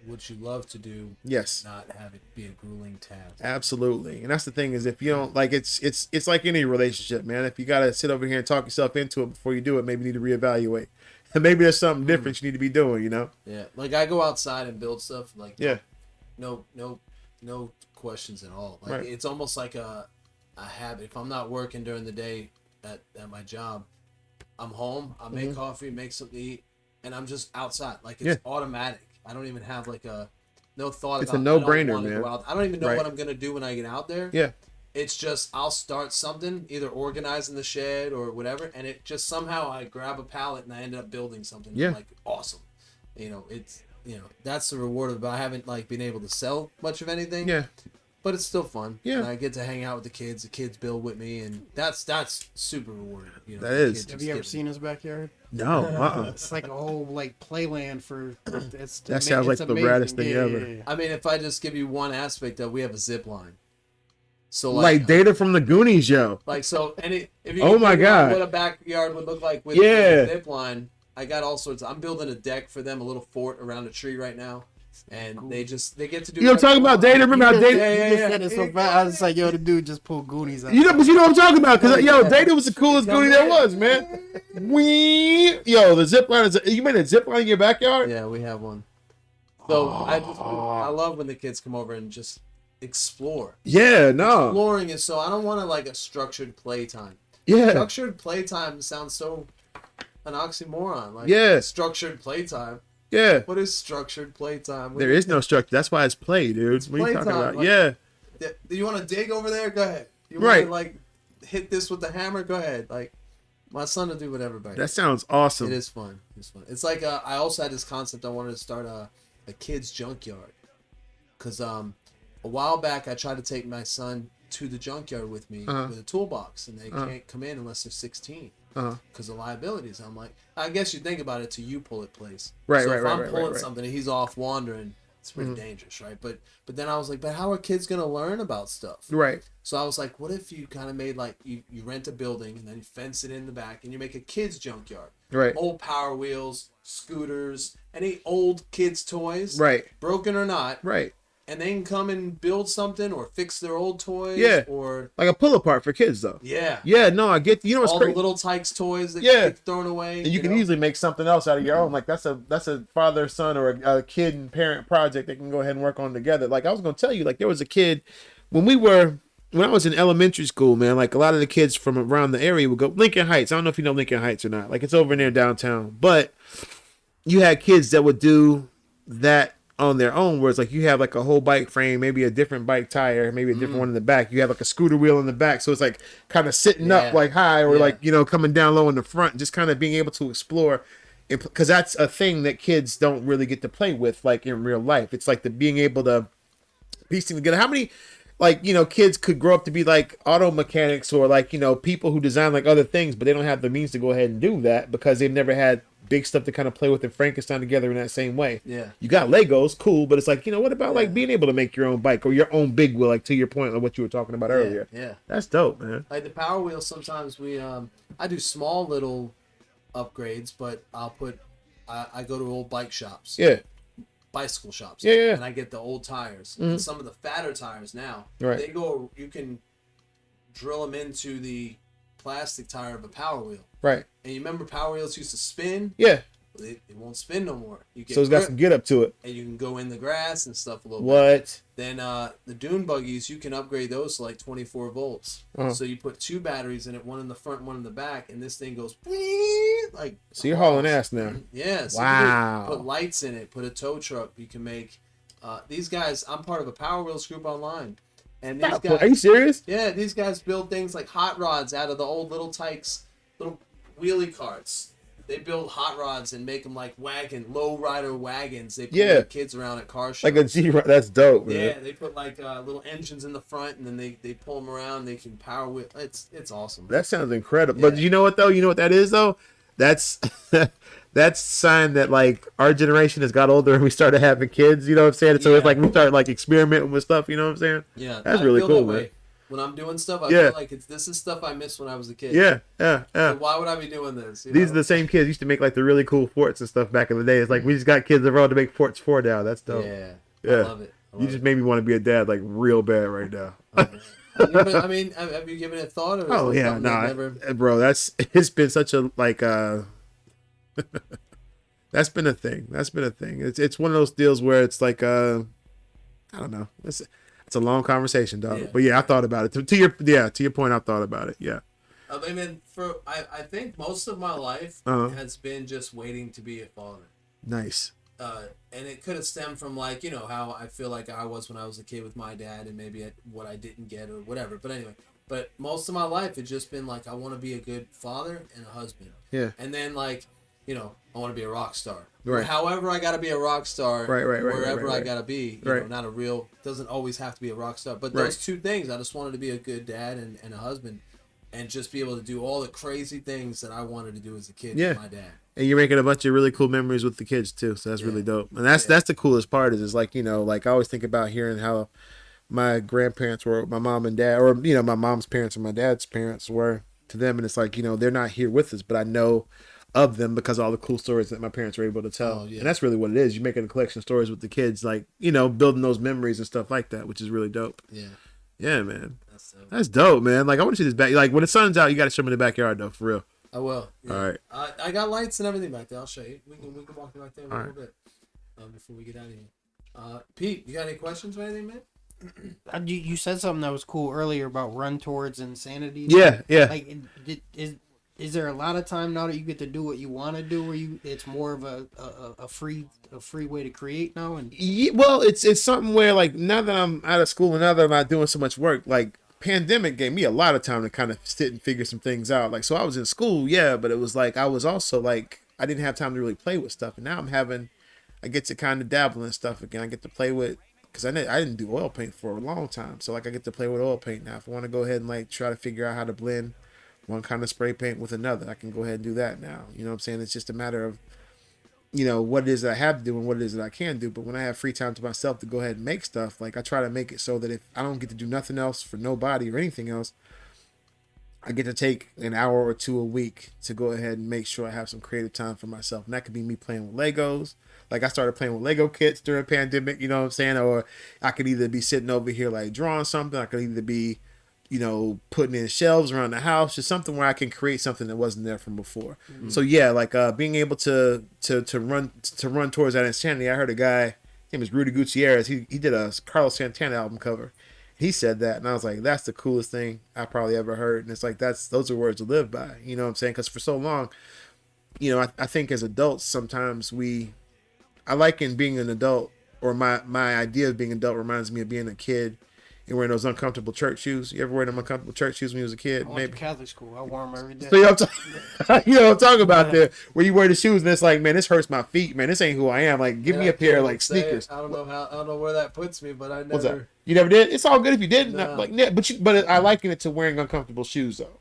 what you love to do. Yes. Not have it be a grueling task. Absolutely. And that's the thing, is if you don't, like, it's like any relationship, man. If you got to sit over here and talk yourself into it before you do it, maybe you need to reevaluate. Maybe there's something different you need to be doing, you know? Yeah. Like I go outside and build stuff, like no questions at all. Like it's almost like a habit. If I'm not working during the day at my job, I'm home, I make coffee, make something to eat, and I'm just outside. Like it's automatic. I don't even have like no thought it's about it. It's a no-brainer, man. I don't even know what I'm going to do when I get out there. Yeah. It's just I'll start something, either organizing the shed or whatever, and it just somehow I grab a pallet and I ended up building something like awesome. You know, it's that's the reward of it. I haven't like been able to sell much of anything. Yeah. But it's still fun. Yeah. And I get to hang out with the kids. The kids build with me, and that's super rewarding. You know, that is. Have you ever seen his backyard? No. It's like a whole like playland for. That sounds like the raddest thing ever. Yeah. I mean, if I just give you one aspect of, we have a zip line. So like Data from the Goonies, yo. Like so, if you oh my God, what a backyard would look like with a zip line, I got all sorts. I'm building a deck for them, a little fort around a tree right now, and they get to do. You know what I'm talking about, Data? Remember how Data? Yeah. Said it so fast. I was like, yo, the dude just pulled Goonies out. You know what I'm talking about? Because Data was the coolest Goonie there was, man. The zip line is. You made a zip line in your backyard? Yeah, we have one. So I love when the kids come over and just explore. Yeah, no. Exploring is so I don't want like a structured playtime. Yeah. Structured playtime sounds so an oxymoron. Like structured playtime. Yeah. What is structured playtime? There is no structure. That's why it's play, dude. What are you talking about? Like, do you want to dig over there? Go ahead. You want to like hit this with the hammer? Go ahead. Like my son will do whatever back. That sounds awesome. It is fun. It's fun. It's like I also had this concept. I wanted to start a kid's junkyard, because a while back, I tried to take my son to the junkyard with me with a toolbox, and they can't come in unless they're 16 because of liabilities. I'm like, I guess you think about it till you pull it place. Right, so right, if right. I'm pulling something and he's off wandering, it's pretty dangerous, right? But then I was like, but how are kids gonna learn about stuff? Right. So I was like, what if you kind of made like you rent a building and then you fence it in the back and you make a kids junkyard. Right. Old Power Wheels, scooters, any old kids toys. Right. Broken or not. Right. And they can come and build something or fix their old toys. Yeah. Or like a pull apart for kids, though. Yeah. Yeah, no, I get. You know what's all crazy? The little Tykes toys that get thrown away. And you can easily make something else out of your own. Like that's a father, son, or a kid and parent project they can go ahead and work on together. Like I was gonna tell you, like there was a kid when I was in elementary school, man. Like a lot of the kids from around the area would go Lincoln Heights. I don't know if you know Lincoln Heights or not. Like it's over near downtown, but you had kids that would do that on their own, where it's like you have like a whole bike frame, maybe a different bike tire, maybe a different one in the back. You have like a scooter wheel in the back, so it's like kind of sitting up like high, or like coming down low in the front, just kind of being able to explore, because that's a thing that kids don't really get to play with like in real life. It's like the being able to piecing together. How many kids could grow up to be like auto mechanics or like people who design like other things, but they don't have the means to go ahead and do that because they've never had big stuff to kind of play with and Frankenstein together in that same way. Yeah. You got Legos, cool, but it's like, what about like Yeah. being able to make your own bike or your own big wheel, like to your point of what you were talking about earlier. Yeah. That's dope, man. Like the Power Wheel, sometimes I do small little upgrades, but I go to old bike shops. Yeah. Bicycle shops. Yeah. And I get the old tires. And some of the fatter tires now, Right. you can drill them into the plastic tire of a Power Wheel. Right. And you remember Power Wheels used to spin? Yeah. It won't spin no more. You get So it's got some get up to it. and you can go in the grass and stuff a little bit. What? Then the dune buggies, you can upgrade those to like 24 volts. So you put 2 batteries in it, one in the front, one in the back, and this thing goes like. So you're hauling ass now. Yeah. So Wow. you can put lights in it, put a tow truck. You can make these guys. I'm part of a Power Wheels group online, and these guys. Are you serious? Yeah, these guys build things like hot rods out of the old little Tykes, little wheelie carts. They build hot rods and make them like low rider wagons. They pull their kids around at car shows. Like a G. That's dope, man. Yeah, they put like little engines in the front, and then they pull them around. They can power wheel. It's awesome. That sounds incredible. But you know what though? You know what that is though? That's that's sign that like our generation has got older and we started having kids. You know what I'm saying? So it's like we started like experimenting with stuff. You know what I'm saying? Yeah, that's I really feel cool, that man. way. When I'm doing stuff, I feel like this is stuff I missed when I was a kid. Yeah. So why would I be doing this? These are the same kids used to make like the really cool forts and stuff back in the day. It's like we just got kids around to make forts for now. That's dope. Yeah. Yeah. I love it. You just made me want to be a dad like real bad right now. I mean, have you given it thought? Or Oh is it yeah, something that never... bro. It's been such a like that's been a thing. It's one of those deals where it's like I don't know. It's a long conversation, dog. Yeah. But yeah, I thought about it. To your point, I thought about it. Yeah. I mean, I think most of my life has been just waiting to be a father. Nice. And it could have stemmed from like, how I feel like I was when I was a kid with my dad and maybe what I didn't get or whatever. But anyway, most of my life it's just been like I want to be a good father and a husband. Yeah. And then like, I want to be a rock star. Right. However I got to be a rock star. Right. Wherever I got to be. Right. Not a real, doesn't always have to be a rock star. But Right. those two things, I just wanted to be a good dad and a husband. And just be able to do all the crazy things that I wanted to do as a kid with my dad. And you're making a bunch of really cool memories with the kids too, so that's really dope. And that's the coolest part is like like I always think about hearing how my grandparents were, my mom and dad, or my mom's parents and my dad's parents were to them, and it's like they're not here with us, but I know of them because of all the cool stories that my parents were able to tell. And that's really what it is. You're making a collection of stories with the kids, like building those memories and stuff like that, which is really dope. Yeah, man. That's dope, man. Like I want to see this back. Like when the sun's out, you got to show me the backyard though, for real. I will. Yeah. All right. I got lights and everything back there. I'll show you. We can walk back there in a All little bit before we get out of here. Pete, you got any questions or anything, man? You said something that was cool earlier about run towards insanity. Yeah. Like, is there a lot of time now that you get to do what you want to do, where it's more of a free way to create now? And well, it's something where like now that I'm out of school and now that I'm not doing so much work, like pandemic gave me a lot of time to kind of sit and figure some things out. Like so, I was in school, but it was like I was also like I didn't have time to really play with stuff, and now I get to kind of dabble in stuff again. I get to play with. Because I didn't do oil paint for a long time. So, like, I get to play with oil paint now. If I want to go ahead and, like, try to figure out how to blend one kind of spray paint with another, I can go ahead and do that now. You know what I'm saying? It's just a matter of, what it is that I have to do and what it is that I can do. But when I have free time to myself to go ahead and make stuff, like, I try to make it so that if I don't get to do nothing else for nobody or anything else, I get to take an hour or two a week to go ahead and make sure I have some creative time for myself. And that could be me playing with Legos. Like I started playing with Lego kits during pandemic, you know what I'm saying? Or I could either be sitting over here like drawing something. I could either be, putting in shelves around the house, just something where I can create something that wasn't there from before. Mm-hmm. So yeah, like being able to run towards that insanity. I heard a guy, his name is Rudy Gutierrez. He did a Carlos Santana album cover. He said that, and I was like, that's the coolest thing I probably ever heard. And it's like those are words to live by. You know what I'm saying? Because for so long, I think as adults sometimes I like in being an adult, or my idea of being an adult reminds me of being a kid and wearing those uncomfortable church shoes. You ever wear them uncomfortable church shoes when you was a kid? I went to Catholic school. I wore them every day. So I'm talking about there, where you wear the shoes and it's like, man, this hurts my feet, man. This ain't who I am. Like, give me a pair of like sneakers. I don't know where that puts me, but I never. What's that? You never did? It's all good if you didn't. No. But I liken it to wearing uncomfortable shoes though.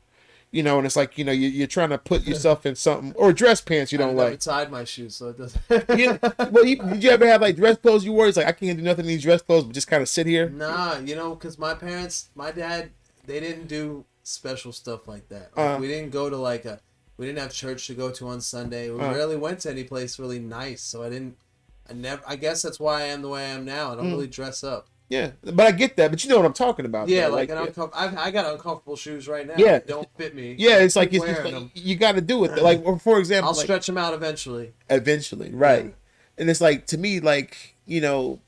you know, and it's like, you know, you're trying to put yourself in something, or dress pants you don't I've never like. tied my shoes, so it doesn't. Yeah. Well, did you ever have like dress clothes you wore? It's like, I can't do nothing in these dress clothes, but just kind of sit here. Nah, you know, because my dad, they didn't do special stuff like that. Like, we didn't go to we didn't have church to go to on Sunday. We rarely went to any place really nice, so I guess that's why I am the way I am now. I don't really dress up. Yeah, but I get that. But you know what I'm talking about. Yeah, though. like I got uncomfortable shoes right now. Yeah. That don't fit me. Yeah, it's like, Keep it's just wearing like, them. you got to do it. Like, or for example, I'll like, stretch them out eventually. eventually, right? Yeah. And it's like, to me, like, you know,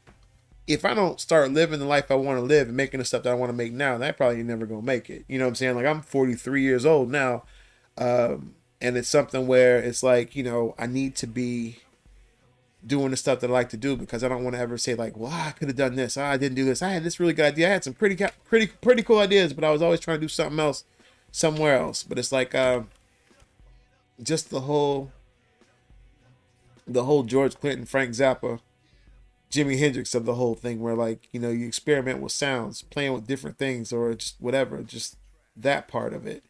if I don't start living the life I want to live and making the stuff that I want to make now, then I probably ain't never gonna make it. You know what I'm saying? Like, I'm 43 years old now, and it's something where it's like, you know, I need to be doing the stuff that I like to do, because I don't want to ever say like, well, I could have done this. I didn't do this. I had this really good idea. I had some pretty cool ideas, but I was always trying to do something else somewhere else. But it's like, just the whole George Clinton, Frank Zappa, Jimi Hendrix of the whole thing, where like, you know, you experiment with sounds, playing with different things, or just whatever, just that part of it.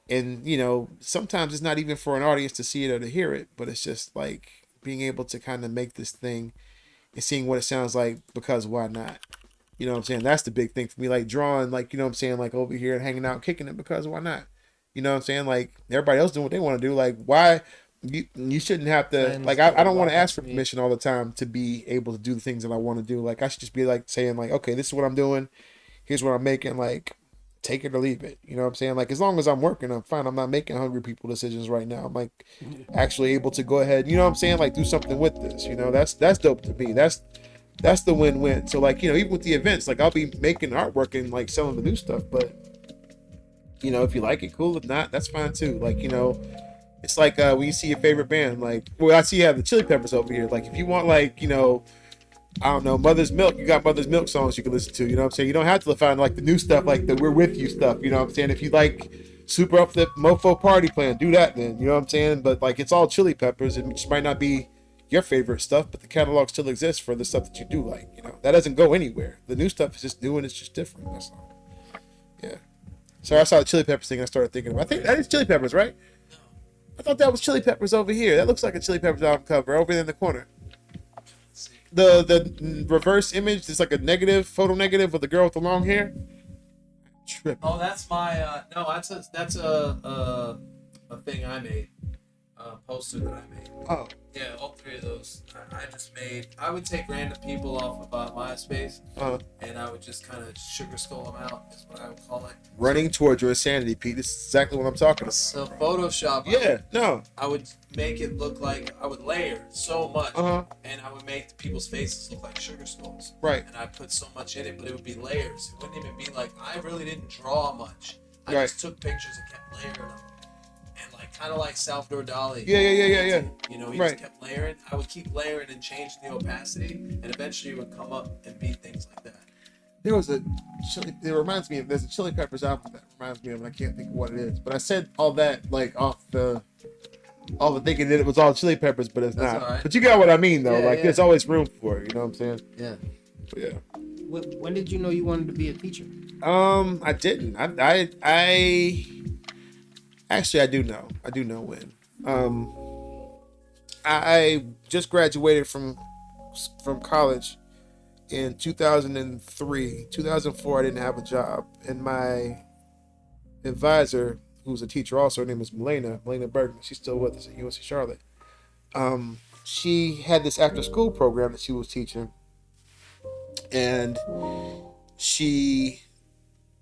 And, you know, sometimes it's not even for an audience to see it or to hear it, but it's just like being able to kind of make this thing and seeing what it sounds like, because why not? You know what I'm saying? That's the big thing for me. Like drawing, like, you know what I'm saying, like over here and hanging out, kicking it, because why not? You know what I'm saying? Like everybody else doing what they want to do. Like, why you shouldn't have to, like, I don't want to ask for permission all the time to be able to do the things that I want to do. Like, I should just be like saying like, okay, this is what I'm doing. Here's what I'm making. Like, take it or leave it. You know what I'm saying? Like, as long as I'm working, I'm fine. I'm not making hungry people decisions right now. I'm like actually able to go ahead, you know what I'm saying? Like, do something with this, you know, that's dope to me. That's the win-win. So like, you know, even with the events, like I'll be making artwork and like selling the new stuff, but you know, if you like it, cool. If not, that's fine too. Like, you know, it's like when you see your favorite band, like, well, I see you have the Chili Peppers over here. Like, if you want, like, you know, I don't know, Mother's Milk, you got Mother's Milk songs you can listen to. You know what I'm saying? You don't have to find like the new stuff, like the We're With You stuff. You know what I'm saying? If you like Super Uplift Mofo Party Plan, do that then. You know what I'm saying? But like, it's all Chili Peppers. It just might not be your favorite stuff, but the catalog still exists for the stuff that you do like. You know, that doesn't go anywhere. The new stuff is just new and it's just different. That's all. Yeah. So I saw the Chili Peppers thing. I started thinking about. I think that is Chili Peppers, right? I thought that was Chili Peppers over here. That looks like a Chili Peppers album cover over there in the corner. The reverse image is like a negative, photo negative with the girl with the long hair. Tripping. Oh, that's my no. That's a thing I made. Poster that I made. Oh. Yeah, all three of those I just made. I would take random people off of MySpace, and I would just kind of sugar skull them out, is what I would call it. Running towards your insanity, Pete. This is exactly what I'm talking about. So Photoshop. Yeah, I would make it look like I would layer so much, and I would make people's faces look like sugar skulls. Right. And I put so much in it, but it would be layers. It wouldn't even be like I really didn't draw much. I just took pictures and kept layering them. And like kind of like Salvador Dali. Yeah. You know, he just kept layering. I would keep layering and change the opacity, and eventually it would come up and be things like that. There was a chili. It reminds me of there's a Chili Peppers album that reminds me of, and I can't think of what it is. But I said all that like off the thinking that it was all Chili Peppers, but it's not. All right. But you got what I mean though. Yeah, like yeah. there's always room for it. You know what I'm saying? Yeah. But yeah. When did you know you wanted to be a teacher? I didn't. I actually I do know. I do know when. I just graduated from college in 2003. 2004 I didn't have a job, and my advisor, who's a teacher also, her name is Melena Bergman. She's still with us at UNC Charlotte. She had this after school program that she was teaching, and she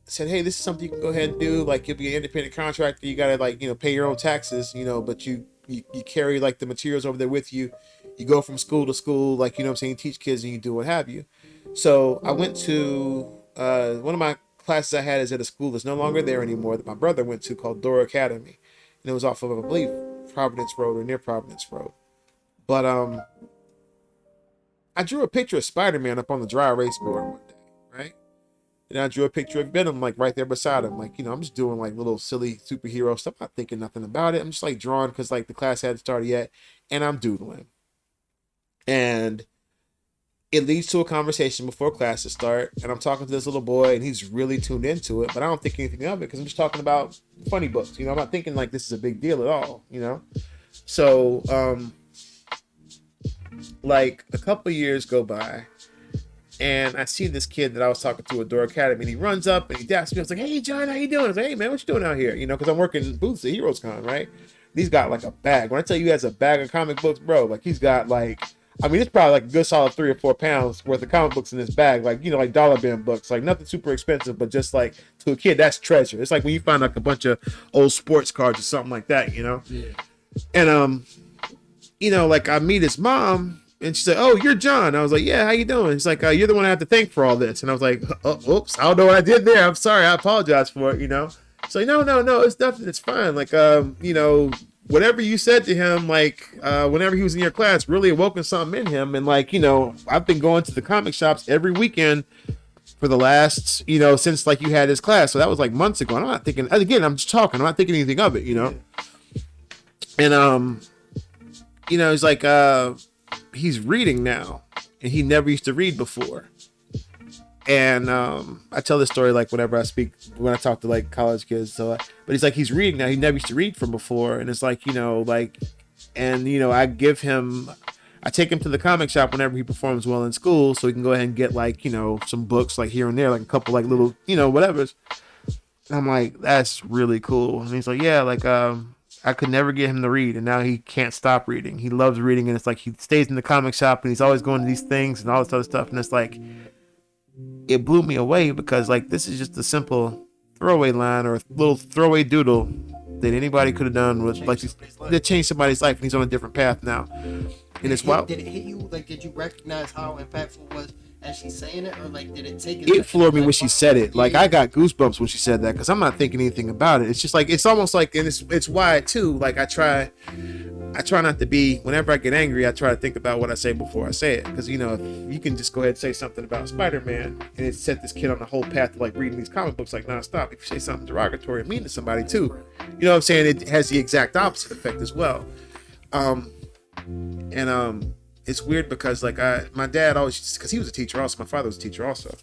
said, hey, this is something you can go ahead and do. Like, you'll be an independent contractor. You gotta, like, you know, pay your own taxes, you know, but you carry like the materials over there with you. You go from school to school, like, you know what I'm saying, you teach kids and you do what have you. So I went to one of my classes I had is at a school that's no longer there anymore that my brother went to, called Dora Academy. And it was off of, I believe, Providence Road or near Providence Road. But I drew a picture of Spider-Man up on the dry erase board one day, right? And I drew a picture of Venom, like right there beside him. Like, you know, I'm just doing like little silly superhero stuff. I'm not thinking nothing about it. I'm just like drawing because like the class hadn't started yet, and I'm doodling. And it leads to a conversation before classes start, and I'm talking to this little boy, and he's really tuned into it, but I don't think anything of it because I'm just talking about funny books. You know, I'm not thinking like this is a big deal at all. You know, so like a couple years go by, and I see this kid that I was talking to at Door Academy, and he runs up and he daps me. I was like, "Hey, John, how you doing?" I was like, "Hey, man, what you doing out here?" You know, because I'm working booths at Heroes Con, right? He's got like a bag. When I tell you he has a bag of comic books, bro, like he's got like, I mean, it's probably like a good solid 3 or 4 pounds worth of comic books in this bag. Like, you know, like dollar bin books, like nothing super expensive, but just like to a kid, that's treasure. It's like when you find like a bunch of old sports cards or something like that, you know? Yeah. And, you know, like I meet his mom and she said, "Oh, you're John." I was like, "Yeah, how you doing?" She's like, "You're the one I have to thank for all this." And I was like, "Oh, oops, I don't know what I did there. I'm sorry. I apologize for it," you know? So no, it's nothing. It's fine. Like, you know, whatever you said to him, like, whenever he was in your class, really awoken something in him. And like, you know, I've been going to the comic shops every weekend for the last, you know, since like you had his class. So that was like months ago. And I'm not thinking, again, I'm just talking. I'm not thinking anything of it, you know? And, you know, he's like, he's reading now and he never used to read before. And I tell this story like whenever when I talk to like college kids. So, but he's like, he's reading now. He never used to read from before. And it's like, you know, like, and you know, I take him to the comic shop whenever he performs well in school, so he can go ahead and get like, you know, some books like here and there, like a couple like little, you know, whatever's. And I'm like, that's really cool. And he's like, yeah, like I could never get him to read, and now he can't stop reading. He loves reading, and it's like he stays in the comic shop, and he's always going to these things and all this other stuff, and it's like, it blew me away because like this is just a simple throwaway line or a little throwaway doodle that anybody could have done with like that changed somebody's life, and he's on a different path now. And it's wild. Did it hit you? Like, did you recognize how impactful it was as she's saying it, or like did it take it? It floored me when she said it. Like I got goosebumps when she said that because I'm not thinking anything about it. It's just like it's almost like, and it's why too. Like I try not to be, whenever I get angry, I try to think about what I say before I say it. Because, you know, if you can just go ahead and say something about Spider-Man and it set this kid on the whole path to like reading these comic books like nonstop. If you say something derogatory and mean to somebody too, you know what I'm saying? It has the exact opposite effect as well. It's weird because like my dad always, because he was a teacher also, my father was a teacher also.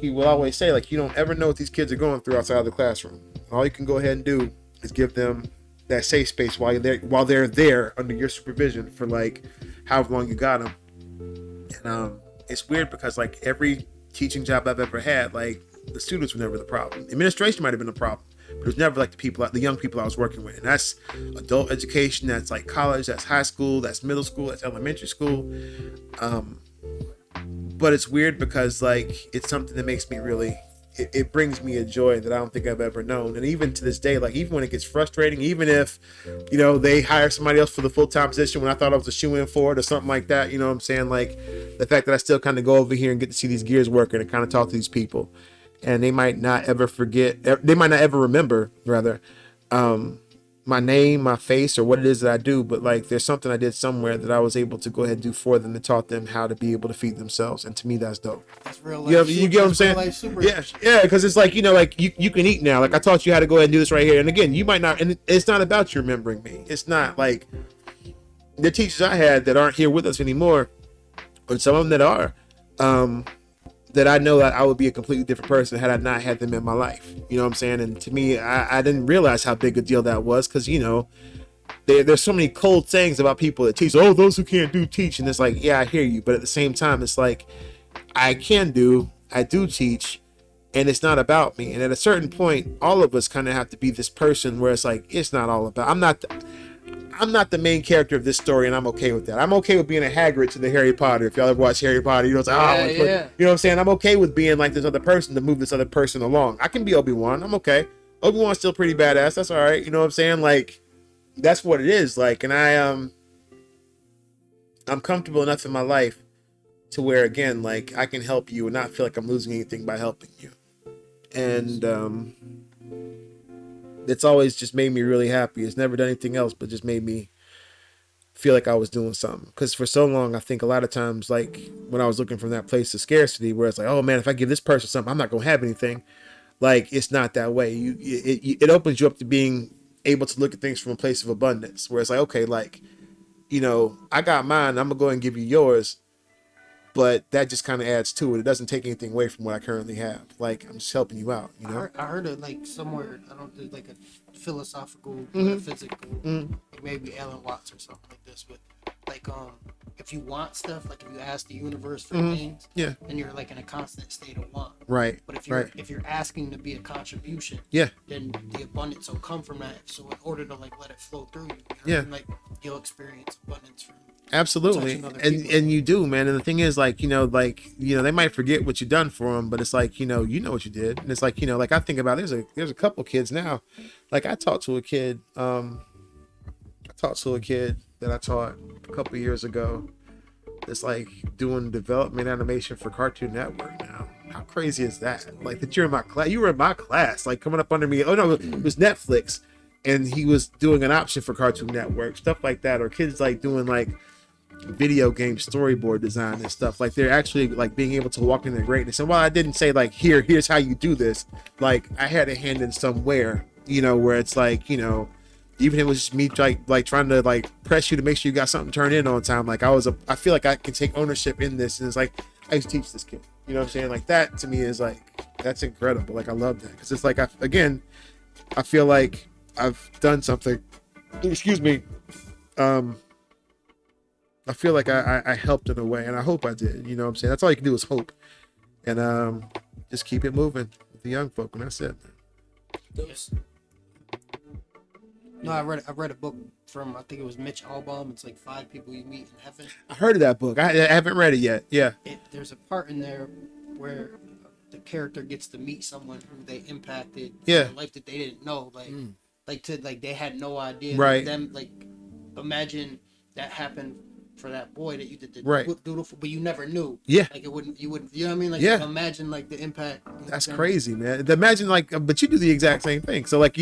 He will always say like, you don't ever know what these kids are going through outside of the classroom. All you can go ahead and do is give them that safe space while they're there under your supervision for like however long you got them. And it's weird because like every teaching job I've ever had, like the students were never the problem. Administration might have been the problem, but it was never like the young people I was working with. And that's adult education, that's like college, that's high school, that's middle school, that's elementary school. But it's weird because like it's something that makes me really, it brings me a joy that I don't think I've ever known. And even to this day, like even when it gets frustrating, even if, you know, they hire somebody else for the full-time position when I thought I was a shoe-in for it or something like that, you know what I'm saying? Like the fact that I still kind of go over here and get to see these gears working and kind of talk to these people, and they might not ever remember rather, my name, my face, or what it is that I do, but like there's something I did somewhere that I was able to go ahead and do for them that taught them how to be able to feed themselves. And to me, that's dope. That's real life. You get what I'm saying? Yeah, because it's like, you know, like you can eat now. Like I taught you how to go ahead and do this right here. And again, you might not, and it's not about you remembering me. It's not like the teachers I had that aren't here with us anymore, but some of them that are, that I know that I would be a completely different person had I not had them in my life. You know what I'm saying? And to me, I didn't realize how big a deal that was because, you know, there's so many cold sayings about people that teach. Oh, those who can't do teach. And it's like, yeah, I hear you. But at the same time, it's like, I do teach, and it's not about me. And at a certain point, all of us kind of have to be this person where it's like, it's not all about, I'm not the main character of this story, and I'm okay with that. I'm okay with being a Hagrid to the Harry Potter. If y'all ever watch Harry Potter, you know, it's like, you know what I'm saying? I'm okay with being like this other person to move this other person along. I can be Obi-Wan. I'm okay. Obi-Wan's still pretty badass. That's all right. You know what I'm saying? Like, that's what it is. Like, and I'm comfortable enough in my life to where, again, like, I can help you and not feel like I'm losing anything by helping you. And, it's always just made me really happy. It's never done anything else, but just made me feel like I was doing something. Because for so long, I think a lot of times, like when I was looking from that place of scarcity, where it's like, oh man, if I give this person something, I'm not gonna have anything. Like it's not that way. It opens you up to being able to look at things from a place of abundance, where it's like, okay, like, you know, I got mine, I'm gonna go and give you yours. but that just kind of adds to it. It doesn't take anything away from what I currently have. Like, I'm just helping you out, you know? I heard it like somewhere, I don't know, like a philosophical, metaphysical, like maybe Alan Watts or something like this, but like, if you want stuff, like if you ask the universe for things, Yeah. then you're like in a constant state of want. Right. But if you're asking to be a contribution, Yeah. then the abundance will come from that. So in order to like let it flow through you, Yeah. like you'll experience abundance from Absolutely. touching other And people. and you do, man. And the thing is, like, they might forget what you done for them, but it's like, you know what you did. And it's like, like I think about, there's a couple kids now. Like I talked to a kid that I taught a couple years ago that's like doing development animation for Cartoon Network now. How crazy is that? Like that you're in my class. You were in my class, like coming up under me. Oh no, it was Netflix, and he was doing an option for Cartoon Network, stuff like that. Or kids like doing like video game storyboard design and stuff. Like they're actually like being able to walk in their greatness. And while I didn't say like here's how you do this, like I had a hand in somewhere, where it's like, even if it was just me like trying to like press you to make sure you got something turned in on time. Like I feel like I can take ownership in this, and it's like I used to teach this kid. You know what I'm saying? Like that to me is like, that's incredible. Like I love that, because it's like I feel like I've done something. Excuse me. I feel like I helped in a way, and I hope I did. You know what I'm saying? That's all you can do is hope, and just keep it moving with the young folk, and that's it. No, I read a book from, I think it was Mitch Albom. It's like 5 people you meet in heaven. I heard of that book. I haven't read it yet. Yeah. There's a part in there where the character gets to meet someone who they impacted Yeah. in a life that they didn't know, like they had no idea. Right. Them, like, imagine that happened for that boy that you did the Right. doodle for, but you never knew. Yeah. Like you wouldn't, you know what I mean? Like, Yeah. imagine like the impact. That's crazy, man. Imagine like, but you do the exact same thing. So like,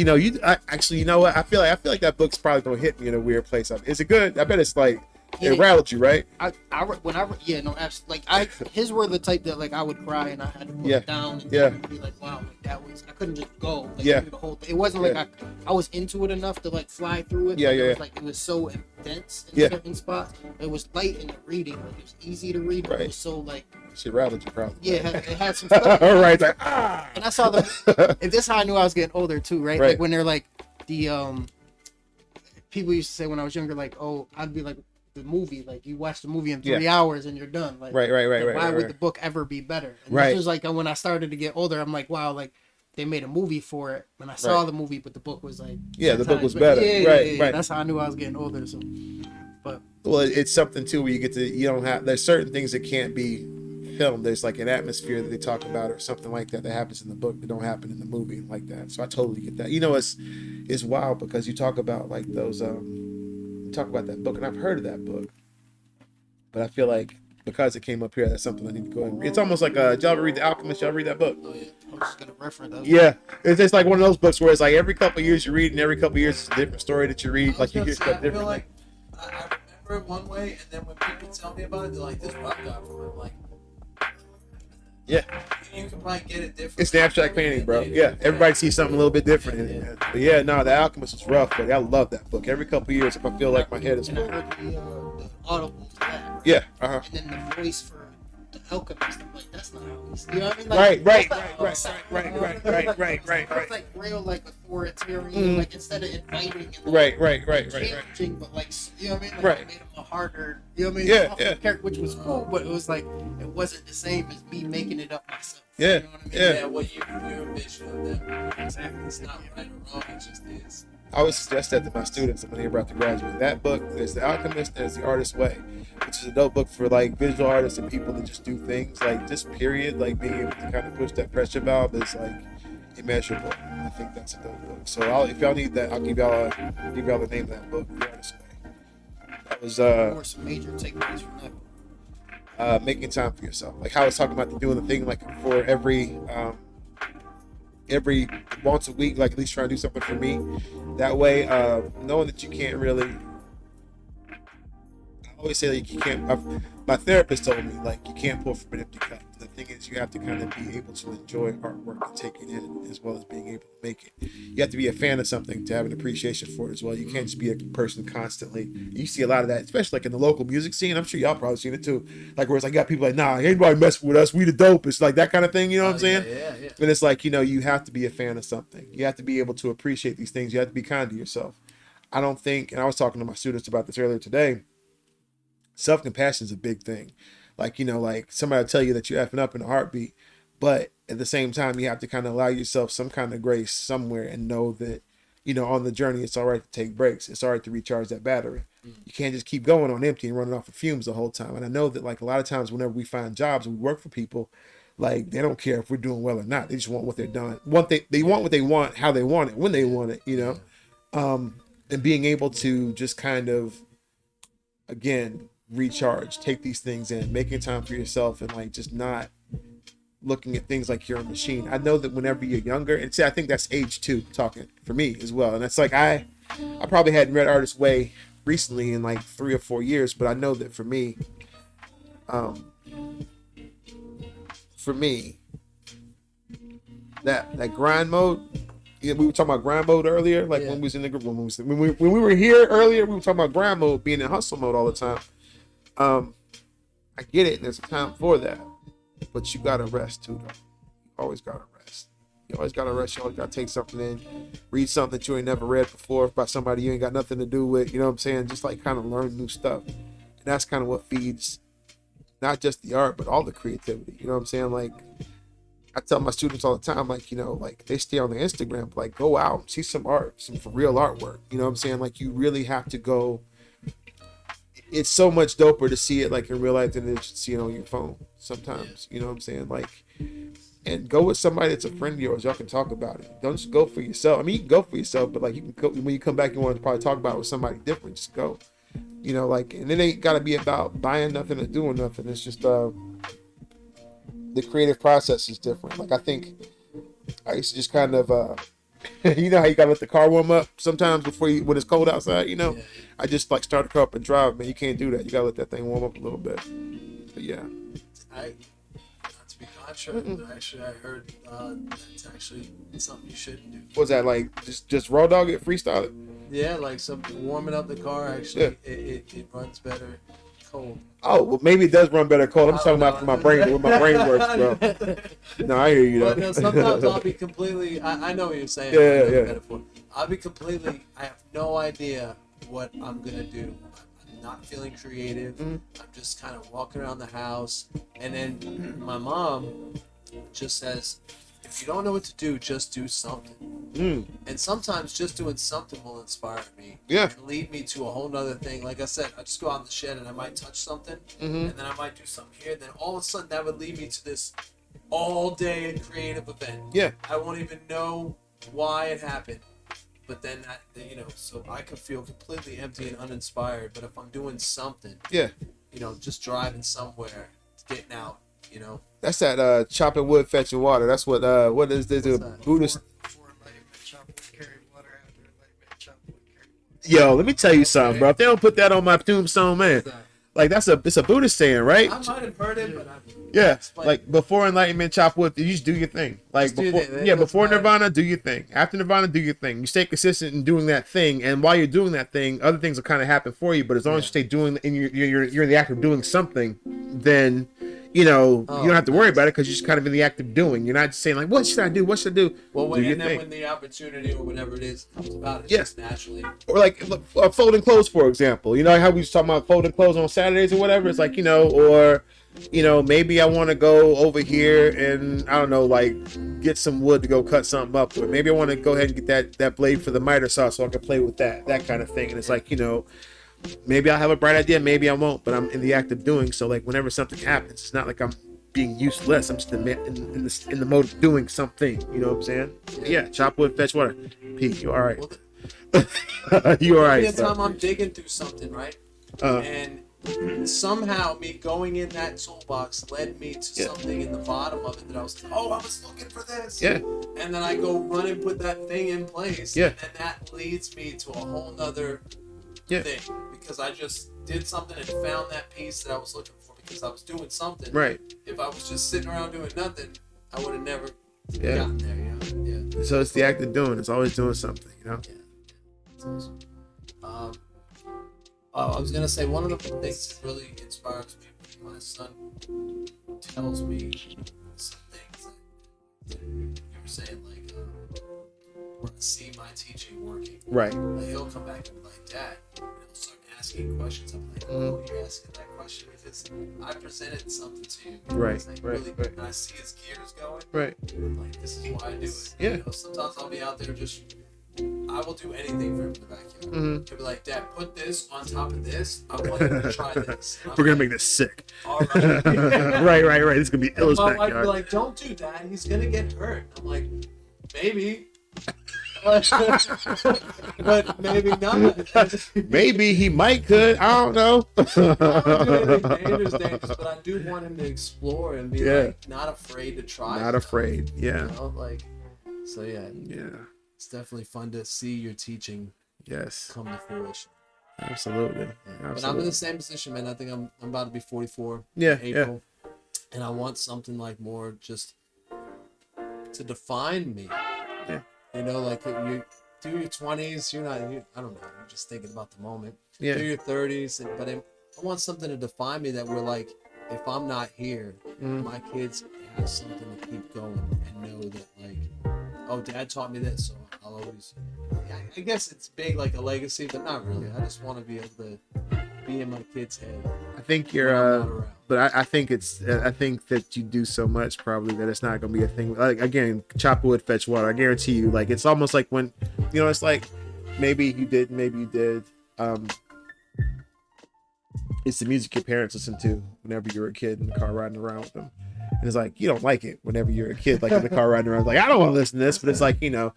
actually, you know what? I feel like that book's probably gonna hit me in a weird place. Is it good? I bet it's like, it rattled you, right? Absolutely. Like his were the type that like I would cry and I had to put it down and be like, wow, like that was, I couldn't just go through the whole thing. It wasn't like I was into it enough to like fly through it. It was so dense in certain spots. It was light in the reading, like it was easy to read, but it was so like, shit rattled you probably. Yeah, it had some stuff. All right, like and I saw the. If this is how I knew I was getting older too, right? Like when they're like the people used to say when I was younger, like, oh, I'd be like, the movie, like you watch the movie in 3 hours and you're done. Like right. Why would the book ever be better? And this was like when I started to get older, I'm like, wow, like they made a movie for it. When I saw the movie, but the book was like, the book was better. Right. That's how I knew I was getting older. So, but well, it's something too where you get to, you don't have, there's certain things that can't be filmed. There's like an atmosphere that they talk about or something like that happens in the book that don't happen in the movie like that. So I totally get that. It's wild because you talk about like those talk about that book, and I've heard of that book, but I feel like because it came up here, that's something I need to go and read. It's almost like did y'all ever read The Alchemist? Y'all read that book? Oh yeah, I was just gonna reference that. Yeah, it's just like one of those books where it's like every couple of years you read, and every couple of years it's a different story that you read. Like you hear stuff different. I feel like I remember it one way, and then when people tell me about it, they're like, "This rock got from it." I'm like, yeah, you can probably get it different. it's the abstract painting, bro. Yeah, everybody sees something a little bit different in it. But yeah, no, The Alchemist was rough, but I love that book. Every couple of years, if I feel like my head is And I full. heard the audible to that. Yeah, And then the voice for the alchemist, I'm like, that's not how he's. You know what I mean? Like, Right. It's like real, like authoritarian, like instead of inviting. And, Right. changing, but like, you know what I mean? Like, Right. it made him a harder. You know what I mean? Yeah, Off yeah. the character, which was cool, but it was like it wasn't the same as me making it up myself. Yeah, You know what I mean? yeah. What your vision of them. Exactly. It's not right or wrong. It just is. I always suggest that to my students when they're about to graduate. That book, there's The Alchemist, there's The Artist's Way, which is a dope book for like visual artists and people that just do things like just period, like being able to kind of push that pressure valve is like immeasurable. I think that's a dope book. So if y'all need that, I'll give y'all the name of that book, The Artist's Way. That was Or some major takeaways from that book. making time for yourself. Like how I was talking about doing the thing like for every once a week, like at least trying to do something for me. That way, knowing that you can't really, I always say like you can't. My therapist told me like you can't pour from an empty cup. The thing is, you have to kind of be able to enjoy artwork and take it in, as well as being able to make it. You have to be a fan of something to have an appreciation for it as well. You can't just be a person constantly. You see a lot of that, especially like in the local music scene. I'm sure y'all probably seen it too. Like where it's like, you got people like, nah, ain't nobody messing with us. We the dopest, like that kind of thing. You know what I'm saying? Yeah. And it's like, you have to be a fan of something. You have to be able to appreciate these things. You have to be kind to yourself. I don't think, and I was talking to my students about this earlier today, self-compassion is a big thing. Like, like somebody will tell you that you're effing up in a heartbeat, but at the same time, you have to kind of allow yourself some kind of grace somewhere and know that, on the journey, it's all right to take breaks. It's all right to recharge that battery. You can't just keep going on empty and running off of fumes the whole time. And I know that like a lot of times whenever we find jobs and we work for people, like they don't care if we're doing well or not. They just want what they're done. They want what they want, how they want it, when they want it, and being able to just kind of, again, recharge, take these things in, making time for yourself, and like just not looking at things like you're a machine. I know that whenever you're younger, and see, I think that's age 2 talking for me as well. And it's like I probably hadn't read Artist Way recently in like 3 or 4 years, but I know that for me, that grind mode. Yeah, we were talking about grind mode earlier, like when we was in the group, when we were here earlier, we were talking about grind mode, being in hustle mode all the time. I get it. There's a time for that, but you gotta rest too, though. You always gotta rest. You always gotta rest. You always gotta take something in, read something that you ain't never read before by somebody you ain't got nothing to do with. You know what I'm saying? Just like kind of learn new stuff, and that's kind of what feeds not just the art, but all the creativity. You know what I'm saying? Like I tell my students all the time, like like they stay on their Instagram, but like go out, see some art, some for real artwork. You know what I'm saying? Like you really have to go. It's so much doper to see it like in real life than it is to see it on your phone sometimes. You know what I'm saying? Like, and go with somebody that's a friend of yours. Y'all can talk about it. Don't just go for yourself. I mean, you can go for yourself, but like you can go, when you come back, you want to probably talk about it with somebody different. Just go. Like, and it ain't got to be about buying nothing or doing nothing. It's just the creative process is different. Like I think I used to just kind of how you gotta let the car warm up sometimes before when it's cold outside. I just like start the car up and drive. Man, you can't do that. You gotta let that thing warm up a little bit. But yeah. Not to be contrary, but actually I heard that's actually something you shouldn't do. What's that like? Just raw dog it, freestyle it? Yeah, like something warming up the car. Actually, it runs better cold. Oh, well, maybe it does run better cold. I'm talking about my brain, where my brain works, bro. No, I hear you though. But no, sometimes I'll be completely. I know what you're saying. Yeah. Metaphor. I'll be completely. I have no idea what I'm gonna do. I'm not feeling creative. I'm just kind of walking around the house, and then my mom just says, "If you don't know what to do, just do something." And sometimes just doing something will inspire me. Yeah. And lead me to a whole nother thing. Like I said, I just go out in the shed and I might touch something, and then I might do something here. Then all of a sudden that would lead me to this all-day creative event. Yeah. I won't even know why it happened. But then, so I could feel completely empty and uninspired. But if I'm doing something, just driving somewhere, getting out, That's that chopping wood, fetching water. That's what is this? Buddhist. Before enlightenment, chop wood, carry water. After enlightenment, chop wood, carry water. Yo, let me tell you something, bro. If they don't put that on my tombstone, man, like it's a Buddhist saying, right? I might have heard it, but like before enlightenment, chop wood. You just do your thing. Like before Nirvana, do your thing. After Nirvana, do your thing. You stay consistent in doing that thing, and while you're doing that thing, other things will kind of happen for you. But as long as you stay doing, and you're in the act of doing something, then you don't have to worry about it because you're just kind of in the act of doing. You're not just saying like, what should I do? What should I do? Well, do your when thing. the opportunity or whatever it is comes about, it's just naturally. Or like folding clothes, for example. You know how we was talking about folding clothes on Saturdays or whatever? It's like, or maybe I want to go over here and I don't know, like get some wood to go cut something up with. Maybe I want to go ahead and get that blade for the miter saw so I can play with that kind of thing. And it's like, maybe I'll have a bright idea, maybe I won't, but I'm in the act of doing. So like whenever something happens, it's not like I'm being useless. I'm just in the mode of doing something. You know what I'm saying? Yeah, chop wood, fetch water. Pete, you all right? You all right? Every time I'm digging through something, right? And somehow me going in that toolbox led me to something in the bottom of it that I was looking for this. Yeah. And then I go run and put that thing in place. Yeah. And then that leads me to a whole nother Yeah. thing because I just did something and found that piece that I was looking for because I was doing something. Right. If I was just sitting around doing nothing, I would have never Yeah. gotten there. Yeah. So it's the act of doing. It's always doing something, you know? It's awesome. I was gonna say one of the things that really inspires me when my son tells me some things that you were saying, like when I see my teaching working. Right. Like he'll come back and be like, Dad, and he'll start asking questions. I'm like, oh, you're asking that question because I presented something to you. Right, It's like, right, really, right. and I see his gears going. Right. I'm like, this is why I do it. Yeah. You know, sometimes I'll be out there just, I will do anything for him in the backyard. Mm-hmm. He'll be like, Dad, put this on top of this. I want him to try this. And I'm We're gonna like, make this sick. all right. right. This is gonna be And Illa's my wife backyard. be like, don't do that. He's gonna get hurt. I'm like, maybe. But maybe not. Maybe he might could. I don't know. Dangerous, but I do want him to explore and be like not afraid to try. Not afraid. Yeah. You know, like, so yeah, Yeah. it's definitely fun to see your teaching Yes. come to fruition. Absolutely. But I'm in Absolutely. the same position, man. I think I'm about to be 44 Yeah. in April, and I want something like more just to define me. Yeah. You know, like you do your 20s, I don't know, you're just thinking about the moment. Yeah. Do your 30s, but I want something to define me that we're like, if I'm not here, Mm-hmm. my kids have something to keep going and know that, like, oh, Dad taught me this, so I'll always. I guess it's big, like a legacy, but not really. I just want to be able to be in my kid's head. I think when you're. I'm not around. But I think it's. I think that you do so much probably that it's not gonna be a thing. Like again, chop wood, fetch water. I guarantee you. Like it's almost like when, it's like maybe you did, maybe you did. It's the music your parents listen to whenever you're a kid in the car riding around with them. And it's like you don't like it whenever you're a kid, like in the car riding around. Like I don't want to listen to this, but it's like you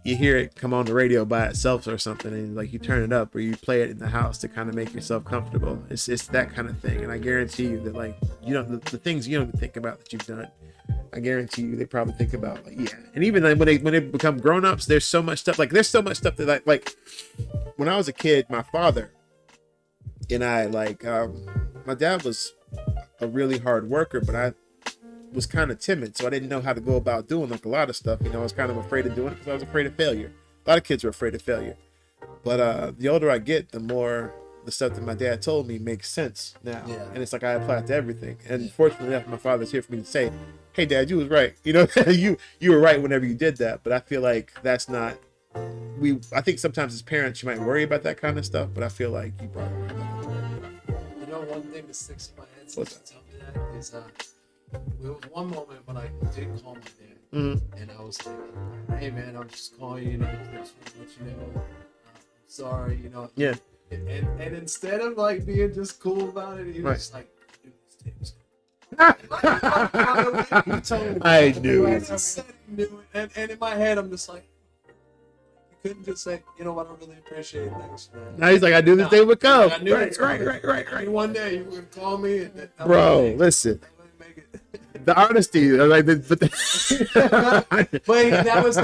hear it come on the radio by itself or something, and like you turn it up or you play it in the house to kind of make yourself comfortable. It's that kind of thing, and I guarantee you that like the things you don't even think about that you've done, I guarantee you they probably think about like and even then when they become grown ups, there's so much stuff that like when I was a kid, my father and I my dad was a really hard worker, but I was kind of timid, so I didn't know how to go about doing like a lot of stuff. I was kind of afraid of doing it because I was afraid of failure. A lot of kids are afraid of failure, but the older I get, the more the stuff that my dad told me makes sense now. Yeah. And it's like I apply it to everything. And fortunately enough, my father's here for me to say, "Hey, Dad, you was right. You were right whenever you did that." But I feel like that's not. I think sometimes as parents you might worry about that kind of stuff, but I feel like you probably worry about that. One thing that sticks in my head What's since you tell me that is there was one moment when I did call my dad, Mm-hmm. and I was like, "Hey man, I'm just calling you, just to let you know, I'm sorry, Yeah. And instead of like being just cool about it, he was just like, "Dude, this tape was good." He told me. I knew He it. just said he knew it, and in my head, I'm just like, you couldn't just say, you know what, I really appreciate it. Thanks for that. Now he's like, I knew this day would come. I knew Right. it's coming. One day you would call me, and I'm Bro, like, listen. let me make it. The honesty, like, But that was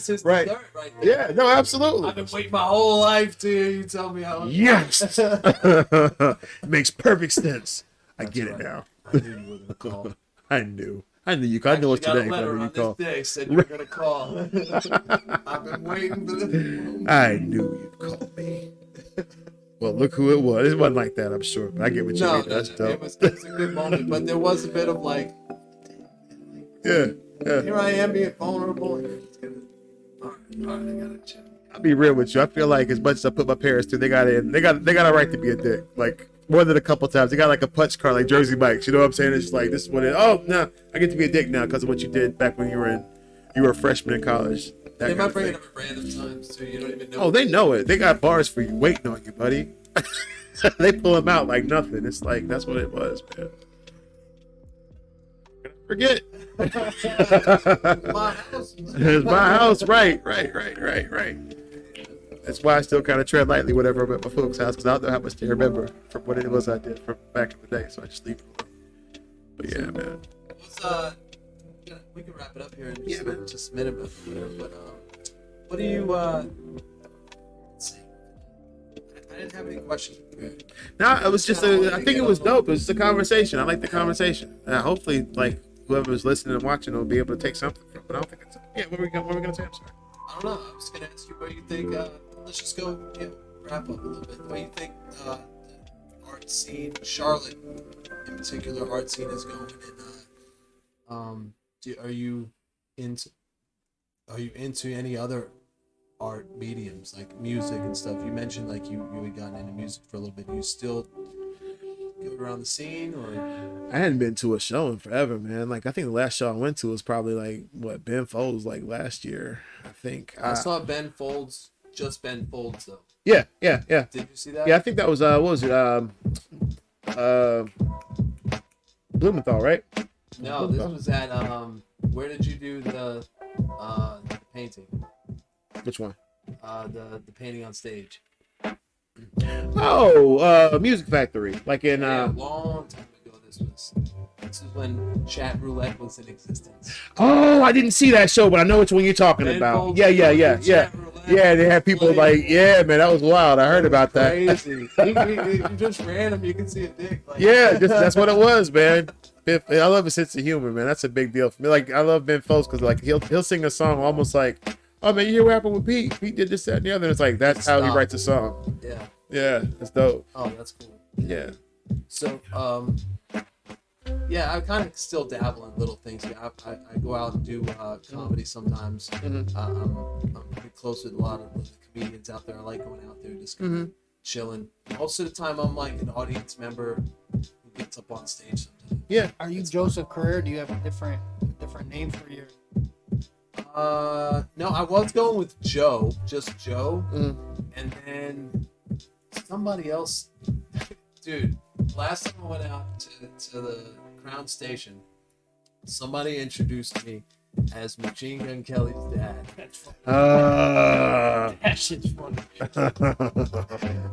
his Right. dessert right there. yeah, no, absolutely. I've been waiting my whole life to hear you tell me how. Yes, makes perfect sense. I get it right. now. I knew you were gonna call. I knew you. I know it's Got today. a letter Whenever you on call, this day said you were gonna call. I've been waiting for this. I knew you'd call me. Well, look who it was. It wasn't like that, I'm sure. But I get what you No, mean. That's dope. it was a good moment, but there was a bit of like, Yeah. here I am being vulnerable. And it's gonna, all right, I gotta check. I'll be real with you. I feel like as much as I put my parents through, they got a right to be a dick. Like more than a couple times, they got like a punch card, like Jersey Mike's. You know what I'm saying? It's like this is what it. Oh no, I get to be a dick now because of what you did back when you were a freshman in college. That They kind might of bring thing. it up at random times too. You don't even know. Oh, they know it. They got bars for you waiting on you, buddy. They pull them out like nothing. It's like that's what it was, man. Forget. My house. It's my house. Right. That's why I still kind of tread lightly whenever I'm at my folks' house because I don't know how much they remember from what it was I did from back in the day. So I just leave it alone. But yeah, man. We can wrap it up here in Yeah, man. just a minute, but what do you? Let's see. I have any questions prepared. No, it was just I think it was dope. It was just a conversation. I like the conversation. Hopefully, like whoever's listening and watching will be able to take something from it. But I don't think it's. Yeah, what were we gonna say? I'm sorry. I don't know. I was gonna ask you what you think. Let's just go wrap up a little bit. What do you think the art scene, Charlotte in particular, art scene is going? And are you into any other art mediums like music and stuff? You mentioned like you had gotten into music for a little bit. You still go around the scene, or? I hadn't been to a show in forever, man. Like I think the last show I went to was probably like Ben Folds like last year. I think I saw Ben Folds, just Ben Folds though. Yeah. Did you see that? Yeah, I think that was what was it? Blumenthal, right? No, this was at where did you do the painting? Which one? The painting on stage. Oh, Music Factory, like in Yeah, a long time ago. This was when Chat Roulette was in existence. Oh, I didn't see that show, but I know which one you're talking Ben about. Folds Yeah. Chat Roulette. Yeah, they had people like, yeah, man, that was wild. I heard about that. Crazy. You just random, you can see a dick. Like. Yeah, that's what it was, man. I love his sense of humor, man. That's a big deal for me. Like I love Ben Folds because like he'll sing a song almost like, oh man, you hear what happened with Pete? Pete did this, that, and the other. And it's like that's how he writes a song. Yeah, that's dope. Oh, that's cool. Yeah. So, yeah, I kind of still dabble in little things. Yeah, I go out and do comedy sometimes. I'm pretty close with a lot of the comedians out there. I like going out there, just kind of chilling. Most of the time, I'm like an audience member who gets up on stage sometimes. Yeah. Are you Joseph Career? Do you have a different name for your? No, I was going with Joe, just Joe, and then somebody else. Dude, last time I went out to the Crown Station, somebody introduced me as Machine Gun Kelly's dad. That's funny. That shit's funny.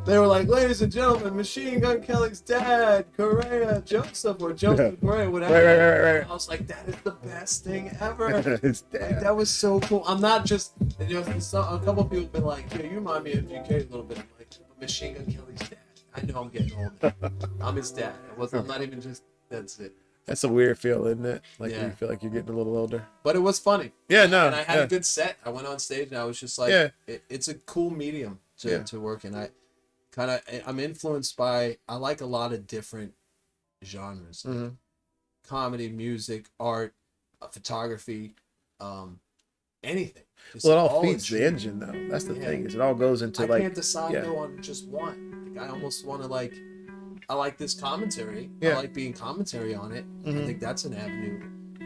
They were like, ladies and gentlemen, Machine Gun Kelly's dad, Correa Joseph, or Joseph Correa, whatever. Right. I was like, that is the best thing ever. His Like, dad. that was so cool. I'm not just, a couple of people have been like, yeah, you remind me of GK a little bit. I'm like, Machine Gun Kelly's dad. I know I'm getting older. I'm his dad. I'm not even just, that's it. That's a weird feel, isn't it? Like Yeah. you feel like you're getting a little older. But it was funny. Yeah, no. And I had a good set. I went on stage and I was just like, it's a cool medium to work in. I'm influenced by, I like a lot of different genres. Like comedy, music, art, photography, anything. Just Well, it all feeds the engine, though. That's the thing. Is it all goes into I can't decide though on just one. Like, I almost want to like, I like this commentary. I like being commentary on it. I think that's an avenue.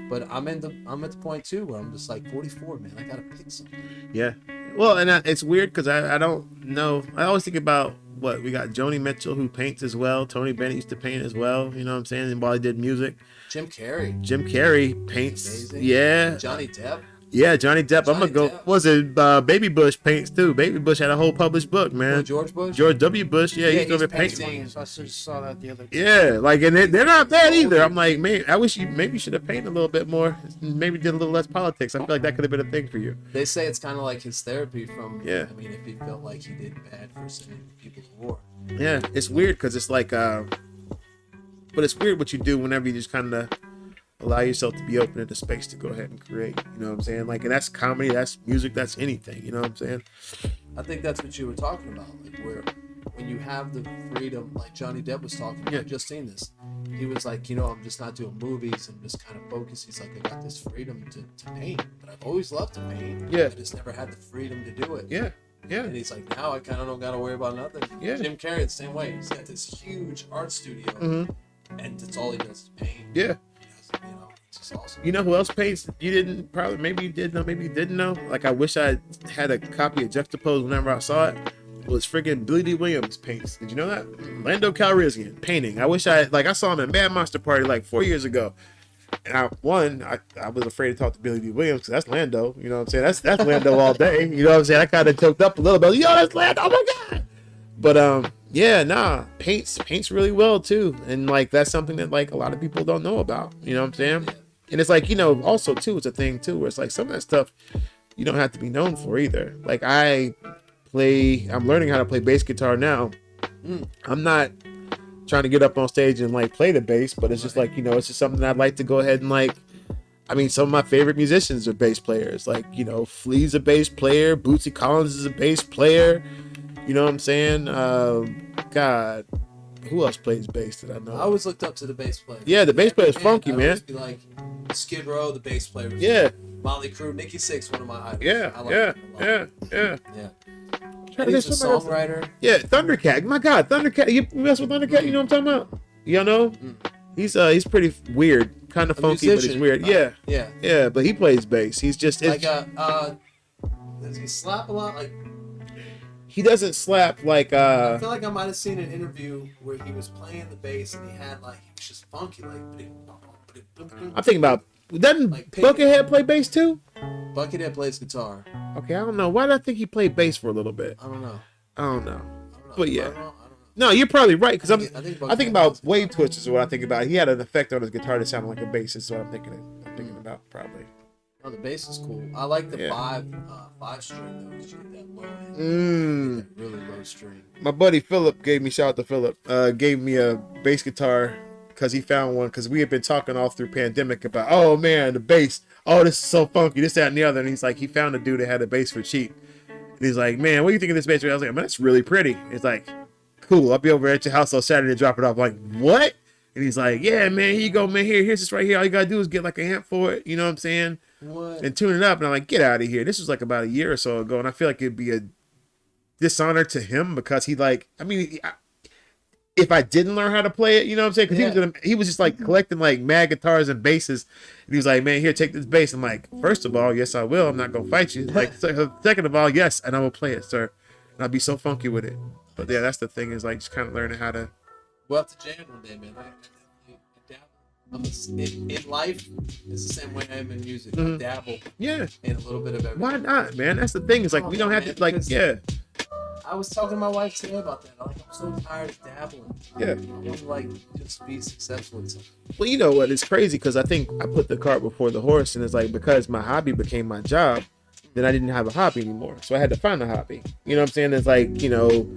But I'm at the point too where I'm just like 44, man. I gotta pick something. Yeah. Well, and it's weird because I don't know. I always think about what we got. Joni Mitchell, who paints as well. Tony Bennett used to paint as well. You know what I'm saying? And while he did music, Jim Carrey paints. amazing. Yeah. Johnny Depp. Yeah, Johnny Depp. I'm gonna go. Depp. Was it Baby Bush paints too? Baby Bush had a whole published book, man. George Bush. George W. Bush. Yeah, he's he's over painting. painting. I just saw that the other day. Yeah, like, and they're not bad either. I'm like, man, I wish you maybe should have painted a little bit more. Maybe did a little less politics. I feel like that could have been a thing for you. They say it's kind of like his therapy from. Yeah. I mean, if he felt like he did bad for sending people to war. Yeah, it's weird because it's like, but it's weird what you do whenever you just kind of allow yourself to be open into space to go ahead and create. You know what I'm saying? Like, and that's comedy, that's music, that's anything. You know what I'm saying? I think that's what you were talking about, like where when you have the freedom, like Johnny Depp was talking about. I've just seen this. He was like, I'm just not doing movies. I'm just kind of focused. He's like, I got this freedom to paint, but I've always loved to paint. Yeah. I just never had the freedom to do it. Yeah. Yeah. And he's like, now I kind of don't got to worry about nothing. Yeah. Jim Carrey the same way. He's got this huge art studio, and that's all he does is paint. Yeah. It's just awesome. You know who else paints? You didn't probably, maybe you did know, maybe you didn't know. Like, I wish I had a copy of Juxtapose whenever I saw it. Was friggin' Billy D. Williams paints. Did you know that? Lando Calrissian painting. I wish I saw him at Mad Monster Party like 4 years ago. And I was afraid to talk to Billy D. Williams because that's Lando. You know what I'm saying? That's Lando all day. You know what I'm saying? I kind of choked up a little bit. Yo, that's Lando. Oh my God. But paints really well too. And like that's something that like a lot of people don't know about. You know what I'm saying? Yeah. And it's like, also too, it's a thing too where it's like some of that stuff you don't have to be known for either. Like I'm learning how to play bass guitar now. I'm not trying to get up on stage and like play the bass, but it's just like, you know, it's just something I'd like to go ahead and like. I mean, some of my favorite musicians are bass players. Like, you know, Flea's a bass player, Bootsy Collins is a bass player. You know what I'm saying? God, who else plays bass that I know? I always looked up to the bass player. Yeah, the bass player is funky, I man. always be like Skid Row, the bass player. Yeah. Molly Crew, Nikki Sixx, one of my idols. Yeah, I like yeah, him a lot. yeah. And he's a songwriter. Yeah, Thundercat. My God, Thundercat. You mess with Thundercat, you know what I'm talking about? You know? He's pretty weird, kind of funky, but he's weird. Yeah, but he plays bass. He's just like does he slap a lot? Like he doesn't slap like I feel like I might have seen an interview where he was playing the bass and he was just funky like. I'm thinking about doesn't like Buckethead play bass too? Buckethead plays guitar. Okay, I don't know. Why did I think he played bass for a little bit? I don't know. But yeah. I don't know. No, you're probably right because I think think about wave twitches is what I think about. He had an effect on his guitar that sounded like a bass. Is what I'm thinking about probably. Oh, the bass is cool. I like the five string though, because you get that low end. That really low string. My buddy Philip gave me shout out to Philip. Gave me a bass guitar because he found one because we had been talking all through pandemic about the bass. Oh, this is so funky, this, that, and the other. And he's like, he found a dude that had a bass for cheap. And he's like, man, what do you think of this bass? I was like, man, that's really pretty. It's like, cool. I'll be over at your house on Saturday to drop it off. I'm like, what? And he's like, yeah, man, here you go, man. Here's this right here. All you gotta do is get like a amp for it. You know what I'm saying? What? And tune it up. And I'm like, get out of here. This was like about a year or so ago, and I feel like it'd be a dishonor to him because if I didn't learn how to play it, you know what I'm saying? Because he was just like collecting like mad guitars and basses, and he was like, man, here, take this bass. I'm like, first of all, yes, I will. I'm not gonna fight you. Like, second of all, yes, and I will play it, sir. And I'll be so funky with it. But yeah, that's the thing is like just kind of learning how to. We'll have to jam one day, man. In life, it's the same way I am in music. I dabble. Yeah. In a little bit of everything. Why not, man? That's the thing. Is like we don't have to like I was talking to my wife today about that. I'm so tired of dabbling. Yeah. I want to like just be successful in something. Well, you know what? It's crazy because I think I put the cart before the horse, and it's like because my hobby became my job, then I didn't have a hobby anymore. So I had to find a hobby. You know what I'm saying? It's like, you know,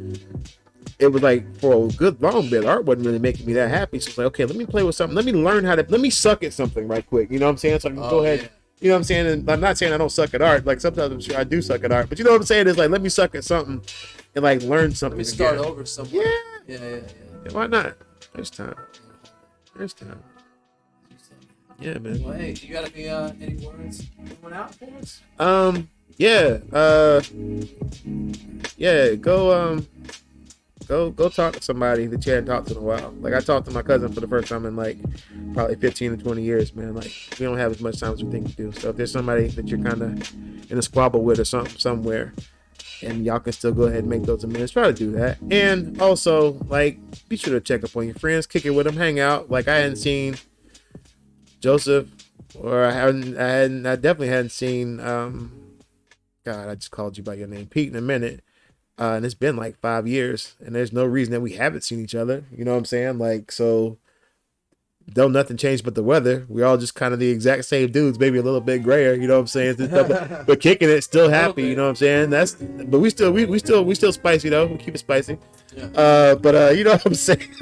it was like for a good long bit, art wasn't really making me that happy. So it's like, okay, let me play with something. Let me suck at something right quick. You know what I'm saying? So I can go ahead. Yeah. You know what I'm saying? And I'm not saying I don't suck at art. Like sometimes I'm sure I do suck at art. But you know what I'm saying? It's like, let me suck at something and like learn something. Let me start over somewhere. Yeah. Why not? There's time. Yeah, man. Well, hey, you got any words going out for us? Go talk to somebody that you hadn't talked to in a while. Like I talked to my cousin for the first time in like probably 15 to 20 years, man. Like we don't have as much time as we think we do. So if there's somebody that you're kind of in a squabble with or something somewhere, and y'all can still go ahead and make those amends, try to do that. And also, like, be sure to check up on your friends, kick it with them, hang out. Like I hadn't seen Joseph, or I definitely hadn't seen God, I just called you by your name, Pete, in a minute. And it's been like 5 years, and there's no reason that we haven't seen each other. You know what I'm saying? Like, so don't nothing change but the weather. We're all just kind of the exact same dudes, maybe a little bit grayer. You know what I'm saying? But kicking it, still happy. You know what I'm saying? But we still spicy though. We keep it spicy. Yeah. But you know what I'm saying?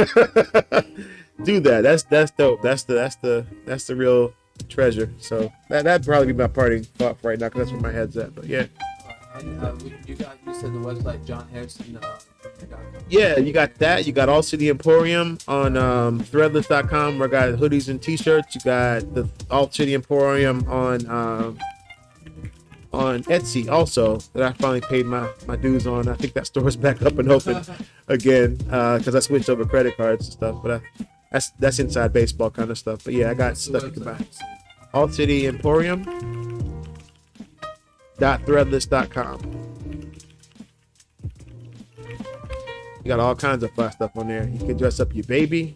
Do that. That's dope. That's the real treasure. So that'd probably be my parting thought for right now, because that's where my head's at. But yeah. And you said the website John Hairstons. Yeah, you got that. You got All City Emporium on threadless.com where I got hoodies and t-shirts. You got the All City Emporium on Etsy also, that I finally paid my dues on. I think that store's back up and open again because I switched over credit cards and stuff. But that's inside baseball kind of stuff. But yeah, I got stuff you can buy. All City Emporium. .threadless.com. You got all kinds of fun stuff on there. You can dress up your baby.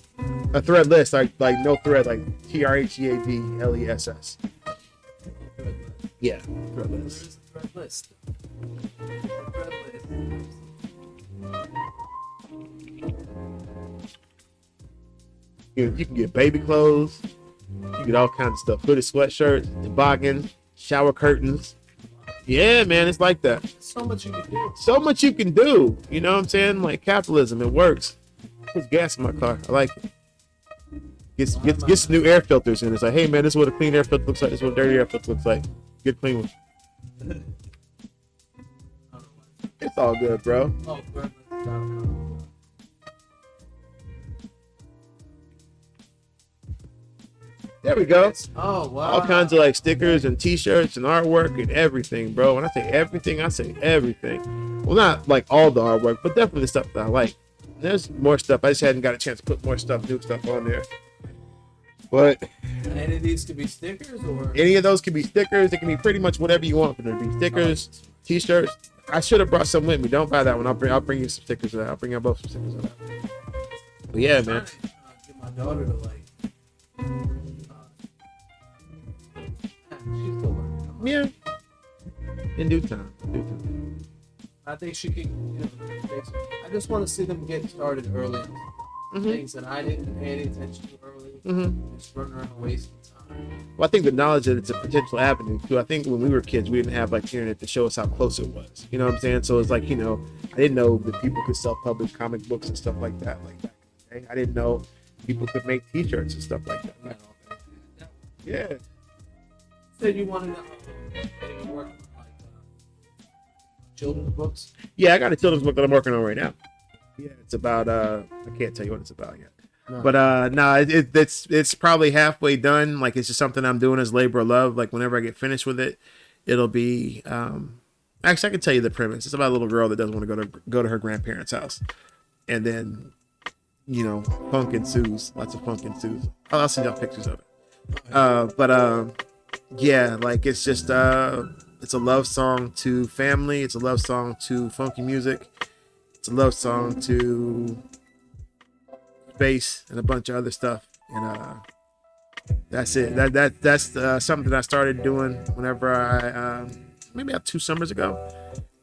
A threadless, like no thread, like TREADLESS. Yeah, threadless. You can get baby clothes. You get all kinds of stuff. Hooded sweatshirts, toboggans, shower curtains. Yeah, man, it's like that. so much you can do. So much you can do. You know what I'm saying? Like capitalism, it works. Puts gas in my car. I like it. Gets new air filters in. It's like, hey man, this is what a clean air filter looks like. This is what a dirty air filter looks like. Get a clean one. It's all good, bro. Oh, bro. There we go. Oh, wow. All kinds of like stickers and t-shirts and artwork and everything, bro. When I say everything, I say everything. Well, not like all the artwork, but definitely the stuff that I like. There's more stuff. I just hadn't got a chance to put more stuff, new stuff on there. But And it needs to be stickers or? any of those can be stickers. It can be pretty much whatever you want for them to be. Stickers, t-shirts. I should have brought some with me. Don't buy that one. I'll bring you some stickers of that. I'll bring you both some stickers of that. But yeah, man. Get my daughter to like. She's still working. Yeah. In due time. In due time. I think she can. You know, I just want to see them get started early. Things that I didn't pay any attention to early. Just running around wasting time. Well, I think the knowledge that it's a potential avenue too. I think when we were kids, we didn't have like the internet to show us how close it was. You know what I'm saying? So it's like, you know, I didn't know that people could self-publish comic books and stuff like that. Like back in the day, I didn't know people could make T-shirts and stuff like that. Yeah. Said you wanted to maybe work on like children's books. Yeah, I got a children's book that I'm working on right now. Yeah, it's about I can't tell you what it's about yet. No. But it's probably halfway done. Like it's just something I'm doing as labor of love. Like whenever I get finished with it, it'll be actually I can tell you the premise. It's about a little girl that doesn't want to go to her grandparents' house. And then, you know, funk ensues. Lots of funk ensues. I'll send y'all pictures of it. Yeah, like it's just it's a love song to family, it's a love song to funky music, it's a love song to space and a bunch of other stuff. And that's it. That's something I started doing whenever I maybe about 2 summers ago.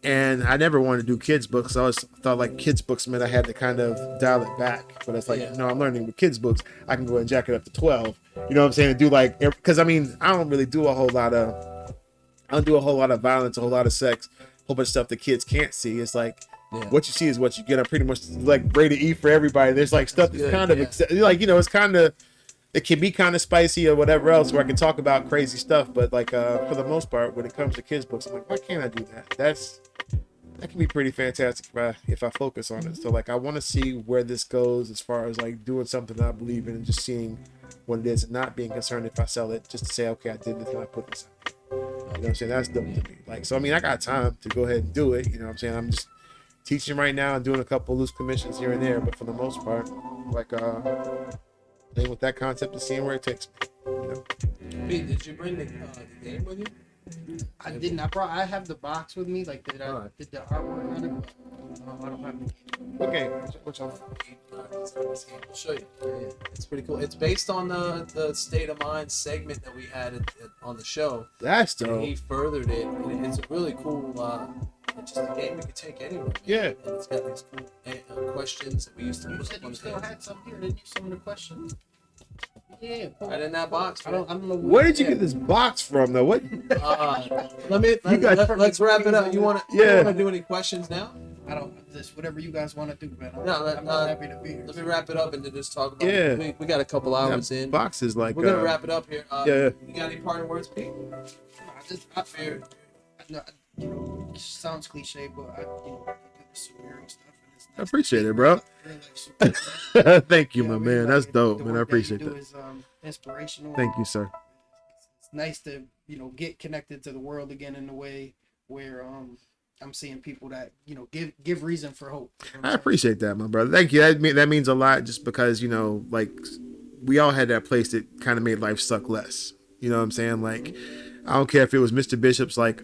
And I never wanted to do kids books. I always thought like kids books meant I had to kind of dial it back. But it's like, no, I'm learning with kids books. I can go ahead and jack it up to 12. You know what I'm saying? And do like, because I mean, I don't really do a whole lot of violence, a whole lot of sex, a whole bunch of stuff that kids can't see. It's like, what you see is what you get. I'm pretty much like rated E for everybody. There's like stuff that's kind of like, you know, it's kind of, it can be kind of spicy or whatever else where I can talk about crazy stuff. But like, for the most part, when it comes to kids books, I'm like, why can't I do that? That can be pretty fantastic if I focus on it. So like I want to see where this goes as far as like doing something that I believe in and just seeing what it is and not being concerned if I sell it, just to say, okay, I did this and I put this out. You know what I'm saying? That's dope to me. Like, so I mean, I got time to go ahead and do it. You know what I'm saying? I'm just teaching right now and doing a couple loose commissions here and there, but for the most part, like playing with that concept and seeing where it takes me. You know? Pete, did you bring the game with you? I didn't. I have the box with me. Like, did I did the artwork on it? But, I don't have the game. Okay, which one? I'll show you. Yeah, it's pretty cool. It's based on the State of Mind segment that we had on the show. That's dope. And he furthered it. And it's a really cool, it's just a game you can take anywhere. Yeah. And it's got these cool questions that we used to You put said up you on still had some here, didn't you? Some of the questions. Yeah. right in that box. I don't know. Where did you get this box from, though? What? Let's wrap it up. You want to do any questions now? I don't. This whatever you guys want to do, man. No, I'm happy to be here. Let me wrap it up and then just talk about Yeah. it. We got a couple hours in. Box is like. We're gonna wrap it up here. Yeah. You got any parting words, Pete? You know, it sounds cliche, but I do the superhero stuff. And it's I appreciate it, bro. Thank you, my man. That's dope, man. I appreciate that. Is inspirational. Thank you, sir. It's nice to get connected to the world again in a way where I'm seeing people that give reason for hope. I appreciate that, my brother. Thank you. That means a lot, just because like we all had that place that kind of made life suck less. You know what I'm saying? Like, I don't care if it was Mr. Bishop's like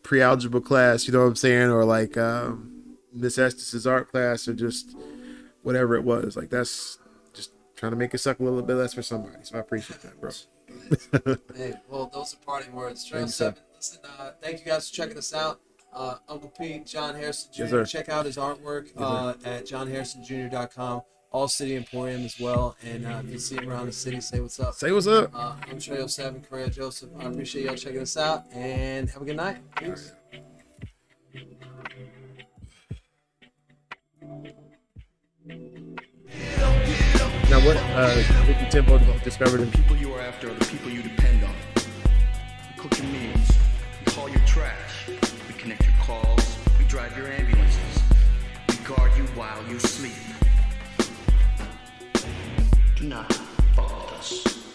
pre-algebra class, you know what I'm saying, or like Miss Estes' art class, or just whatever it was. Like, that's just trying to make it suck a little bit less for somebody. So I appreciate that, bro. Hey, well, those are parting words. Tre07. Listen, thank you guys for checking us out. Uncle Pete, John Hairstons Jr. Yes, check out his artwork at johnhairstonsjr.com. All City Emporium as well. And if you see him around the city, say what's up. Say what's up. I'm Tre07, Correa Joseph. I appreciate y'all checking us out, and have a good night. Peace. what Ricky Tempo discovered him? People you are after are the people you depend on. We cook your meals. We haul your trash. We connect your calls. We drive your ambulances. We guard you while you sleep. Do not fuck with us.